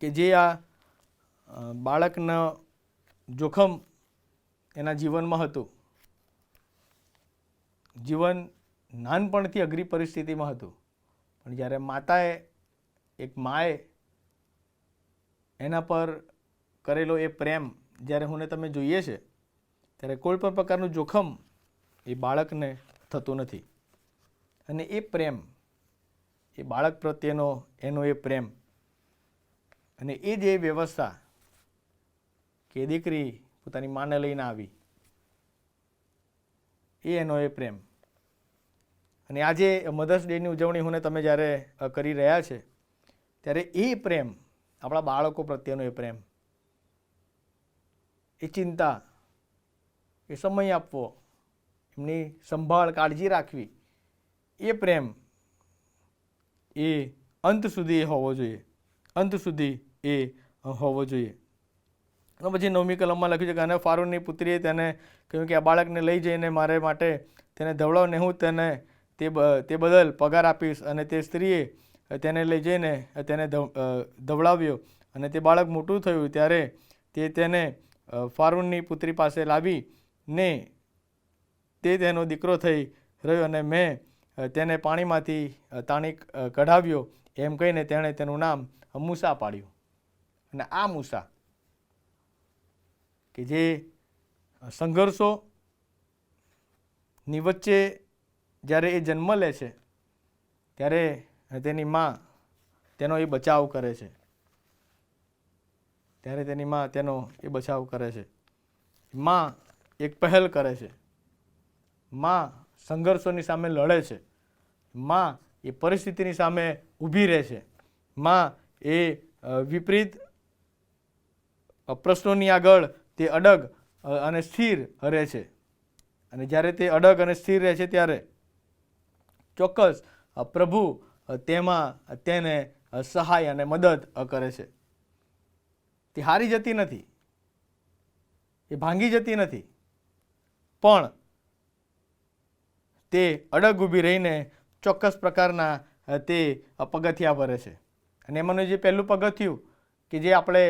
S4: કે જે આ બાળકનો જોખમ એના જીવનમાં હતું, જીવન નાનપણથી અઘરી પરિસ્થિતિમાં હતું, પણ જ્યારે માતાએ એક માએ એના પર કરેલો એ પ્રેમ જ્યારે હું તમે જોઈએ છે ત્યારે કોઈ પણ પ્રકારનું જોખમ એ બાળકને થતું નથી. અને એ પ્રેમ, એ બાળક પ્રત્યેનો એનો એ પ્રેમ અને એ જે વ્યવસ્થા કે દીકરી પોતાની માને લઈને આવી, એ એનો એ પ્રેમ. અને આજે મધર્સ ડેની ઉજવણી હું તમે જ્યારે કરી રહ્યા છે ત્યારે એ પ્રેમ, આપણા બાળકો પ્રત્યેનો એ પ્રેમ, એ ચિંતા, એ સમય આપવો, એમની સંભાળ કાળજી રાખવી, એ પ્રેમ એ અંત સુધી હોવો જોઈએ, અંત સુધી એ હોવો જોઈએ. અને પછી 9મી કલમમાં લખ્યું છે કે અને ફારૂનની પુત્રીએ તેને કહ્યું કે આ બાળકને લઈ જઈને મારે માટે તેને ધવડાવને હું તેને તે બદલ પગાર આપીશ. અને તે સ્ત્રીએ તેને લઈ જઈને તેને ધવડાવ્યો અને તે બાળક મોટું થયું ત્યારે તે તેને ફારૂનની પુત્રી પાસે લાવી ને તે તેનો દીકરો થઈ રહ્યો અને મેં તેને પાણીમાંથી તાણી કઢાવ્યો એમ કહીને તેણે તેનું નામ મૂસા પાડ્યું. અને આ મૂસા કે જે સંઘર્ષોની વચ્ચે જ્યારે એ જન્મ લે છે ત્યારે તેની માં તેનો એ બચાવ કરે છે, ત્યારે તેની માં તેનો એ બચાવ કરે છે. માં એક પહેલ કરે છે, માં સંઘર્ષોની સામે લડે છે, માં એ પરિસ્થિતિની સામે ઊભી રહે છે, માં એ વિપરીત પ્રશ્નોની આગળ તે અડગ અને સ્થિર રહે છે. અને જ્યારે તે અડગ અને સ્થિર રહે છે ત્યારે ચોક્કસ પ્રભુ તેમાં તેને સહાય અને મદદ કરે છે. તે હારી જતી નથી, એ ભાંગી જતી નથી, પણ તે અડગ ઊભી રહીને ચોક્કસ પ્રકારના તે પગથિયા ભરે છે. અને એમાંનું જે પહેલું પગથિયું કે જે આપણે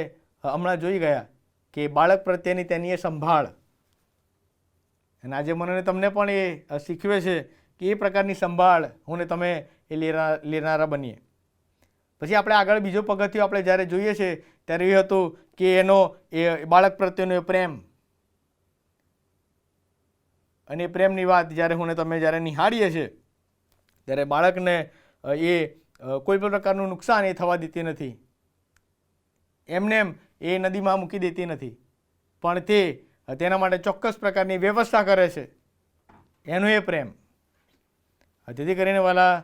S4: હમણાં જોઈ ગયા કે બાળક પ્રત્યેની તેની એ સંભાળ. અને આજે મને ને તમને પણ એ શીખવે છે કે એ પ્રકારની સંભાળ હું ને તમે એ લેનારા બનીએ. પછી આપણે આગળ બીજો પગથિયું આપણે જ્યારે જોઈએ છે ત્યારે એ હતું કે એનો એ બાળક પ્રત્યેનો એ પ્રેમ. અને એ પ્રેમની વાત જ્યારે હું ને તમે જ્યારે નિહાળીએ છીએ ત્યારે બાળકને એ કોઈ પણ પ્રકારનું નુકસાન એ થવા દેતી નથી. એમને એમ એ નદીમાં મૂકી દેતી નથી, પણ તે તેના માટે ચોક્કસ પ્રકારની વ્યવસ્થા કરે છે. એનો એ પ્રેમ. તેથી કરીને વાલા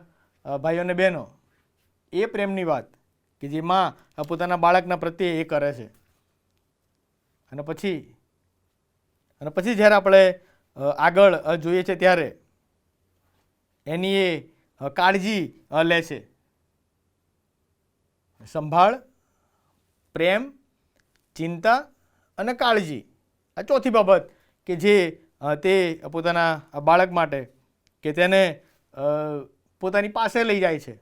S4: ભાઈઓ અને બહેનો, એ પ્રેમની વાત કે જે માં પોતાના બાળકના પ્રત્યે એ કરે છે. અને પછી જ્યારે આપણે આગળ જોઈએ છે ત્યારે એની એ કાળજી લે છે. સંભાળ, પ્રેમ, ચિંતા અને કાળજી, આ ચોથી બાબત કે જે તે પોતાના બાળક માટે કે તેને પોતાની પાસે લઈ જાય છે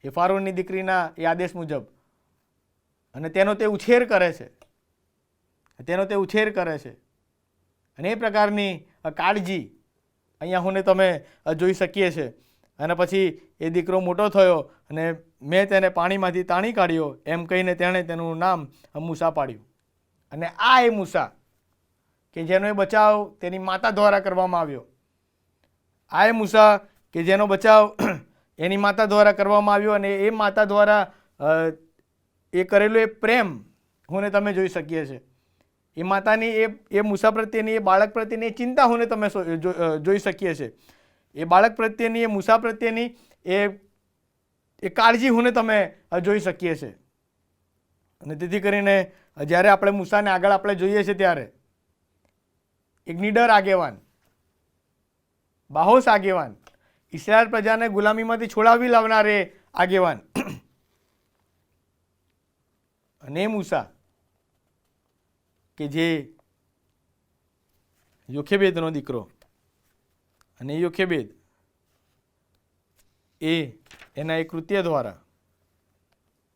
S4: એ ફારોની દીકરીના એ આદેશ મુજબ. અને તેનો તે ઉછેર કરે છે. અને એ પ્રકારની કાળજી અહીંયા હું ને તમે જોઈ શકીએ છીએ. અને પછી એ દીકરો મોટો થયો અને મેં તેને પાણીમાંથી તાણી કાઢ્યો એમ કહીને તેણે તેનું નામ મૂસા પાડ્યું. અને આ એ મૂસા કે જેનો એ બચાવ તેની માતા દ્વારા કરવામાં આવ્યો. આ એ મૂસા કે જેનો બચાવ એની માતા દ્વારા કરવામાં આવ્યો. અને એ માતા દ્વારા એ કરેલો એ પ્રેમ હું ને તમે જોઈ શકીએ છીએ. એ માતાની એ મૂસા પ્રત્યેની એ બાળક પ્રત્યેની એ ચિંતા હું ને તમે જોઈ શકીએ છીએ. એ બાળક પ્રત્યેની એ મૂસા પ્રત્યેની એ કાળજી હું ને તમે જોઈ શકીએ છીએ. અને તેથી કરીને જ્યારે આપણે મૂસાને આગળ આપણે જોઈએ છીએ ત્યારે એક નીડર આગેવાન, બાહોશ આગેવાન, ઇસ્રાયેલ પ્રજાને ગુલામીમાંથી છોડાવી લાવનાર એ આગેવાન. અને એ મૂસા કે જે યોખેબેદનો દીકરો. અને યોખેબેદ એના એ કૃત્ય દ્વારા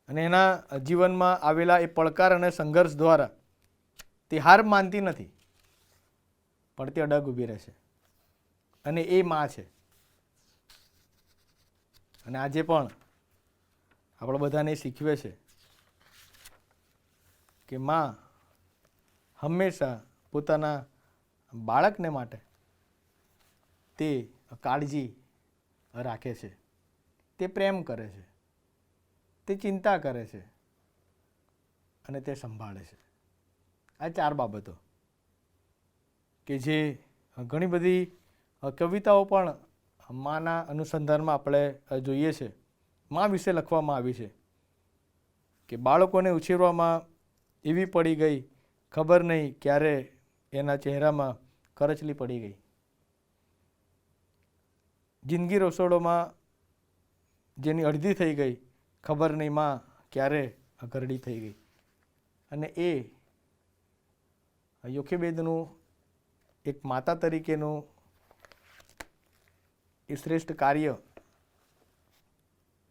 S4: અને એના જીવનમાં આવેલા એ પડકાર અને સંઘર્ષ દ્વારા તે હાર માનતી નથી, પણ તે અડગ ઊભી રહે છે. અને એ માં છે. અને આજે પણ આપણે બધાને શીખવે છે કે માં હંમેશા પોતાના બાળકને માટે તે કાળજી રાખે છે, તે પ્રેમ કરે છે, તે ચિંતા કરે છે અને તે સંભાળે છે. આ ચાર બાબતો કે જે ઘણી બધી કવિતાઓ પણ માના અનુસંધાનમાં આપણે જોઈએ છે. મા વિશે લખવામાં આવી છે કે બાળકોને ઉછેરવામાં એવી પડી ગઈ ખબર નહીં ક્યારે એના ચહેરામાં કરચલી પડી ગઈ. જિંદગી રસોડોમાં જેની અડધી થઈ ગઈ ખબર નહીં માં ક્યારે ઘરડી થઈ ગઈ. અને એ યોખેબેદનું એક માતા તરીકેનું એ શ્રેષ્ઠ કાર્ય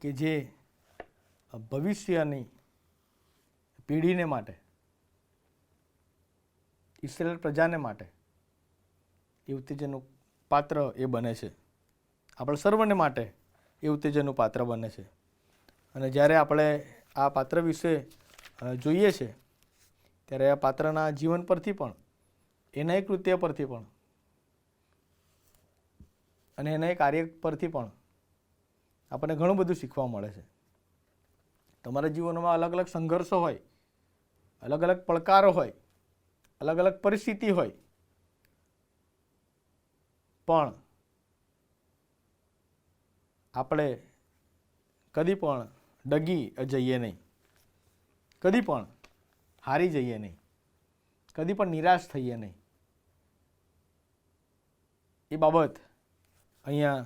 S4: કે જે ભવિષ્યની પેઢીને માટે, ઇસ્રાયેલ પ્રજાને માટે એ ઉત્તેજનનું પાત્ર એ બને છે. આપણે સર્વને માટે એ ઉત્તેજનનું પાત્ર બને છે. અને જ્યારે આપણે આ પાત્ર વિશે જોઈએ છે ત્યારે આ પાત્રના જીવન પરથી પણ, એના એક કૃત્ય પરથી પણ અને એના એક કાર્ય પરથી પણ આપણને ઘણું બધું શીખવા મળે છે. તમારા જીવનમાં અલગ અલગ સંઘર્ષો હોય, અલગ અલગ પડકારો હોય, અલગ અલગ પરિસ્થિતિ હોય, પણ આપણે કદી પણ ડગી જઈએ નહીં, કદી પણ હારી જઈએ નહીં, કદી પણ નિરાશ થઈએ નહીં. એ બાબત અહીંયા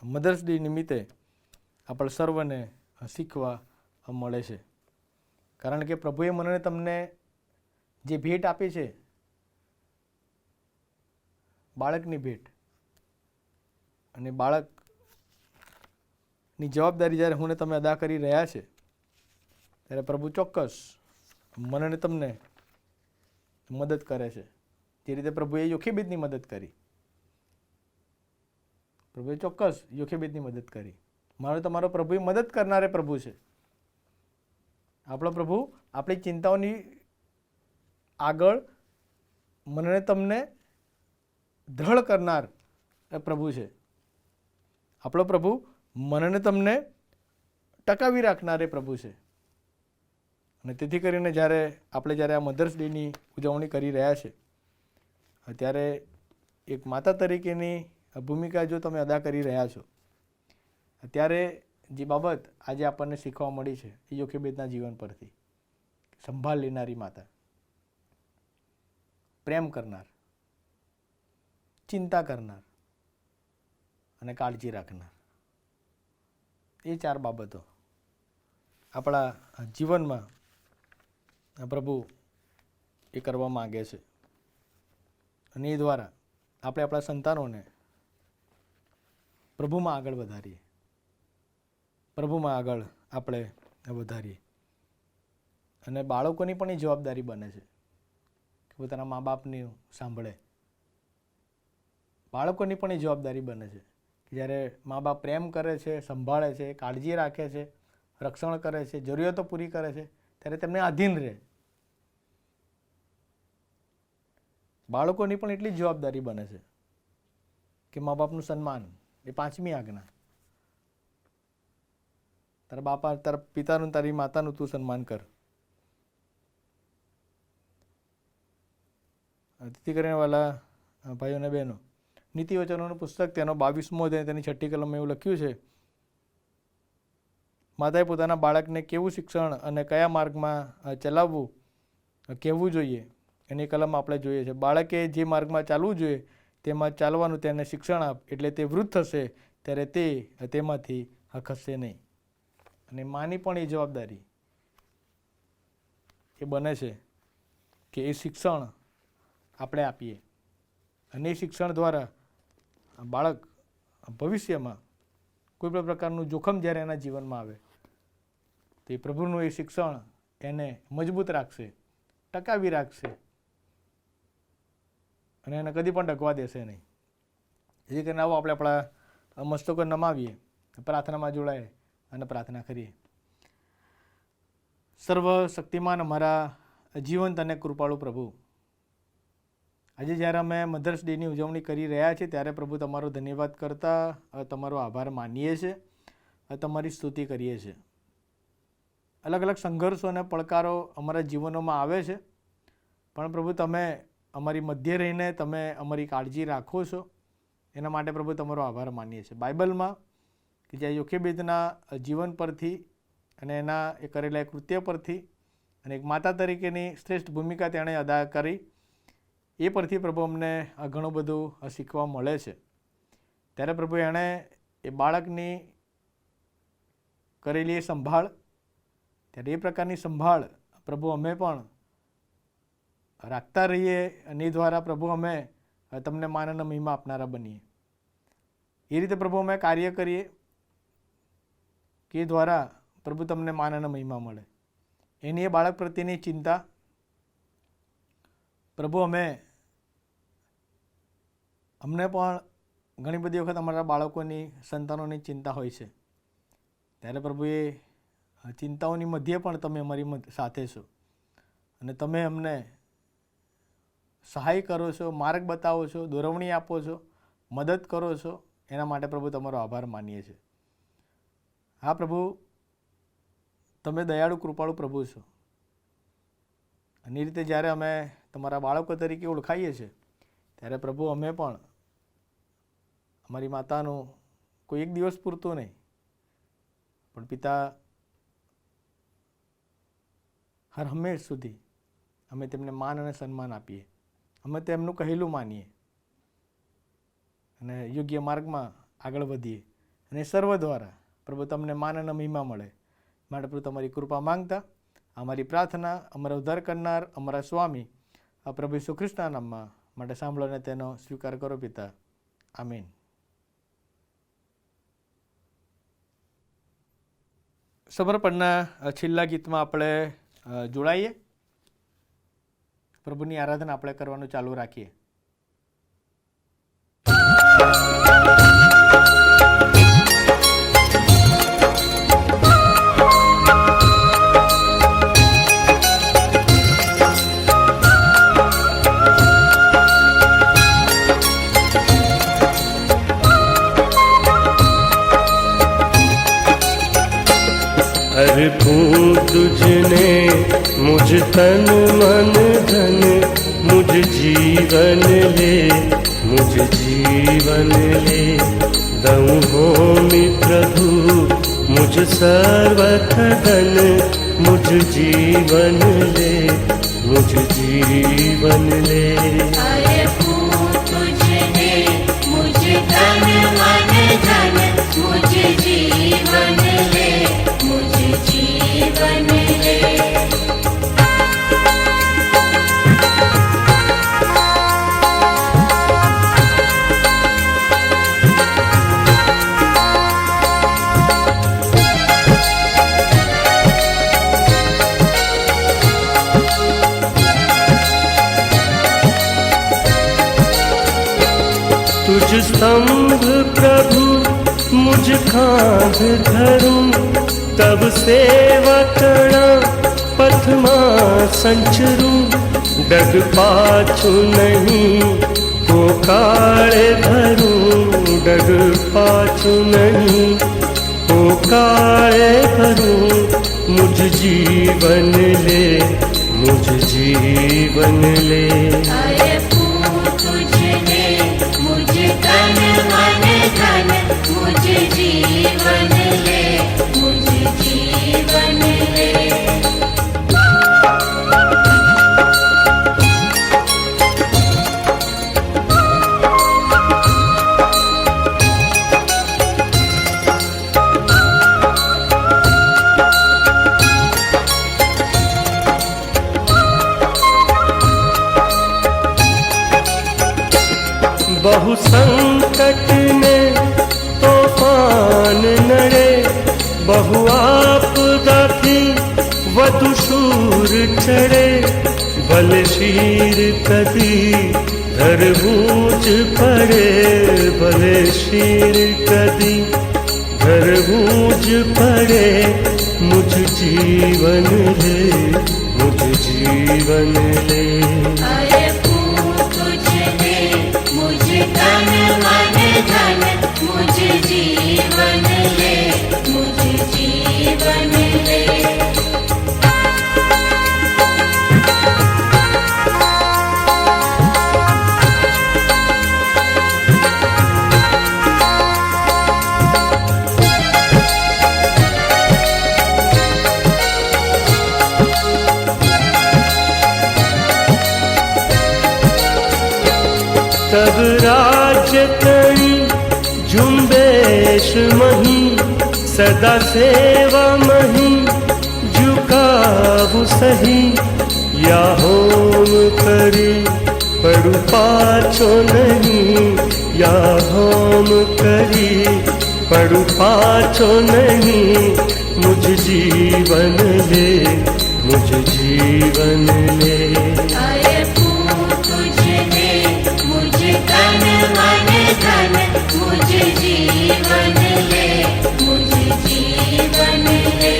S4: મધર્સ ડે નિમિત્તે આપણે સર્વને શીખવા મળે છે. કારણ કે પ્રભુએ મને તમને જે ભેટ આપી છે, બાળકની ભેટ, અને બાળકની જવાબદારી જ્યારે હું ને તમે અદા કરી રહ્યા છે ત્યારે પ્રભુ ચોક્કસ મને ને તમને મદદ કરે છે. જે રીતે પ્રભુએ યોખેબેદની મદદ કરી, પ્રભુએ ચોક્કસ યોખેબેદની મદદ કરી. મારો તમારો પ્રભુ એ મદદ કરનારે પ્રભુ છે. આપણો પ્રભુ આપણી ચિંતાઓની આગળ મને તમને દ્રઢ કરનાર એ પ્રભુ છે. આપણો પ્રભુ મનને તમને ટકાવી રાખનાર એ પ્રભુ છે. અને તેથી કરીને જ્યારે આ મધર્સ ડેની ઉજવણી કરી રહ્યા છે, ત્યારે એક માતા તરીકેની ભૂમિકા જો તમે અદા કરી રહ્યા છો, ત્યારે જે બાબત આજે આપણને શીખવા મળી છે એ યોખેબેદના જીવન પરથી, સંભાળ લેનારી માતા, પ્રેમ કરનાર, ચિંતા કરનાર અને કાળજી રાખનાર, એ 4 બાબતો આપણા જીવનમાં પ્રભુ એ કરવા માગે છે. અને એ દ્વારા આપણે આપણા સંતાનોને પ્રભુમાં આગળ વધારીએ, પ્રભુમાં આગળ આપણે વધારીએ. અને બાળકોની પણ એ જવાબદારી બને છે કે પોતાના મા બાપની સાંભળે. બાળકોની પણ એ જવાબદારી બને છે કે જ્યારે મા બાપ પ્રેમ કરે છે, સંભાળે છે, કાળજી રાખે છે, રક્ષણ કરે છે, જરૂરિયાતો પૂરી કરે છે, ત્યારે તેમને આધીન રહે. બાળકોની પણ એટલી જ જવાબદારી બને છે કે મા બાપનું સન્માન એ 5મી આજ્ઞા. તારા બાપા, તારા પિતાનું, તારી માતાનું તું સન્માન કર. તેથી કરીને વાલા ભાઈઓ અને બહેનો, નીતિવચનોનું પુસ્તક તેનો 22મો અધ્યાય તેની 6ઠ્ઠી કલમમાં એવું લખ્યું છે, માતાએ પોતાના બાળકને કેવું શિક્ષણ અને કયા માર્ગમાં ચલાવવું કહેવું જોઈએ એની કલમમાં આપણે જોઈએ છે. બાળકે જે માર્ગમાં ચાલવું જોઈએ તેમાં ચાલવાનું તેને શિક્ષણ આપ, એટલે તે વૃદ્ધ થશે ત્યારે તે તેમાંથી ખસશે નહીં. અને માની પણ એ જવાબદારી એ બને છે કે એ શિક્ષણ આપણે આપીએ. અને એ શિક્ષણ દ્વારા બાળક ભવિષ્યમાં કોઈ પણ પ્રકારનું જોખમ જ્યારે એના જીવનમાં આવે તો એ પ્રભુનું એ શિક્ષણ એને મજબૂત રાખશે, ટકાવી રાખશે અને એને કદી પણ ડગવા દેશે નહીં. જેથી કરીને આવો આપણે આપણા મસ્તકો નમાવીએ, પ્રાર્થનામાં જોડાઈએ અને પ્રાર્થના કરીએ. સર્વશક્તિમાન અમારા જીવંત અને કૃપાળુ પ્રભુ, આજે જ્યારે અમે મધર્સ ડેની ઉજવણી કરી રહ્યા છીએ ત્યારે પ્રભુ તમારો ધન્યવાદ કરતા, તમારો આભાર માનીએ છીએ, તમારી સ્તુતિ કરીએ છીએ. અલગ અલગ સંઘર્ષો અને પડકારો અમારા જીવનોમાં આવે છે, પણ પ્રભુ તમે અમારી મધ્ય રહીને તમે અમારી કાળજી રાખો છો, એના માટે પ્રભુ તમારો આભાર માનીએ છીએ. બાઇબલમાં કે જ્યાં યોખેબેદના જીવન પરથી અને એના એ કરેલા કૃત્ય પરથી અને એક માતા તરીકેની શ્રેષ્ઠ ભૂમિકા તેણે અદા કરી, એ પરથી પ્રભુ અમને ઘણું બધું શીખવા મળે છે. ત્યારે પ્રભુ એણે એ બાળકની કરેલી એ સંભાળ, ત્યારે એ પ્રકારની સંભાળ પ્રભુ અમે પણ રાખતા રહીએ અને એ દ્વારા પ્રભુ અમે તમને માન અને મહિમા આપનારા બનીએ. એ રીતે પ્રભુ અમે કાર્ય કરીએ કે એ દ્વારા પ્રભુ તમને માન અને મહિમા મળે. એની એ બાળક પ્રત્યેની ચિંતા પ્રભુ અમને પણ ઘણી બધી વખત અમારા બાળકોની, સંતાનોની ચિંતા હોય છે. ત્યારે પ્રભુ એ ચિંતાઓની મધ્યે પણ તમે અમારી સાથે છો અને તમે અમને સહાય કરો છો, માર્ગ બતાવો છો, દોરવણી આપો છો, મદદ કરો છો. એના માટે પ્રભુ તમારો આભાર માનીએ છીએ. હા પ્રભુ, તમે દયાળુ કૃપાળુ પ્રભુ છો અને એ રીતે જ્યારે અમે તમારા બાળકો તરીકે ઓળખાઈએ છીએ ત્યારે પ્રભુ અમે પણ અમારી માતાનું કોઈ એક દિવસ પૂરતું નહીં, પણ પિતા હર હંમેશ સુધી અમે તેમને માન અને સન્માન આપીએ, અમે તેમનું કહેલું માનીએ અને યોગ્ય માર્ગમાં આગળ વધીએ અને સર્વ દ્વારા પ્રભુ તમને માન અને મહિમા મળે. માટે પ્રભુ તમારી કૃપા માંગતા અમારી પ્રાર્થના અમારા ઉદ્ધાર કરનાર અમારા સ્વામી આ પ્રભુ ઈસુ ખ્રિસ્તના નામમાં માટે સાંભળો અને તેનો સ્વીકાર કરો પિતા. આમીન. સમર્પણના છેલ્લા ગીતમાં આપણે જોડાઈએ. પ્રભુની આરાધના આપણે કરવાનું ચાલુ રાખીએ.
S3: अर्पूं तुझने मुझ तन मन धन, मुझ जीवन ले, मुझ जीवन ले. दऊं होमि प्रभु मुझ सर्वथ धन, मुझ जीवन ले, मुझ जीवन ले.
S1: अर्पूं तुझने मुझ तन मन धन, मुझ जीवन ले, मुझ जीवन ले.
S3: तुझ स्तंभ प्रभु मुझ खांध धरूं, तब सेवकणा पथमा संचरूं. डग पाछू नहीं को काले भरूं, डग पाछू नहीं को काले भरूं. मुझ जीवन ले, मुझ जीवन ले.
S1: अर्पूं तुझने मुझ तन मन धन, मुझ जीवन ले, मुझ जीवन ले.
S3: बहु संकट में तूफान नड़े, बहु आपदा थी वधु शूर चढ़े. बल शीर कदी धर बूझ पड़े, बल शीर कदी धर बूझ पड़े. मुझ जीवन ले, मुझ जीवन ले.
S1: अर्पूं तुझने मुझ तन मन धन, मुझ जीवन ले, मुझ जीवन ले.
S3: तब राज्य करी झुंबेश मही, सदा सेवा मही झुकाबु सही. या होम करी पड़ु पाछो नहीं, या होम करी पड़ु पाछो नहीं. मुझ जीवन ले, मुझ जीवन ले.
S1: अर्पूं तुझने मुझ तन मन धन, मुझ जीवन ले, मुझ जीवन ले.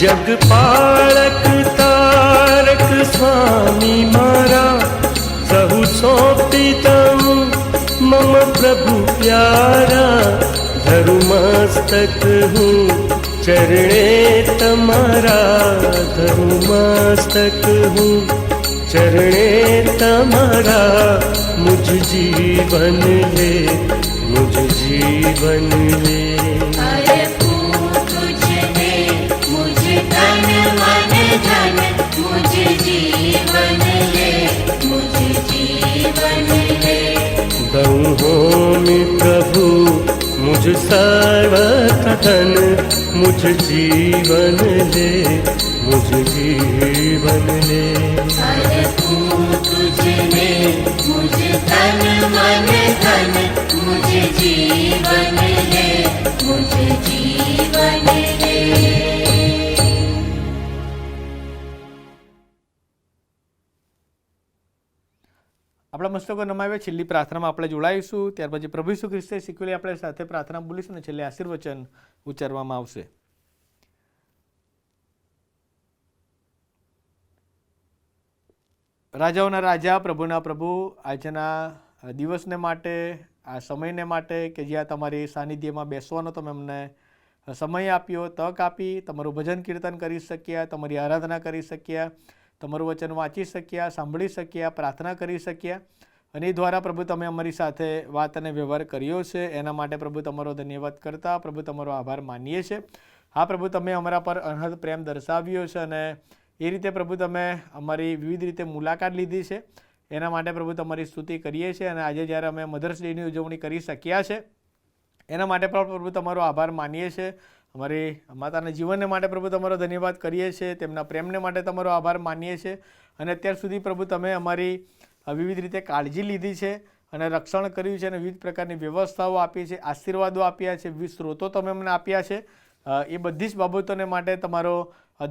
S3: जग पालक तारक स्वामी मारा, सहु सौंपी दऊं मम प्रभु प्यारा. धरु मस्तक हूँ चरणे तमारा, धरु मस्तक हूँ चरणे तमारा. मुझ जीवन ले, मुझ जीवन ले.
S1: अर्पूं तुझने मुझ तन मन धन, मुझ जीवन ले, मुझ जीवन ले.
S3: दऊं होमि प्रभु मुझ सर्वथ धन, मुझ जीवन ले, मुझ जीवन ले।
S6: अर्पूं तुझने मुझ तन मन धन, मुझे जीवन ले, मुझे जीवन ले।
S4: આપણા મસ્તકો નમાવ્યા. છેલ્લી પ્રાર્થનામાં આપણે જોડાઈશું. ત્યાર પછી પ્રભુ ઈસુ ખ્રિસ્તે શીખવેલી આપણે સાથે પ્રાર્થના બોલીશું અને છેલ્લે આશીર્વચન ઉચ્ચારવામાં આવશે. રાજાઓના રાજા, પ્રભુના પ્રભુ, આજના દિવસને માટે, આ સમયને માટે કે જ્યાં તમારી સાનિધ્યમાં બેસવાનો તમે અમને સમય આપ્યો, તક આપી, તમારું ભજન કીર્તન કરી શક્યા, તમારી આરાધના કરી શક્યા, તમારું વચન વાંચી શક્યા, સાંભળી શક્યા, પ્રાર્થના કરી શક્યા, અને એ દ્વારા પ્રભુ તમે અમારી સાથે વાત અને વ્યવહાર કર્યો છે. એના માટે પ્રભુ તમારો ધન્યવાદ કરતા પ્રભુ તમારો આભાર માનીએ છીએ. હા પ્રભુ, તમે અમારા પર અનહદ પ્રેમ દર્શાવ્યો છે અને એ રીતે પ્રભુ તમે અમારી વિવિધ રીતે મુલાકાત લીધી છે. એના માટે પ્રભુ તમારી સ્તુતિ કરીએ છીએ. અને આજે જ્યારે અમે મધર્સ ડેની ઉજવણી કરી શક્યા છે એના માટે પણ પ્રભુ તમારો આભાર માનીએ છીએ. અમારી માતાના જીવનને માટે પ્રભુ તમારો ધન્યવાદ કરીએ છીએ. તેમના પ્રેમને માટે તમારો આભાર માનીએ છીએ. અને અત્યાર સુધી પ્રભુ તમે અમારી વિવિધ રીતે કાળજી લીધી છે અને રક્ષણ કર્યું છે અને વિવિધ પ્રકારની વ્યવસ્થાઓ આપી છે, આશીર્વાદો આપ્યા છે, વિવિધ સ્ત્રોતો તમે અમને આપ્યા છે. એ બધી જ બાબતોને માટે તમારો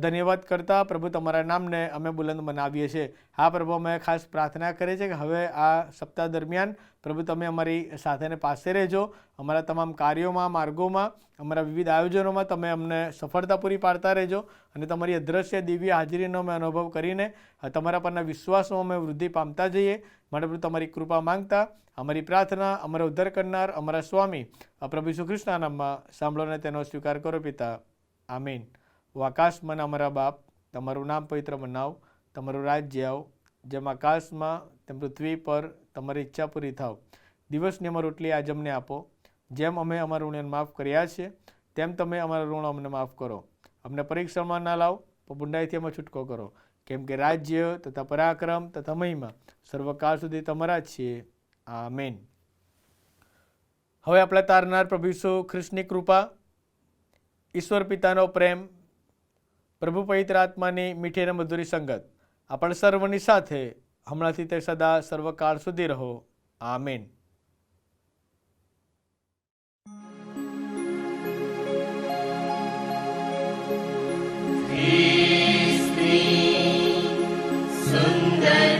S4: ધન્યવાદ કરતા પ્રભુ તમારા નામને અમે બુલંદ બનાવીએ છીએ. હા પ્રભુ, અમે ખાસ પ્રાર્થના કરીએ છીએ કે હવે આ સપ્તાહ દરમિયાન પ્રભુ તમે અમારી સાથેને પાસે રહેજો. અમારા તમામ કાર્યોમાં, માર્ગોમાં, અમારા વિવિધ આયોજનોમાં તમે અમને સફળતા પૂરી પાડતા રહેજો અને તમારી અદ્રશ્ય દિવ્ય હાજરીનો અમે અનુભવ કરીને તમારા પરના વિશ્વાસમાં અમે વૃદ્ધિ પામતા જઈએ. માટે પ્રભુ તમારી કૃપા માંગતા અમારી પ્રાર્થના અમારા ઉદ્ધાર કરનાર અમારા સ્વામી પ્રભુ ઈસુ ખ્રિસ્તના નામમાં સાંભળો અને તેનો સ્વીકાર કરો પિતા. આમીન. આકાશમાં અમારા બાપ, તમારું નામ પવિત્ર બનાવ, તમારું રાજ્ય આવ, જેમ આકાશમાં તેમ પૃથ્વી પર તમારી ઈચ્છા પૂરી થાવ. દિવસની અમારી રોટલી આજ અમને આપો. જેમ અમે અમારા ઋણને માફ કર્યા છે તેમ તમે અમારા ઋણ અમને માફ કરો. અમને પરીક્ષામાં ના લાવ, પણ બુંડાઈથી અમે છૂટકો કરો. કેમ કે રાજ્ય તથા પરાક્રમ તથા મહિમા સર્વકાળ સુધી તમારા જ છીએ. આમેન. હવે આપણે તારનાર પ્રભુ ઈસુ ખ્રિસ્તની કૃપા, ઈશ્વર પિતાનો પ્રેમ, પ્રભુ પવિત્ર આત્માની મીઠી અને મધુરી સંગત આપણ સર્વની સાથે હમણાંથી તે સદા સર્વકાળ સુધી રહો. આમેન.
S6: सुंदर